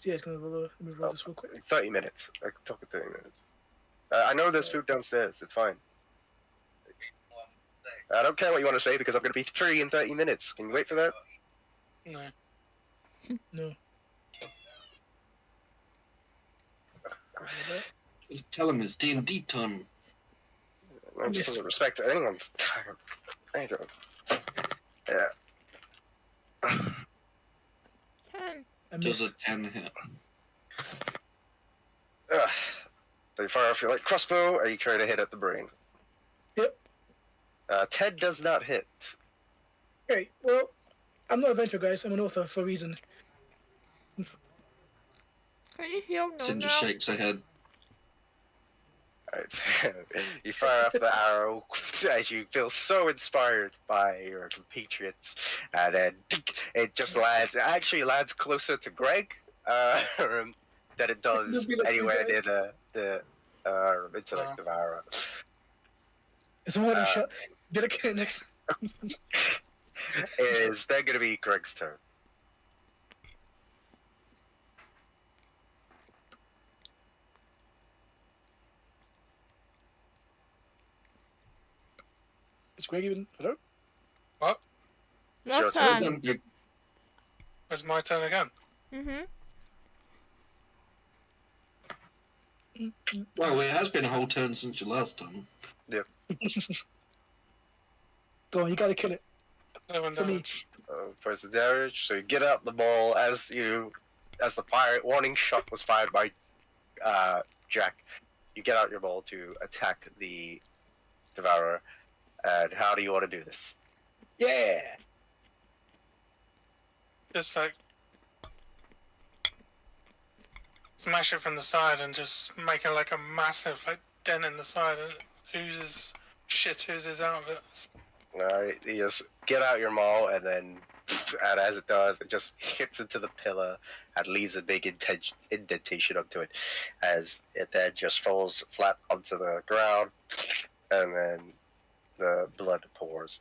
yeah, he's gonna roll this real quick. 30 minutes. I can talk in 30 minutes. I know there's food downstairs. It's fine. I don't care what you want to say because I'm going to be free in 30 minutes. Can you wait for that? No. No. Just tell him it's D&D time. I just doesn't respect anyone's time. I don't. Yeah. 10. I Does missed. a 10 hit? So you fire off your light crossbow, or you try to hit at the brain? Yep. 10 does not hit. Okay, well, I'm not an adventurer, guys. I'm an author for a reason. Can you heal no Cinder now? shakes her head. Alright, you fire off the arrow as you feel so inspired by your compatriots, and then it just lands. It actually lands closer to Greg than it does It'll be like you anywhere guys. near the intellect of Ara. It's a warning shot. Better get it next. Is then going to be Greg's turn. It's Greg even. Hello? What? Your Your turn. turn. It's my turn again. Mm-hmm. Well, it has been a whole turn since your last time. Go on, you gotta kill it. 11 For me. damage. First the damage, so you get out the ball as the warning shot was fired by Jack. You get out your ball to attack the Devourer. And how do you want to do this? Yeah! Just like smash it from the side and just make it like a massive like dent in the side and shit oozes out of it. Alright, you just get out your maul and then and as it does, it just hits into the pillar and leaves a big indentation onto it as it then just falls flat onto the ground and then the blood pours.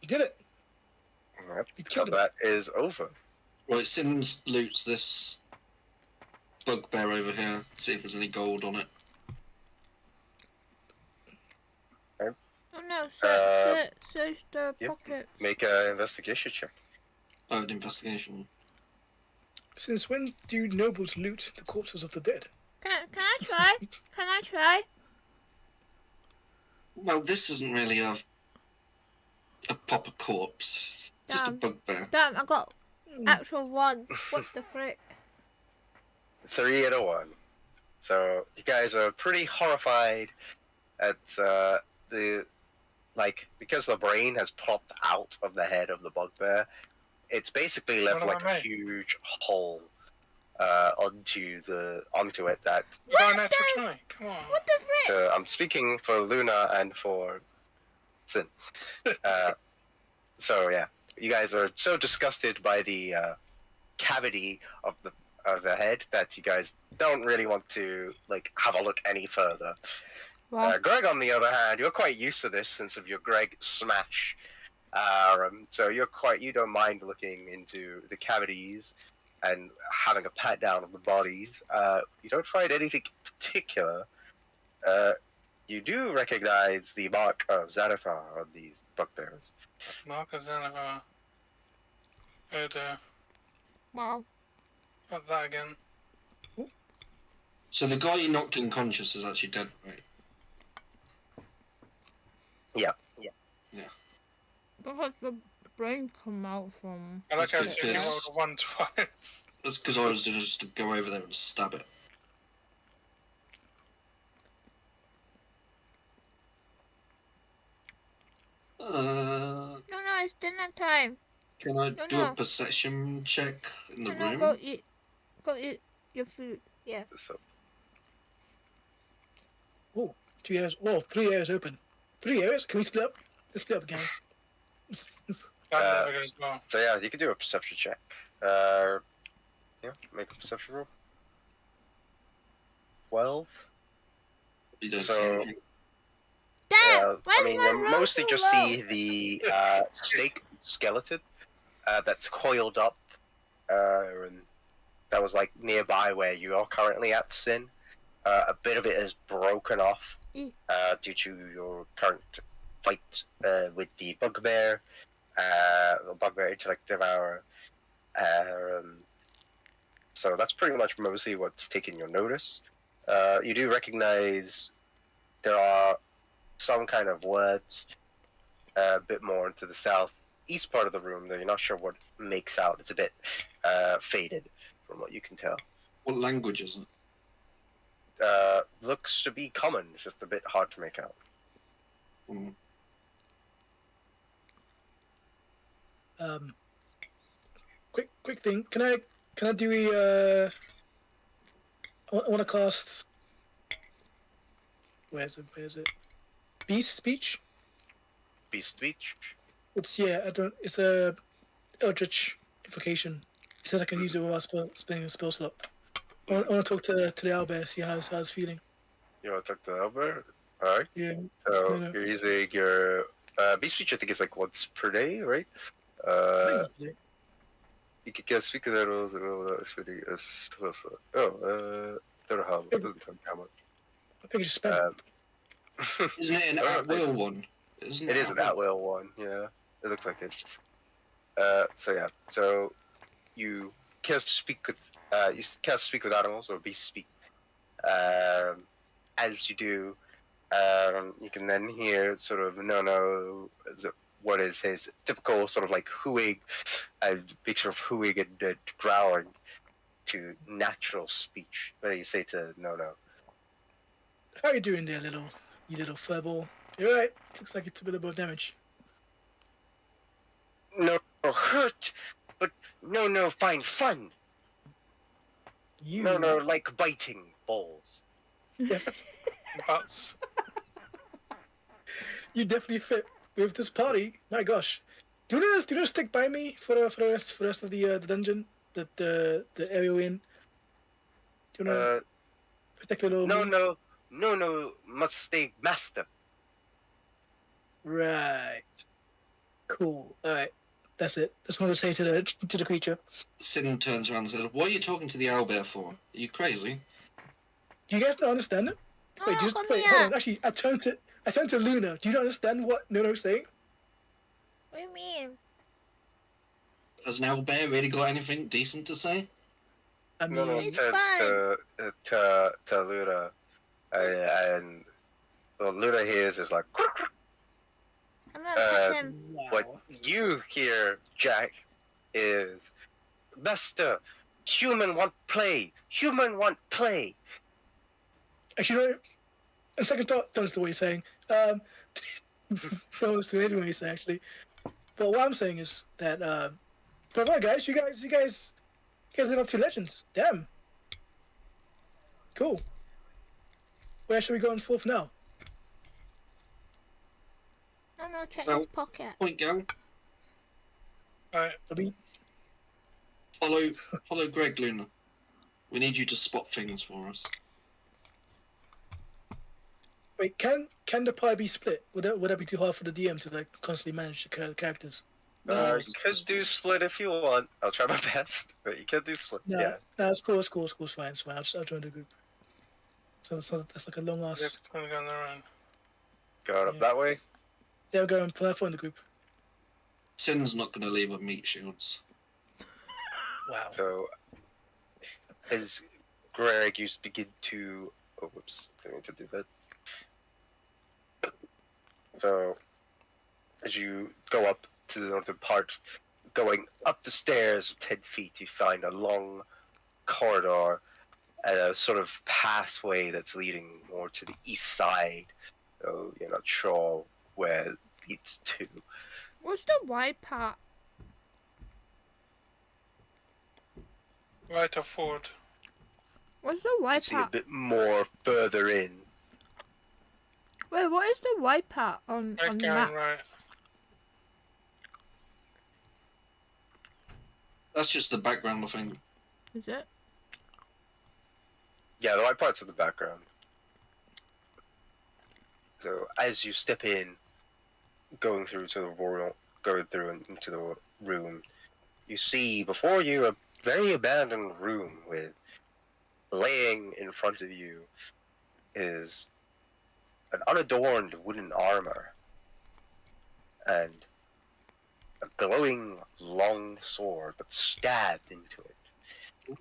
You did it! Yep, You killed him. combat is over. Right, Sims loots this bugbear over here. See if there's any gold on it. Oh no, search the Yep. pockets. Make an investigation check. Oh, an investigation. Since when do nobles loot the corpses of the dead? Can I try? Can I try? Well, this isn't really a proper corpse. Just a Damn. bugbear. Damn, I got actual 1. What the frick? 3 and a 1. So you guys are pretty horrified at because the brain has popped out of the head of the bugbear. It's basically left What like about a me? huge hole onto it. That You got an extra try. Come on. What the frick? I'm speaking for Luna and for Sin. So yeah, you guys are so disgusted by the cavity of the head that you guys don't really want to have a look any further. Wow. Greg, on the other hand, you're quite used to this since of your Greg smash So you don't mind looking into the cavities and having a pat down of the bodies. You don't find anything particular. You do recognize the mark of Xanathar on these bugbears. Marcus Xanathar. Oh dear. Wow. Not that again. So the guy you knocked unconscious is actually dead, right? Yeah. Where has the brain come out from? I like how That's Suki because- rolled a 1 twice. That's because I was going to just go over there and stab it. No, it's dinner time. Can I No, do no. a perception check in the No, room? go eat. Go eat your food. Yeah. So 2 areas. Whoa, 3 areas open. 3 areas? Can we split up? Let's split up, gang. That never goes well. So yeah, you can do a perception check. Make a perception roll. 12. You don't So- see anything. Damn! Why I mean, is my you roll mostly so just low? see the snake skeleton that's coiled up, and that was like nearby where you are currently at, Sin. A bit of it is broken off due to your current fight with the bugbear, intellect devourer. So that's pretty much mostly what's taken your notice. You do recognize there are some kind of words a bit more into the southeast part of the room, though you're not sure what makes out. It's a bit faded from what you can tell. What language is it? Looks to be common, it's just a bit hard to make out. Hmm. Quick thing. Can I do a I want to cast. Where's it? Beast speech. Beast speech. It's It's a eldritch invocation. It says I can use it without spending a spell slot. I want to talk to the owlbear, see how it's feeling. You want to talk to Albert? Alright. Yeah. So No. you're using your beast speech, I think it's like once per day, right? I think it's- You can guess speak of animals and all that. Don't know how. It doesn't tell me how much. I think it's just spell. Isn't it an I don't at-will one? Isn't It is an at-will one, yeah. It looks like it. So you cast speak with animals or beast speak. As you do, you can then hear sort of what is his typical sort of like hooing, a mixture of hooing and growling to natural speech. What do you say to no? How are you doing there, you little furball? You're right. Looks like you took a little bit of damage. No hurt, but no find fun. You. No like biting balls. Butts. You definitely fit with this party. My gosh. Do you want to stick by me for the rest of the dungeon, the area we're in? Do you want to protect the little? No, must stay master. Right. Cool. All right. That's it. That's what I want to say to the creature. Sin turns around and says, "What are you talking to the owlbear for? Are you crazy?" Do you guys not understand it? Oh, Wait, come wait. here. Hold on. Actually, I turned to Luna. Do you not understand what Nuno's saying? What do you mean? Has an owlbear really got anything decent to say? I mean, No, It's turns fine. to Luna, and well, Luna hears is like, I'm gonna pet him. wow. what you hear, Jack, is, Master, human want play. Actually, no. A second thought, that's the way he's saying. Follows to anything he's saying, actually. But what I'm saying is that, but right, guys, you guys live up to legends. Damn. Cool. Where should we go on fourth now? No, check Well- his pocket. Point go. Right. I mean, Follow Greg, Luna. We need you to spot things for us. Wait, can the pie be split? Would that be too hard for the DM to like constantly manage the characters? You could do split if you want. I'll try my best, but you could do split. No, Yeah. no, it's cool. It's fine. It's fine. I'll join the group. So that's like a long ass. It's going to go on their own. Going up Yeah. that way. They'll go and play in the group. Sin's not going to leave with meat shields. Wow. So, as Greg, you begin to. Oh, whoops! I need to do that. So, as you go up to the northern part, going up the stairs 10 feet, you find a long corridor and a sort of pathway that's leading more to the east side. So, you're not sure where it leads to. What's the white part? Right or forward? What's the You white see a part? bit more further in. Wait, what is the white part on Right, the going map? right. That's just the background, I think. Is it? Yeah, the white part's in the background. So as you step in, going through and into the room, you see before you a very abandoned room with laying in front of you is an unadorned wooden armor and a glowing long sword that's stabbed into it.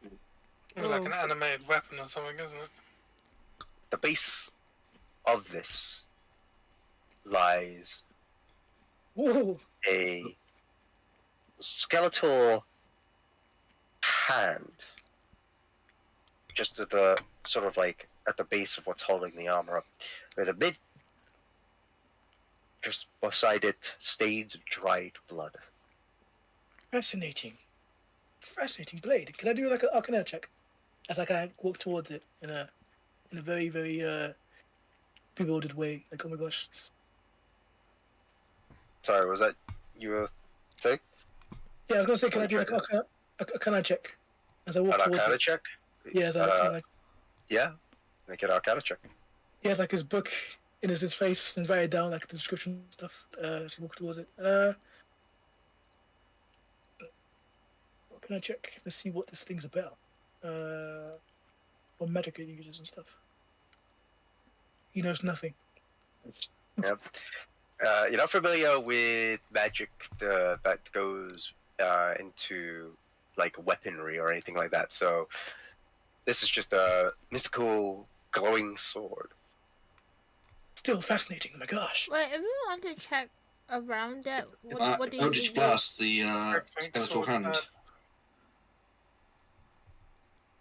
Like an animated weapon or something, isn't it? The base of this lies Whoa. a skeletal hand just at the sort of like at the base of what's holding the armor up. With a bit just beside it stains of dried blood. Fascinating. Fascinating blade. Can I do like an arcana check? As I kind of walk towards it in a very, very bewildered way. Like, oh my gosh. Sorry, was that you were saying? Yeah, I was gonna say, can I do like arcana check as I walk An towards arcana it? check? Yeah, as I kind of Yeah. Make an arcana check. he has like his book in his face and write it down like the description and stuff. As he walks towards it. What can I check? Let's see what this thing's about. What magic it uses and stuff. He knows nothing. Yep. You're not familiar with magic that goes into like weaponry or anything like that, so this is just a mystical glowing sword. Still fascinating. Oh my gosh. Wait, if you want to check around it, what do you Eldritch do? Blast, the think skeletal sword hand.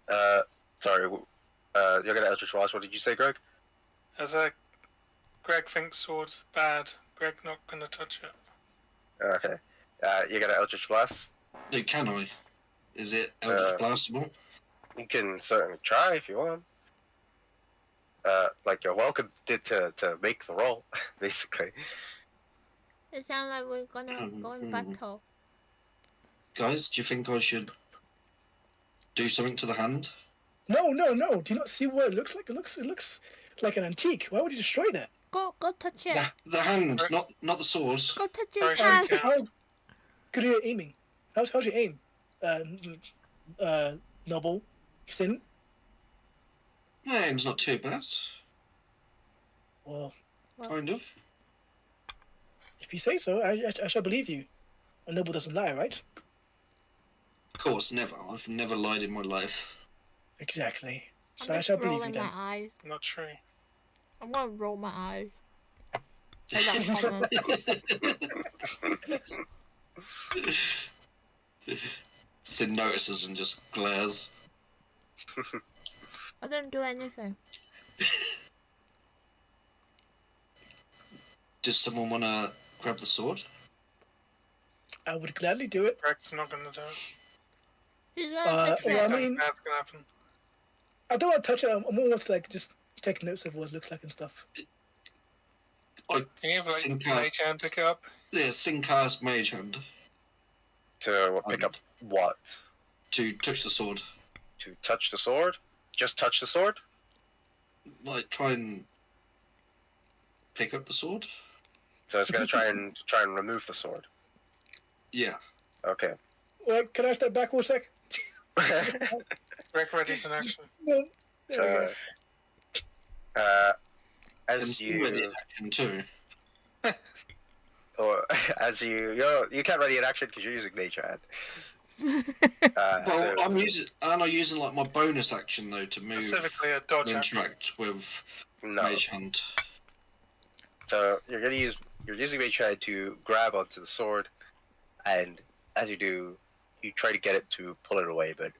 bad. Sorry, you're gonna Eldritch Blast. What did you say, Greg? As Greg thinks sword's bad. Greg not gonna touch it. Okay. You're gonna Eldritch Blast? No, can I? Is it Eldritch Blastable? You can certainly try if you want. Like you're welcome to make the roll, basically. It sounds like we're gonna go in battle. Guys, do you think I should do something to the hand? No. Do you not see what it looks like? It looks like an antique. Why would you destroy that? Go touch it. The hand, not the sword. Go touch his Sorry, hand. sorry. How good are you at aiming? How's your aim? Noble, Sin. My aim's not too bad. Well, Kind of. if you say so, I shall believe you. A noble doesn't lie, right? Of course, never. I've never lied in my life. Exactly. So I'm I just shall believe you rolling then. my eyes. Not true. I'm gonna roll my eyes. Like that comment. Sid notices and just glares. I didn't do anything. Does someone want to grab the sword? I would gladly do it. Greg's not gonna do it. He's gonna touch well, it. I mean, Bad's gonna happen. I don't want to touch it. I more want to like just take notes of what it looks like and stuff. Can you have like Sing my cast. hand pick it up? Yeah, Sin cast Mage Hand To pick up what? to touch the sword. To touch the sword? Just touch the sword? Like, try and pick up the sword. So it's gonna try and remove the sword. Yeah. Okay. Wait, can I step back for a sec? Greg ready's in action. No. There we So, go. And as still ready in you, action too. or as you can't ready in action because you're using nature hand. Well, So, I'm using like my bonus action though to move Specifically a dodge and action. interact with no. Mage Hand. So you're using mage hand to grab onto the sword, and as you do, you try to get it to pull it away. But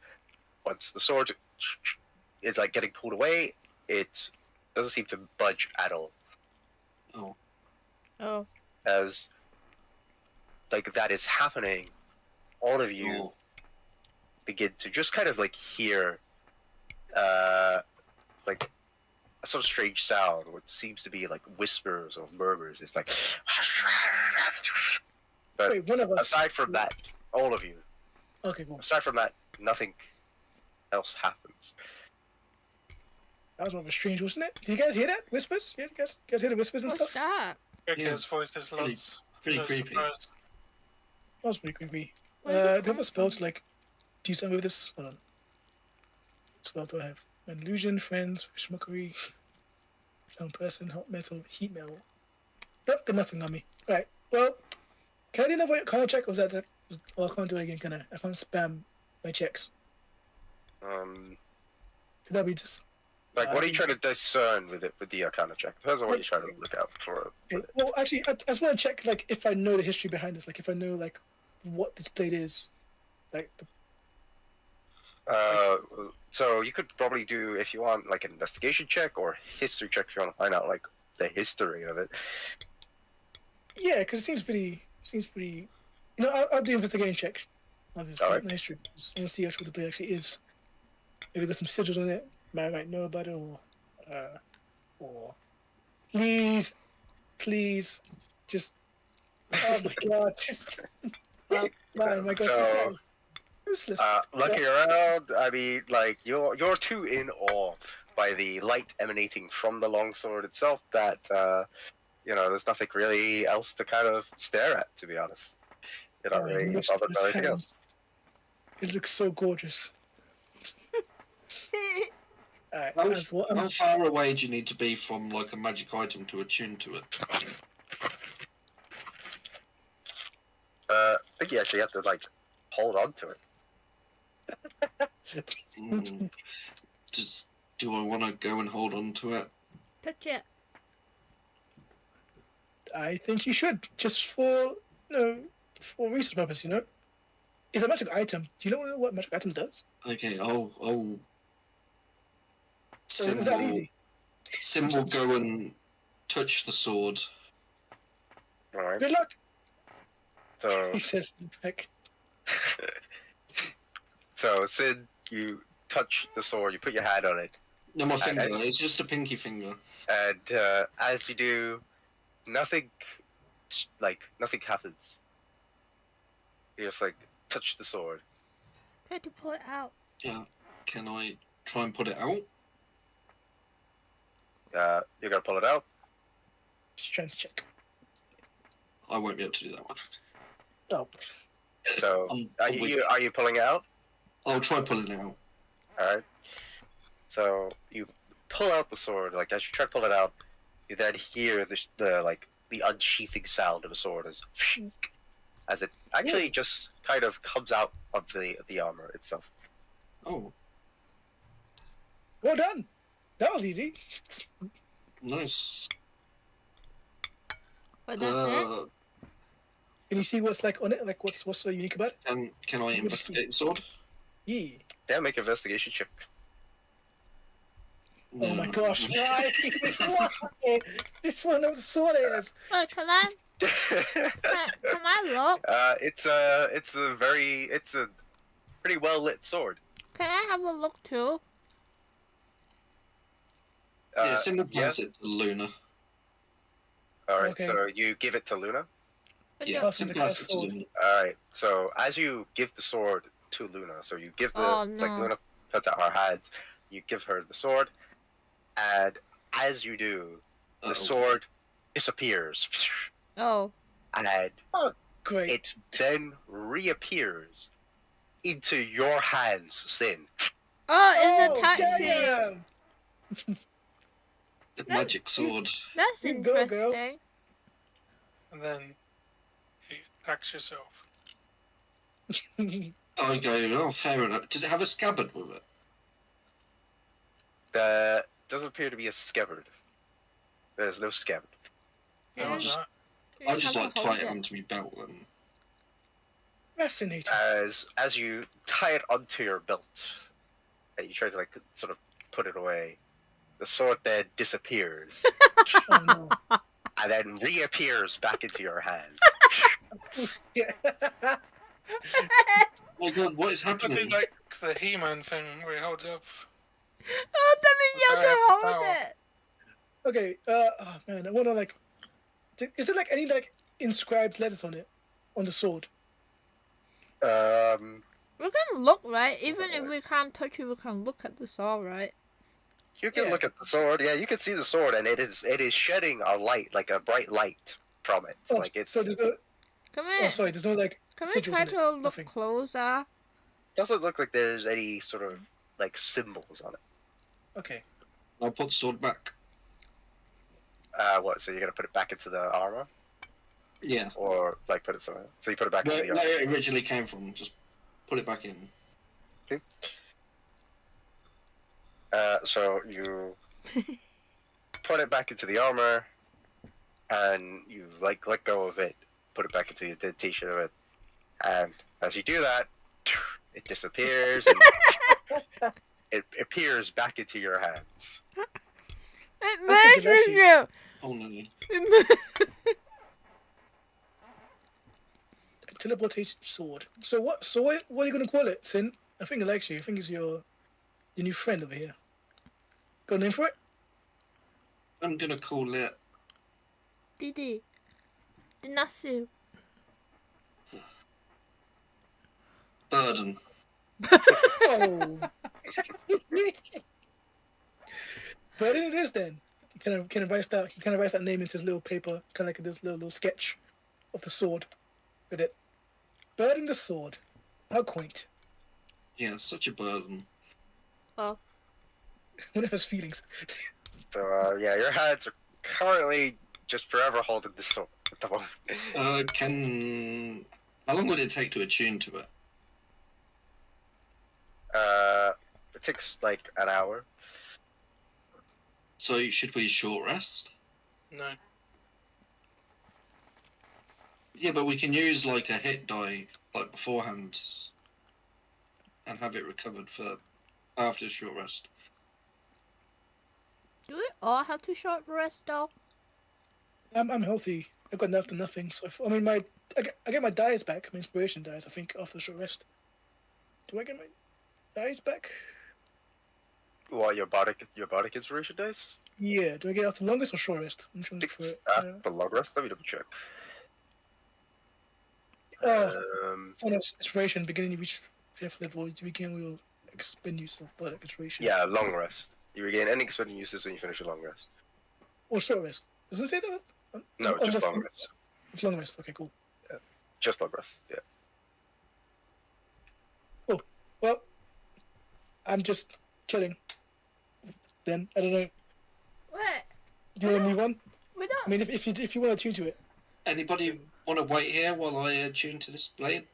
once the sword is like getting pulled away, it doesn't seem to budge at all. Oh. Oh. As like that is happening, all of you Oh. begin to just kind of like hear like some strange sound, what seems to be like whispers or murmurs. It's like but Wait, one of us. aside from that, all of you, Okay, cool. aside from that, nothing else happens. That was rather strange, wasn't it? Did you guys hear that? Whispers? Yeah, you guys hear the whispers and What's stuff? that? Greg's voice is lots. Pretty lots creepy. surprised. That was pretty creepy. Where did it Do you have come a spell from? to like do something with this? Hold on. What spell do I have? An illusion, friends, schmuckery, found person, hot metal, heat metal. Nope, got nothing on me. Right. Well, can I do another kind of check? Or was that? Oh, I can't do it again, can I? I can't spam my checks. Could that be just? Like, what are you trying to discern with it with the Arcana check? Depends on what you're trying to look out for. Okay, well, actually, I just want to check like if I know the history behind this, like if I know like what this blade is, like the So you could probably do, if you want, like an investigation check or history check if you want to find out like the history of it. yeah, because it seems pretty. You know, I'll do investigation check. Obviously, Alright. not history. I want to see actually what the blade actually is. Maybe got some sigils on it. I might know about it, or please, just. Oh my god, just. Oh, man, my god, this guy is useless. Looking around, I mean, like you're too in awe by the light emanating from the longsword itself that there's nothing really else to kind of stare at. To be honest, you're not Alright, really missed bothered his by anything hand. else. It looks so gorgeous. Alright, How far away do you need to be from like a magic item to attune to it? I think you actually have to like hold on to it. Do I want to go and hold on to it? Touch it. I think you should, just for for research purpose. You know, it's a magic item. Do you know what magic item does? Okay, I'll Or is that easy? Sim will go and touch the sword. All right. Good luck. So He says back. so Sid, you touch the sword, you put your hand on it, No, my finger. I- It's just a pinky finger. and as you do, nothing happens. You just like touch the sword. Try to pull it out. Yeah. Can I try and put it out? You're gonna pull it out. Strength check. I won't be able to do that one. Oh, So are you pulling it out? I'll try pulling it out. All right. So you pull out the sword. Like as you try to pull it out, you then hear the unsheathing sound of a sword as it actually just kind of comes out of the armor itself. Oh, well done. That was easy. nice. But that's it. Can you see what's like on it? Like what's so unique about it? Can I investigate the sword? Yeah. Yeah, make an investigation check. Oh my No. gosh! Why? Why? This one knows the sword is. Wait, can I look? It's a pretty well lit sword. Can I have a look too? Yeah, Sim will pass it to Luna. All right, Okay. so you give it to Luna. Yeah, Passing Sim the pass it to sword. Luna. All right, so as you give the sword to Luna, so you give the Oh, no. like Luna puts out her hands, you give her the sword, and as you do, the Uh-oh. sword disappears, Oh. and Great. it then reappears into your hands, Sin. Oh, it's Oh, attaching. damn! The magic sword. That's You go, girl. interesting. And then you attack yourself. I go, oh, fair enough. Does it have a scabbard with it? There doesn't appear to be a scabbard. There's no scabbard. That Yeah. was just- that. You I just just have like to tie hold it it. onto my belt then. Fascinating. As you tie it onto your belt, and you try to like sort of put it away, the sword then disappears Oh no. and then reappears back into your hands. Yeah. Oh my god, what is I do happening? like the He-Man thing where he holds up. Oh, that means you I have have to the hold power. it. Okay. Oh man, I wanna like. Is there like any like inscribed letters on it, on the sword? We can look, right? Even if we can't touch it, we can look at the saw, right? You can Yeah. look at the sword. Yeah, you can see the sword, and it is shedding a light, like a bright light from it. Oh, Like it's so there's no. Come Oh, here. sorry. There's no like. Can we sigils try on it? to look Nothing. closer? doesn't look like there's any sort of like symbols on it. Okay. I'll put the sword back. What? So you're gonna put it back into the armor, Yeah. or like put it somewhere? So you put it back Where, into the armor. where it originally came from, just put it back in. So you put it back into the armor, and you like let go of it, put it back into the indentation of it, and as you do that, it disappears and it appears back into your hands. It I think it measures actually- you. Oh no. Teleportation sword. So what? So what are you gonna call it, Sin? I think it likes you. I think it's your new friend over here. Got a name for it? I'm gonna call it Didi. Dinasu. Burden. Oh. But it is then. He kind of writes that name into his little paper, kind of like this little sketch of the sword with it. Burden the sword. How quaint. Yeah, such a burden. Oh. One of his feelings. So yeah, your hands are currently just forever holding the sword at the moment. How long would it take to attune to it? It takes like an hour. So should we short rest? No. Yeah, but we can use like a hit die like beforehand and have it recovered for after short rest. Do we all have to short rest though? I'm healthy. I've got nothing. So I mean, I get my dies back. My inspiration dies. I think after the short rest. Do I get my dies back? What, your bardic inspiration dice? Yeah. Do I get after longest or short rest? I'm trying to look for it. The long rest. Let me double check. Oh, no, inspiration. Beginning you reach 5th level, you begin will expend use of bardic inspiration. Yeah, long rest. You regain any expended uses when you finish your long rest. Or short rest. Does it say that? No, On just the long front- rest. It's long rest. Okay, cool. Just long rest. Yeah. Well, I'm just chilling. Then I don't know. Wait. Do you want to move on? We I don't. mean, if you want to tune to it. Anybody want to wait here while I attune to this blade?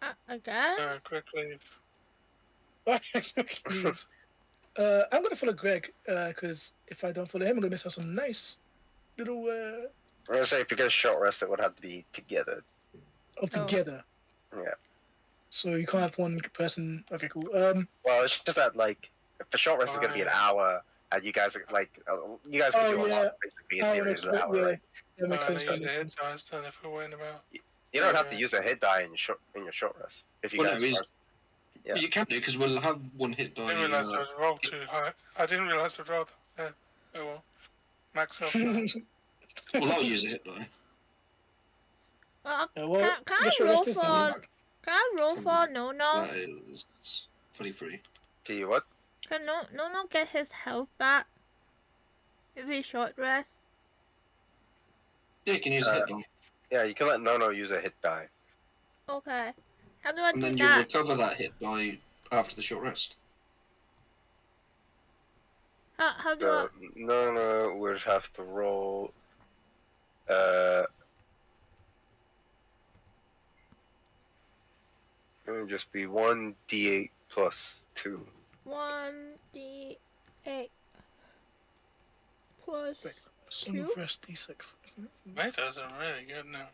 I guess. No, quick leave. I'm gonna follow Greg because if I don't follow him, I'm gonna miss out some nice little I'm gonna say if you get a short rest, it would have to be together. together. Yeah. So you can't have one person. Okay, cool. Well, it's just that like if the short rest is gonna be an hour, and you guys are like you guys can Oh, do a yeah. lot basically in theory in an hour, yeah, right? that makes sense. I That use makes the hit sense. dice then if we're waiting about. You don't have to Yeah. use a hit die in your short rest. If you Well, guys no, it's- are, yeah. But you can do because we'll have one hit I die. didn't realise I was rolled too high. I didn't realise I'd rolled. Yeah. Oh well. Max off that. Well, I'll use a hit die. Well, Can I the short roll rest is for? now. Can I roll for no So no? that is 23. Can you what? Can no get his health back if he short rest? Yeah, you can use a hit die. Yeah, you can let Nono use a hit die. Okay. How do I And do then you'll that? recover that hit die after the short rest. How do I? So Nono would have to roll. It would just be 1d8 plus 2. 1d8 plus Wait, some 2. rest d6. Tomatoes are really good now.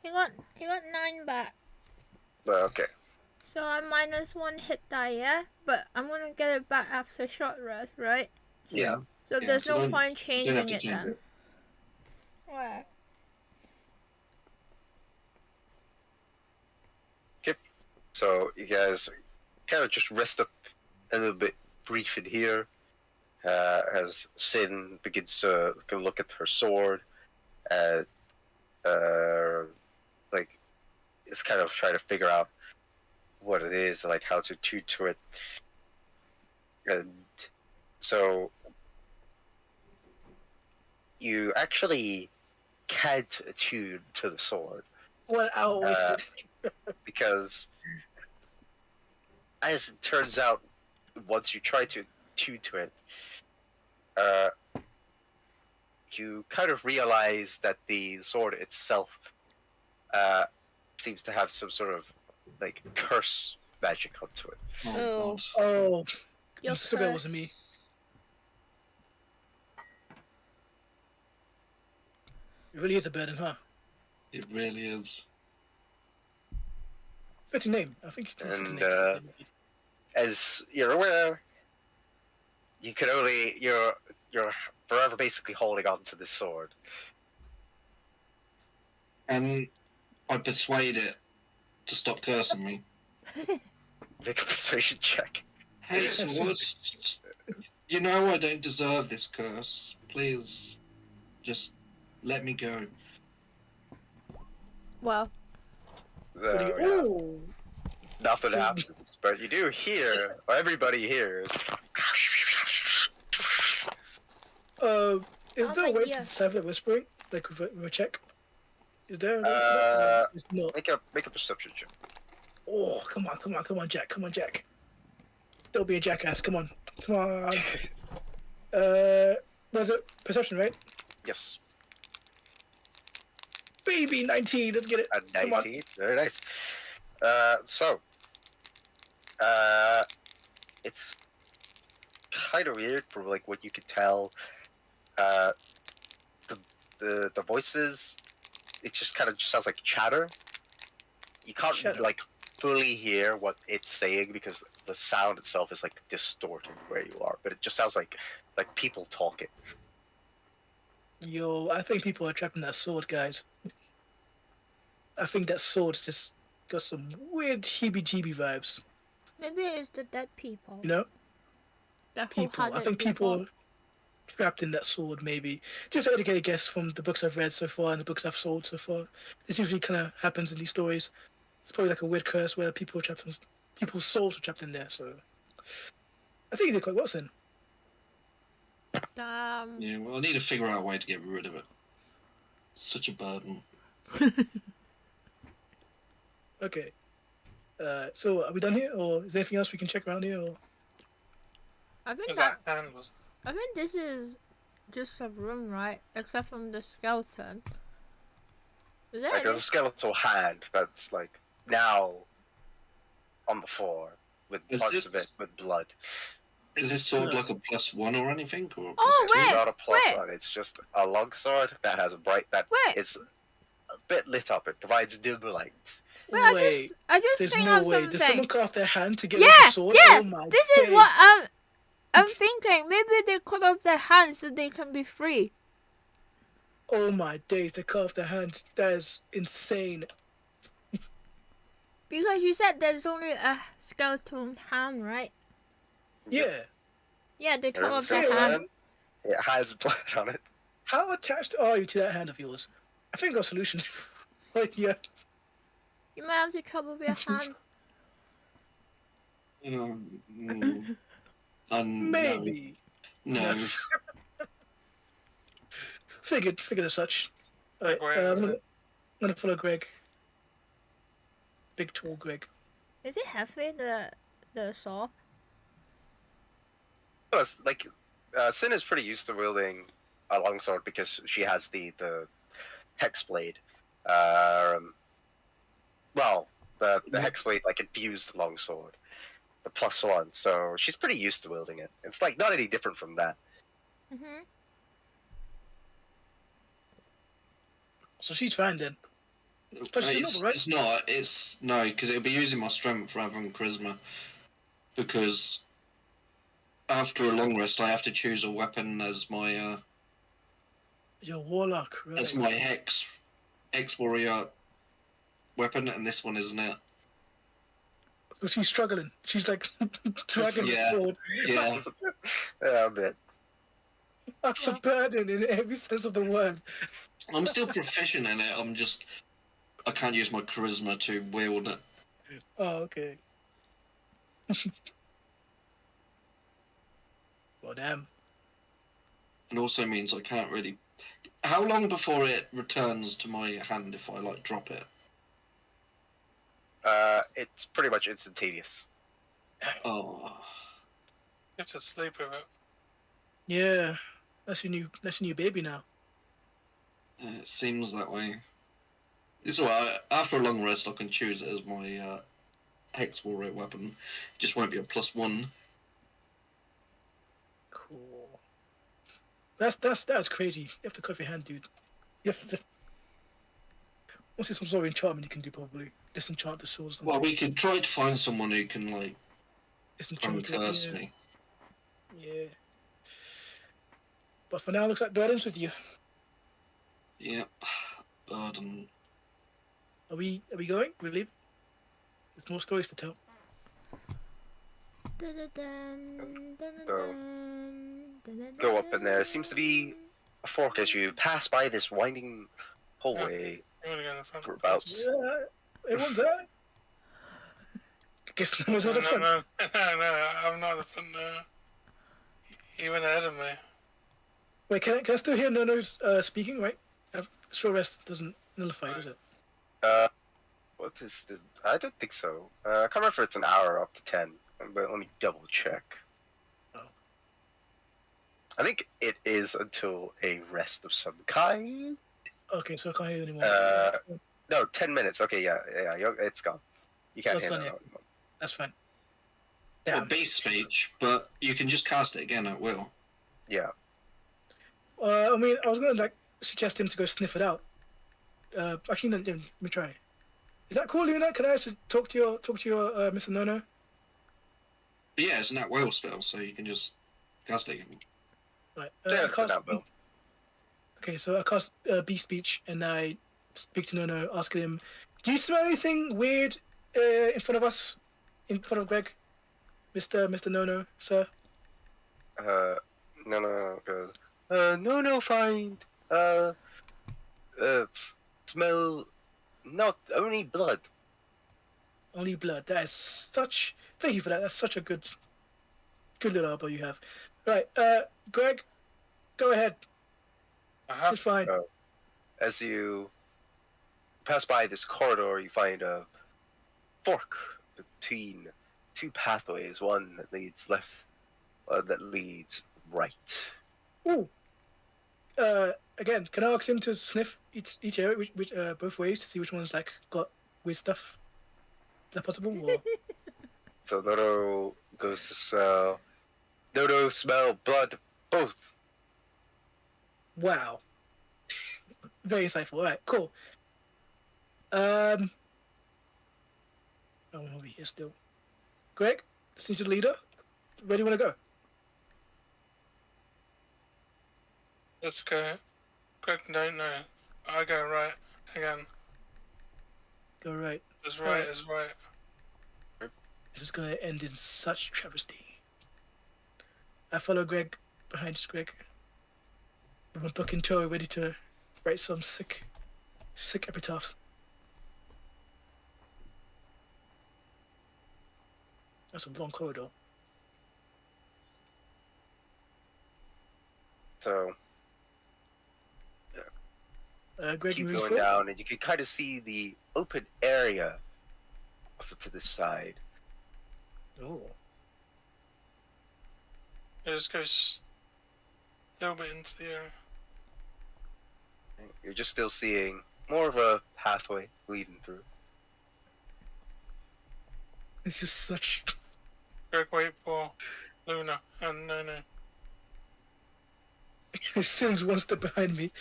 He got 9 back. Okay. So I minus 1 hit die, yeah? But I'm gonna get it back after short rest, right? Yeah. So Yeah, there's so no don't- point You don't have changing to it change then. it. Right. So you guys kind of just rest up a little bit brief in here. As Sin begins to look at her sword, uh, like it's kind of trying to figure out what it is, like how to tune to it, and so you actually can't attune to the sword 1 hour wasted. because, as it turns out, once you try to tune to it, uh, you kind of realize that the sword itself seems to have some sort of like curse magic onto it. Oh. God. Oh, Your I'm so glad it curse. wasn't me. It really is a burden, huh? It really is. Fitting name. I think it's a fitting And name. for this name indeed. as you're aware, you can only you're forever basically holding on to this sword. And I persuade it to stop cursing me. Make a persuasion check. Hey, sword, you know I don't deserve this curse. Please, just let me go. Well, What do you? Yeah, Oh, nothing happens, but you do hear, or everybody hears. is Oh there my a way dear. to decipher whispering, like with a check? Is there a way for that? Uh, Or it's not. make a perception check. Oh, come on, Jack, come on, Jack. Don't be a jackass. Come on. Was it perception, right? Yes, Baby, 19. Let's get it. a Come on. 19. Very nice. So, uh, it's kind of weird from like what you can tell. Uh, the voices, it just kind of just sounds like chatter. You can't Chatter. like fully hear what it's saying because the sound itself is like distorted where you are, but it just sounds like people talking. Yo, I think people are trapped in that sword, guys. I think that sword just got some weird heebie-jeebie vibes. Maybe it's the dead people. You know, That who people. had I it think before. people trapped in that sword. Maybe just educated guess from the books I've read so far and the books I've sold so far. This usually kind of happens in these stories. It's probably like a weird curse where people are trapped in, people's souls are trapped in there. So I think he did quite well, then. Damn. Yeah, well, I need to figure out a way to get rid of it. It's such a burden. Okay. So are we done here, or is there anything else we can check around here? Or I think Because that. that hand was. I think this is just a room, right? Except from the skeleton. Is there Like any? there's a skeletal hand that's like now on the floor with Is parts this- of it with blood. Is this sword like a +1 or anything? Or Oh, is it- wait! Not a plus wait. on it. It's just a long sword that has a bright that Wait. is a bit lit up. It provides dim light. Wait, I just there's think no of way. something. Did someone cut off their hand to get rid of Yeah, the sword? yeah. Oh my This is days. what I'm thinking. Maybe they cut off their hands so they can be free. Oh my days! They cut off their hand. That is insane. Because you said there's only a skeleton hand, right? Yeah. Yeah, they cut There's a off their skeleton hand. hand. It has blood on it. How attached are you to that hand of yours? I think I've got a solution. Like, yeah. You might have to cut off your hand. Maybe. No. Figured as such. Alright, Wait, I'm wait. gonna follow Greg. Big tall Greg. Is it halfway the saw? Plus, like, Sin is pretty used to wielding a longsword because she has the hex blade. Well, the hex blade like infused longsword, the +1. So she's pretty used to wielding it. It's like not any different from that. Mm-hmm. So she's fine then. But she's It's, not, right? it's not. It's no, because it'll be using my strength rather than charisma. Because after a long rest, I have to choose a weapon as my You're warlock, right? as my hex warrior weapon, and this one isn't it. So she's struggling. She's like dragging Yeah. the sword. Yeah. Yeah, a bit. A burden in every sense of the word. I'm still proficient in it. I can't use my charisma to wield it. Oh, okay. Well, damn. It also means I can't really. How long before it returns to my hand if I like drop it? It's pretty much instantaneous. Oh, You have to sleep with it. Yeah, that's your new baby now. it seems that way. It's alright. After a long rest, I can choose it as my hex warrior weapon. It just won't be a +1. Cool. That's crazy. You have to cut off your hand, dude. You have to. What's some sort of enchantment you can do? Probably disenchant the sword or something. Well, we could try to find someone who can like Disenchant it. curse Yeah. me. Yeah. But for now, looks like Burden's with you. Yep. Burden. Are we going? We leave? There's more stories to tell. Go up in there. Seems to be a fork as you pass by this winding hallway You want to go in the front? for about. Yeah, everyone's there. Guess no one's No, at the front. no, no, I'm not at the front. You went ahead of me. Wait, can I still hear Nono's speaking? Right? Short rest doesn't nullify, does it? What is the? I don't think so. I can't remember if it's an hour or up to 10. But let me double check. Oh. I think it is until a rest of some kind. Okay, so I can't hear anymore. No, 10 minutes. Okay, yeah, it's gone. You can't It's hear gone, it yeah. anymore. That's fine. Well, Damn. beast speech, but you can just cast it again at will. Yeah. I mean, I was gonna like suggest him to go sniff it out. Actually, no, let me try. Is that cool, Luna? Can I actually talk to your Mr. Nono? But yeah, it's an at will spell, so you can just cast it again. Right. Yeah, I it's cast an at-will. Okay, so I cast beast speech and I speak to Nono, asking him, "Do you smell anything weird in front of us? In front of Greg, Mr. Nono, sir?" No, goes. No, find. Smell. Not only blood. Only blood. That is such. Thank you for that. That's such a good little elbow you have. Right, Greg, go ahead. I have. It's fine. As you pass by this corridor, you find a fork between two pathways. One that leads left, that leads right. Ooh. Again, can I ask him to sniff each area, which both ways, to see which one's like got weird stuff? Is that possible? Or... So Dodo goes to smell. Dodo smell blood both. Wow. Very insightful. All right, cool. I'm over here still. Greg, since you're the leader, where do you want to go? Let's go. Greg, no. I go right. Again. Go right. It's right, Alright. it's right. This is gonna end in such travesty. I follow Greg behind Greg. With my book in tow, ready to write some sick epitaphs. That's a long corridor. So Greg, keep moving going forward. down, and you can kind of see the open area off to the side. Oh. It just goes a little bit into the area. You're just still seeing more of a pathway leading through. This is such. Greg, wait for Luna and no. Sin's one step behind me.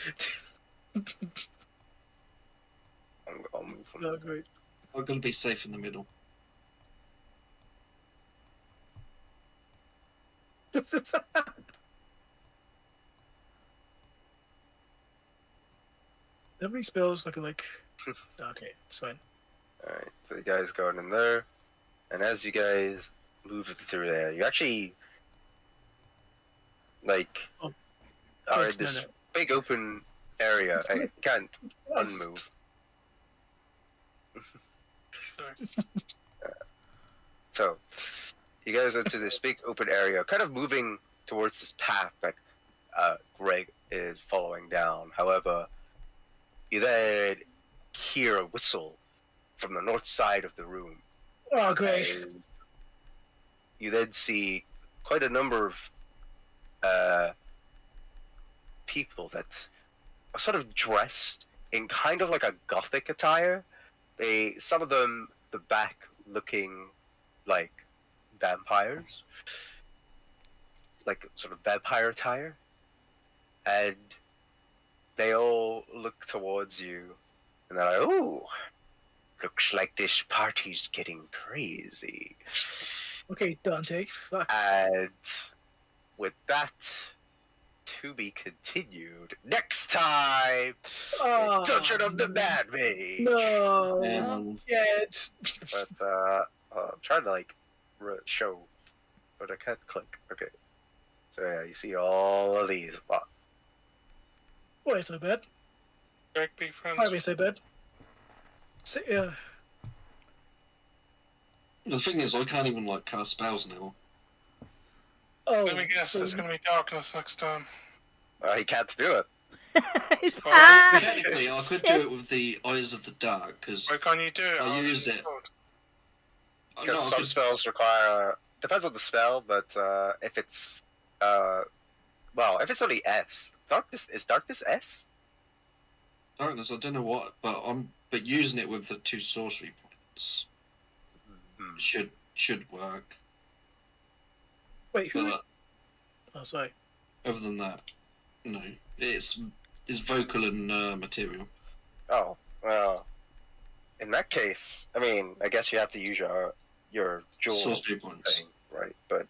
I'll move from Oh, great. I'm gonna be safe in the middle. How many spells I could like? Okay, it's fine. Alright, so you guys going in there, and as you guys move through there, you actually like Oh, are in thanks, this no. big open area and you can't Yes. unmove. Sorry. So you guys are into this big open area, kind of moving towards this path that Greg is following down. However, you then hear a whistle from the north side of the room. Oh, great. As you then see quite a number of people that are sort of dressed in kind of like a gothic attire. Some of them, the back looking like vampires, like sort of vampire attire, and they all look towards you, and they're like, "Ooh, looks like this party's getting crazy." Okay, Dante. Fuck. And with that, to be continued next time. Oh, Dungeon of the Mad Mage. No. And Yet. But I'm trying to like show, but I can't click. Okay. So yeah, you see all of these. Boy, so bad. Greg, be friends. Five ain't so bad. the thing is, I can't even like cast spells now. Oh, Let me guess, so there's going to be darkness next time. He can't do it. It's Well, Technically, I could do it with the Eyes of the Dark because Why can't you do it? I'll use it. Because some spells require. Depends on the spell, but if it's well, if it's only S, darkness is darkness S. darkness. I don't know what, but using it with the 2 sorcery points should work. wait, who? But Oh, sorry. other than that, no. It's vocal and material. Oh well. In that case, I mean, I guess you have to use your jewel Sorcery points. thing, right? But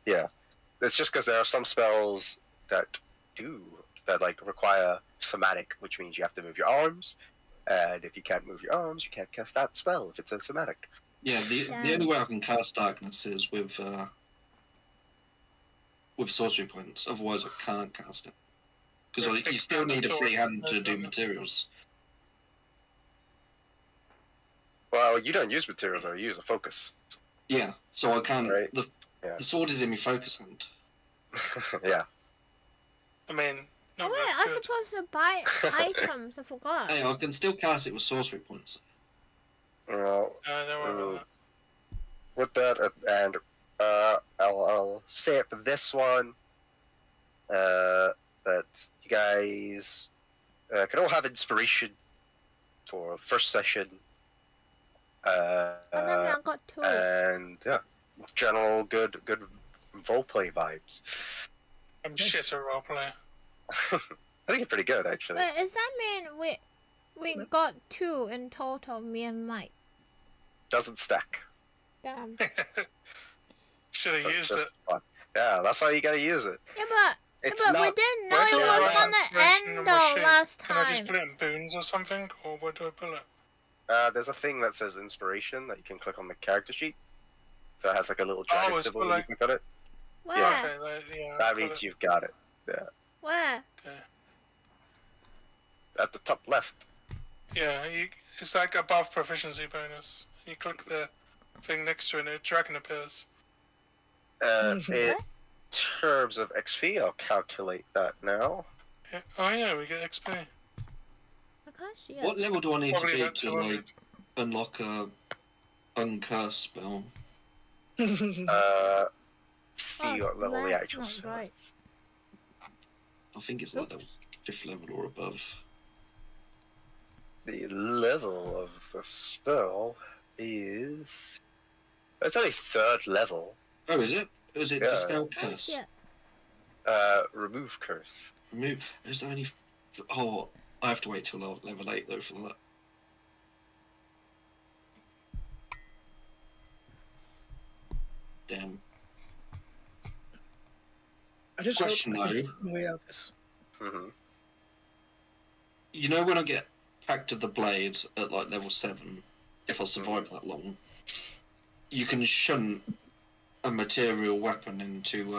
yeah, it's just because there are some spells that like require somatic, which means you have to move your arms, and if you can't move your arms, you can't cast that spell if it's a somatic. Yeah, the only way I can cast darkness is with sorcery points. Otherwise, I can't cast it because you still need a free hand to do materials. Well, you don't use materials, or you use a focus. Yeah, so I can't. Right. The Yeah. sword is in my focus hand. Yeah. I mean, Oh, not wait, very I'm good. supposed to buy items. I forgot. Hey, I can still cast it with sorcery points. Well, Don't worry about with that, and I'll say it for this one. That you guys can all have inspiration for first session. Oh, then I got 2. And yeah, general good roleplay vibes. that. I'm shit at roleplay. I think it's pretty good actually. Wait, does that mean we got 2 in total, me and Mike? Doesn't stack. Damn. Should have So it's used just it. fun. Yeah, that's why you gotta use it. Yeah, but It's we not. didn't know Where it do was I write gonna inspiration end on though my sheet? last Can I just time. put it in boons or something? Or where do I put it? There's a thing that says inspiration that you can click on the character sheet. So it has like a little Oh, dragon it's symbol for, and you like- can cut it. Where? Okay, yeah. That I've got means it. you've got it. Where? At the top left. Yeah, it's like above proficiency bonus. You click the thing next to it and a dragon appears. In terms of XP, I'll calculate that now. Yeah. Oh yeah, we get XP. can't see What it. level do I need Probably to be about to 200. like unlock a uncurse spell? See Oh, what level the left, actual not spell right. is. I think it's like the Oops. 5th level or above. The level of the spell is. It's only 3rd level. Oh, is it? Was it Yeah. Dispel I Curse? see it. Remove curse. Remove. Is there any? Oh, I have to wait till level 8 though for that. Damn. I just Question, hope I can though. take my way out of this. Mm-hmm. You know when I get Pact of the Blade at like level 7, if I survive that long, you can shunt a material weapon into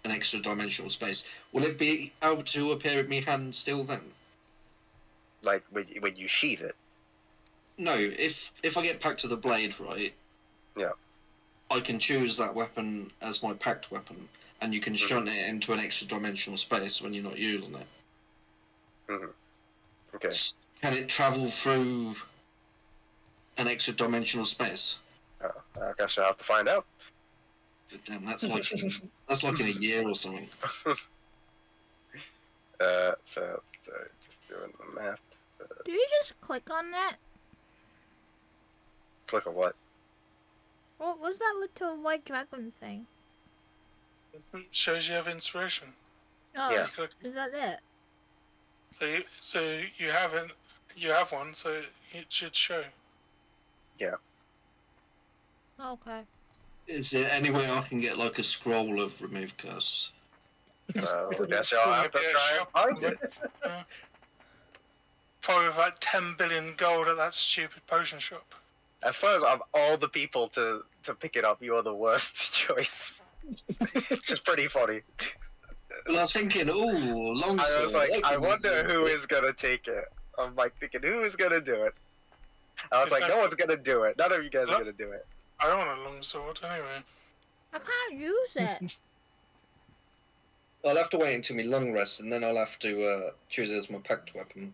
an extra dimensional space. Will it be able to appear at me hand still then? Like when you sheath it. No, if I get Pact of the Blade, right? Yeah. I can choose that weapon as my Pact weapon, and you can shunt it into an extra dimensional space when you're not using it. Mm-hmm. Okay. Can it travel through an extra dimensional space? I guess I'll have to find out. God damn, that's like in a year or something. So just doing the math. Do you just click on that? Click on what? What was that little white dragon thing? It shows you have inspiration. Oh, Yeah. You click- is that it? So you haven't. You have one, so it should show. Okay. Is there any way I can get like a scroll of remove curse? I guess I'll have to Yeah, try sure. and find it. Probably with like 10 billion gold at that stupid potion shop. As far as of all the people to pick it up, you're the worst choice. Which is pretty funny. Well, I was thinking, longsword. I was like, I can wonder use who it. is gonna take it. I'm like thinking, who is gonna do it? I was It's like, like- no one's gonna do it. None of you guys are Look. gonna do it. I don't want a long sword anyway. I can't use it. I'll have to wait until my long rest, and then I'll have to choose it as my pact weapon.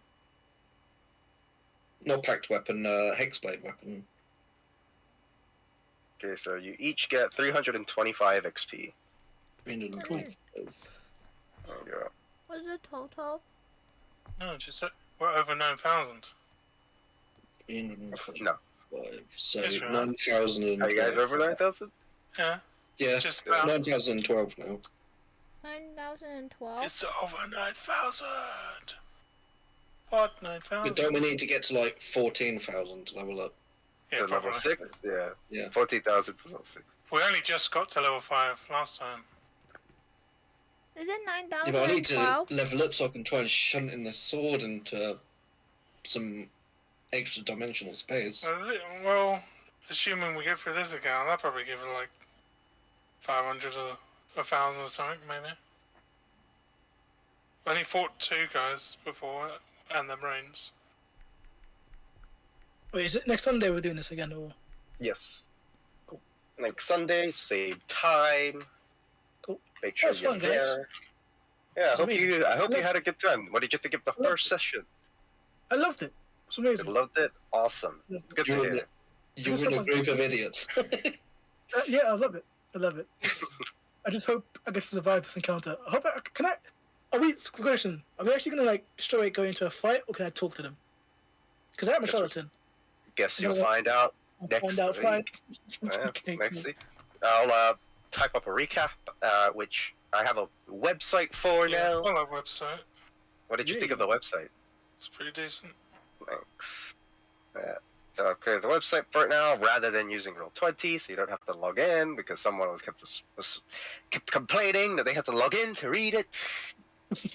Not pact weapon, hexblade weapon. Okay, so you each get 325 XP. 320. There you go. What's the total? No, just we're over 9,000. 325. No. So Yes, right. 9,000. Are you guys over 9,000? Yeah, Yeah, just 9,012 now. 9,012? it's over 9,000. What 9,000? But don't we need to get to like 14,000 to level up? Yeah, To level probably. 6? Yeah. Yeah. 14,000 for level 6. We only just got to level 5 last time. Is it Yeah, but I need to 9,012? level up so I can try and shunt in the sword into some extra dimensional space. Well, assuming we get through this account, I'll probably give it like 500 or 1,000 or something, maybe. I only fought 2 guys before, and the brains. Wait, is it next Sunday we're doing this again, or? Yes. Cool. Like Sunday, same time. Cool. Make sure That's you're fun, guys. there. Yeah, It's amazing. I hope you had a good time. What did you think of the Yeah. first session? I loved it. It's You amazing. loved it? Awesome. Yeah. Good to You were, hear. you were in a group of idiots. Yeah, I love it. I love it. I just hope I get to survive this encounter. I hope are we, question, are we actually gonna like straight go into a fight, or can I talk to them? Because I am a Yes, charlatan. Guess You know you'll what? find out I'll next find out week. fight. Yeah, Okay, next cool. week. I'll type up a recap, which I have a website for Yeah, now. well, our website. What did you think of the website? It's pretty decent. Thanks. So I've created a website for it now rather than using Roll20, so you don't have to log in because someone was kept complaining that they had to log in to read it.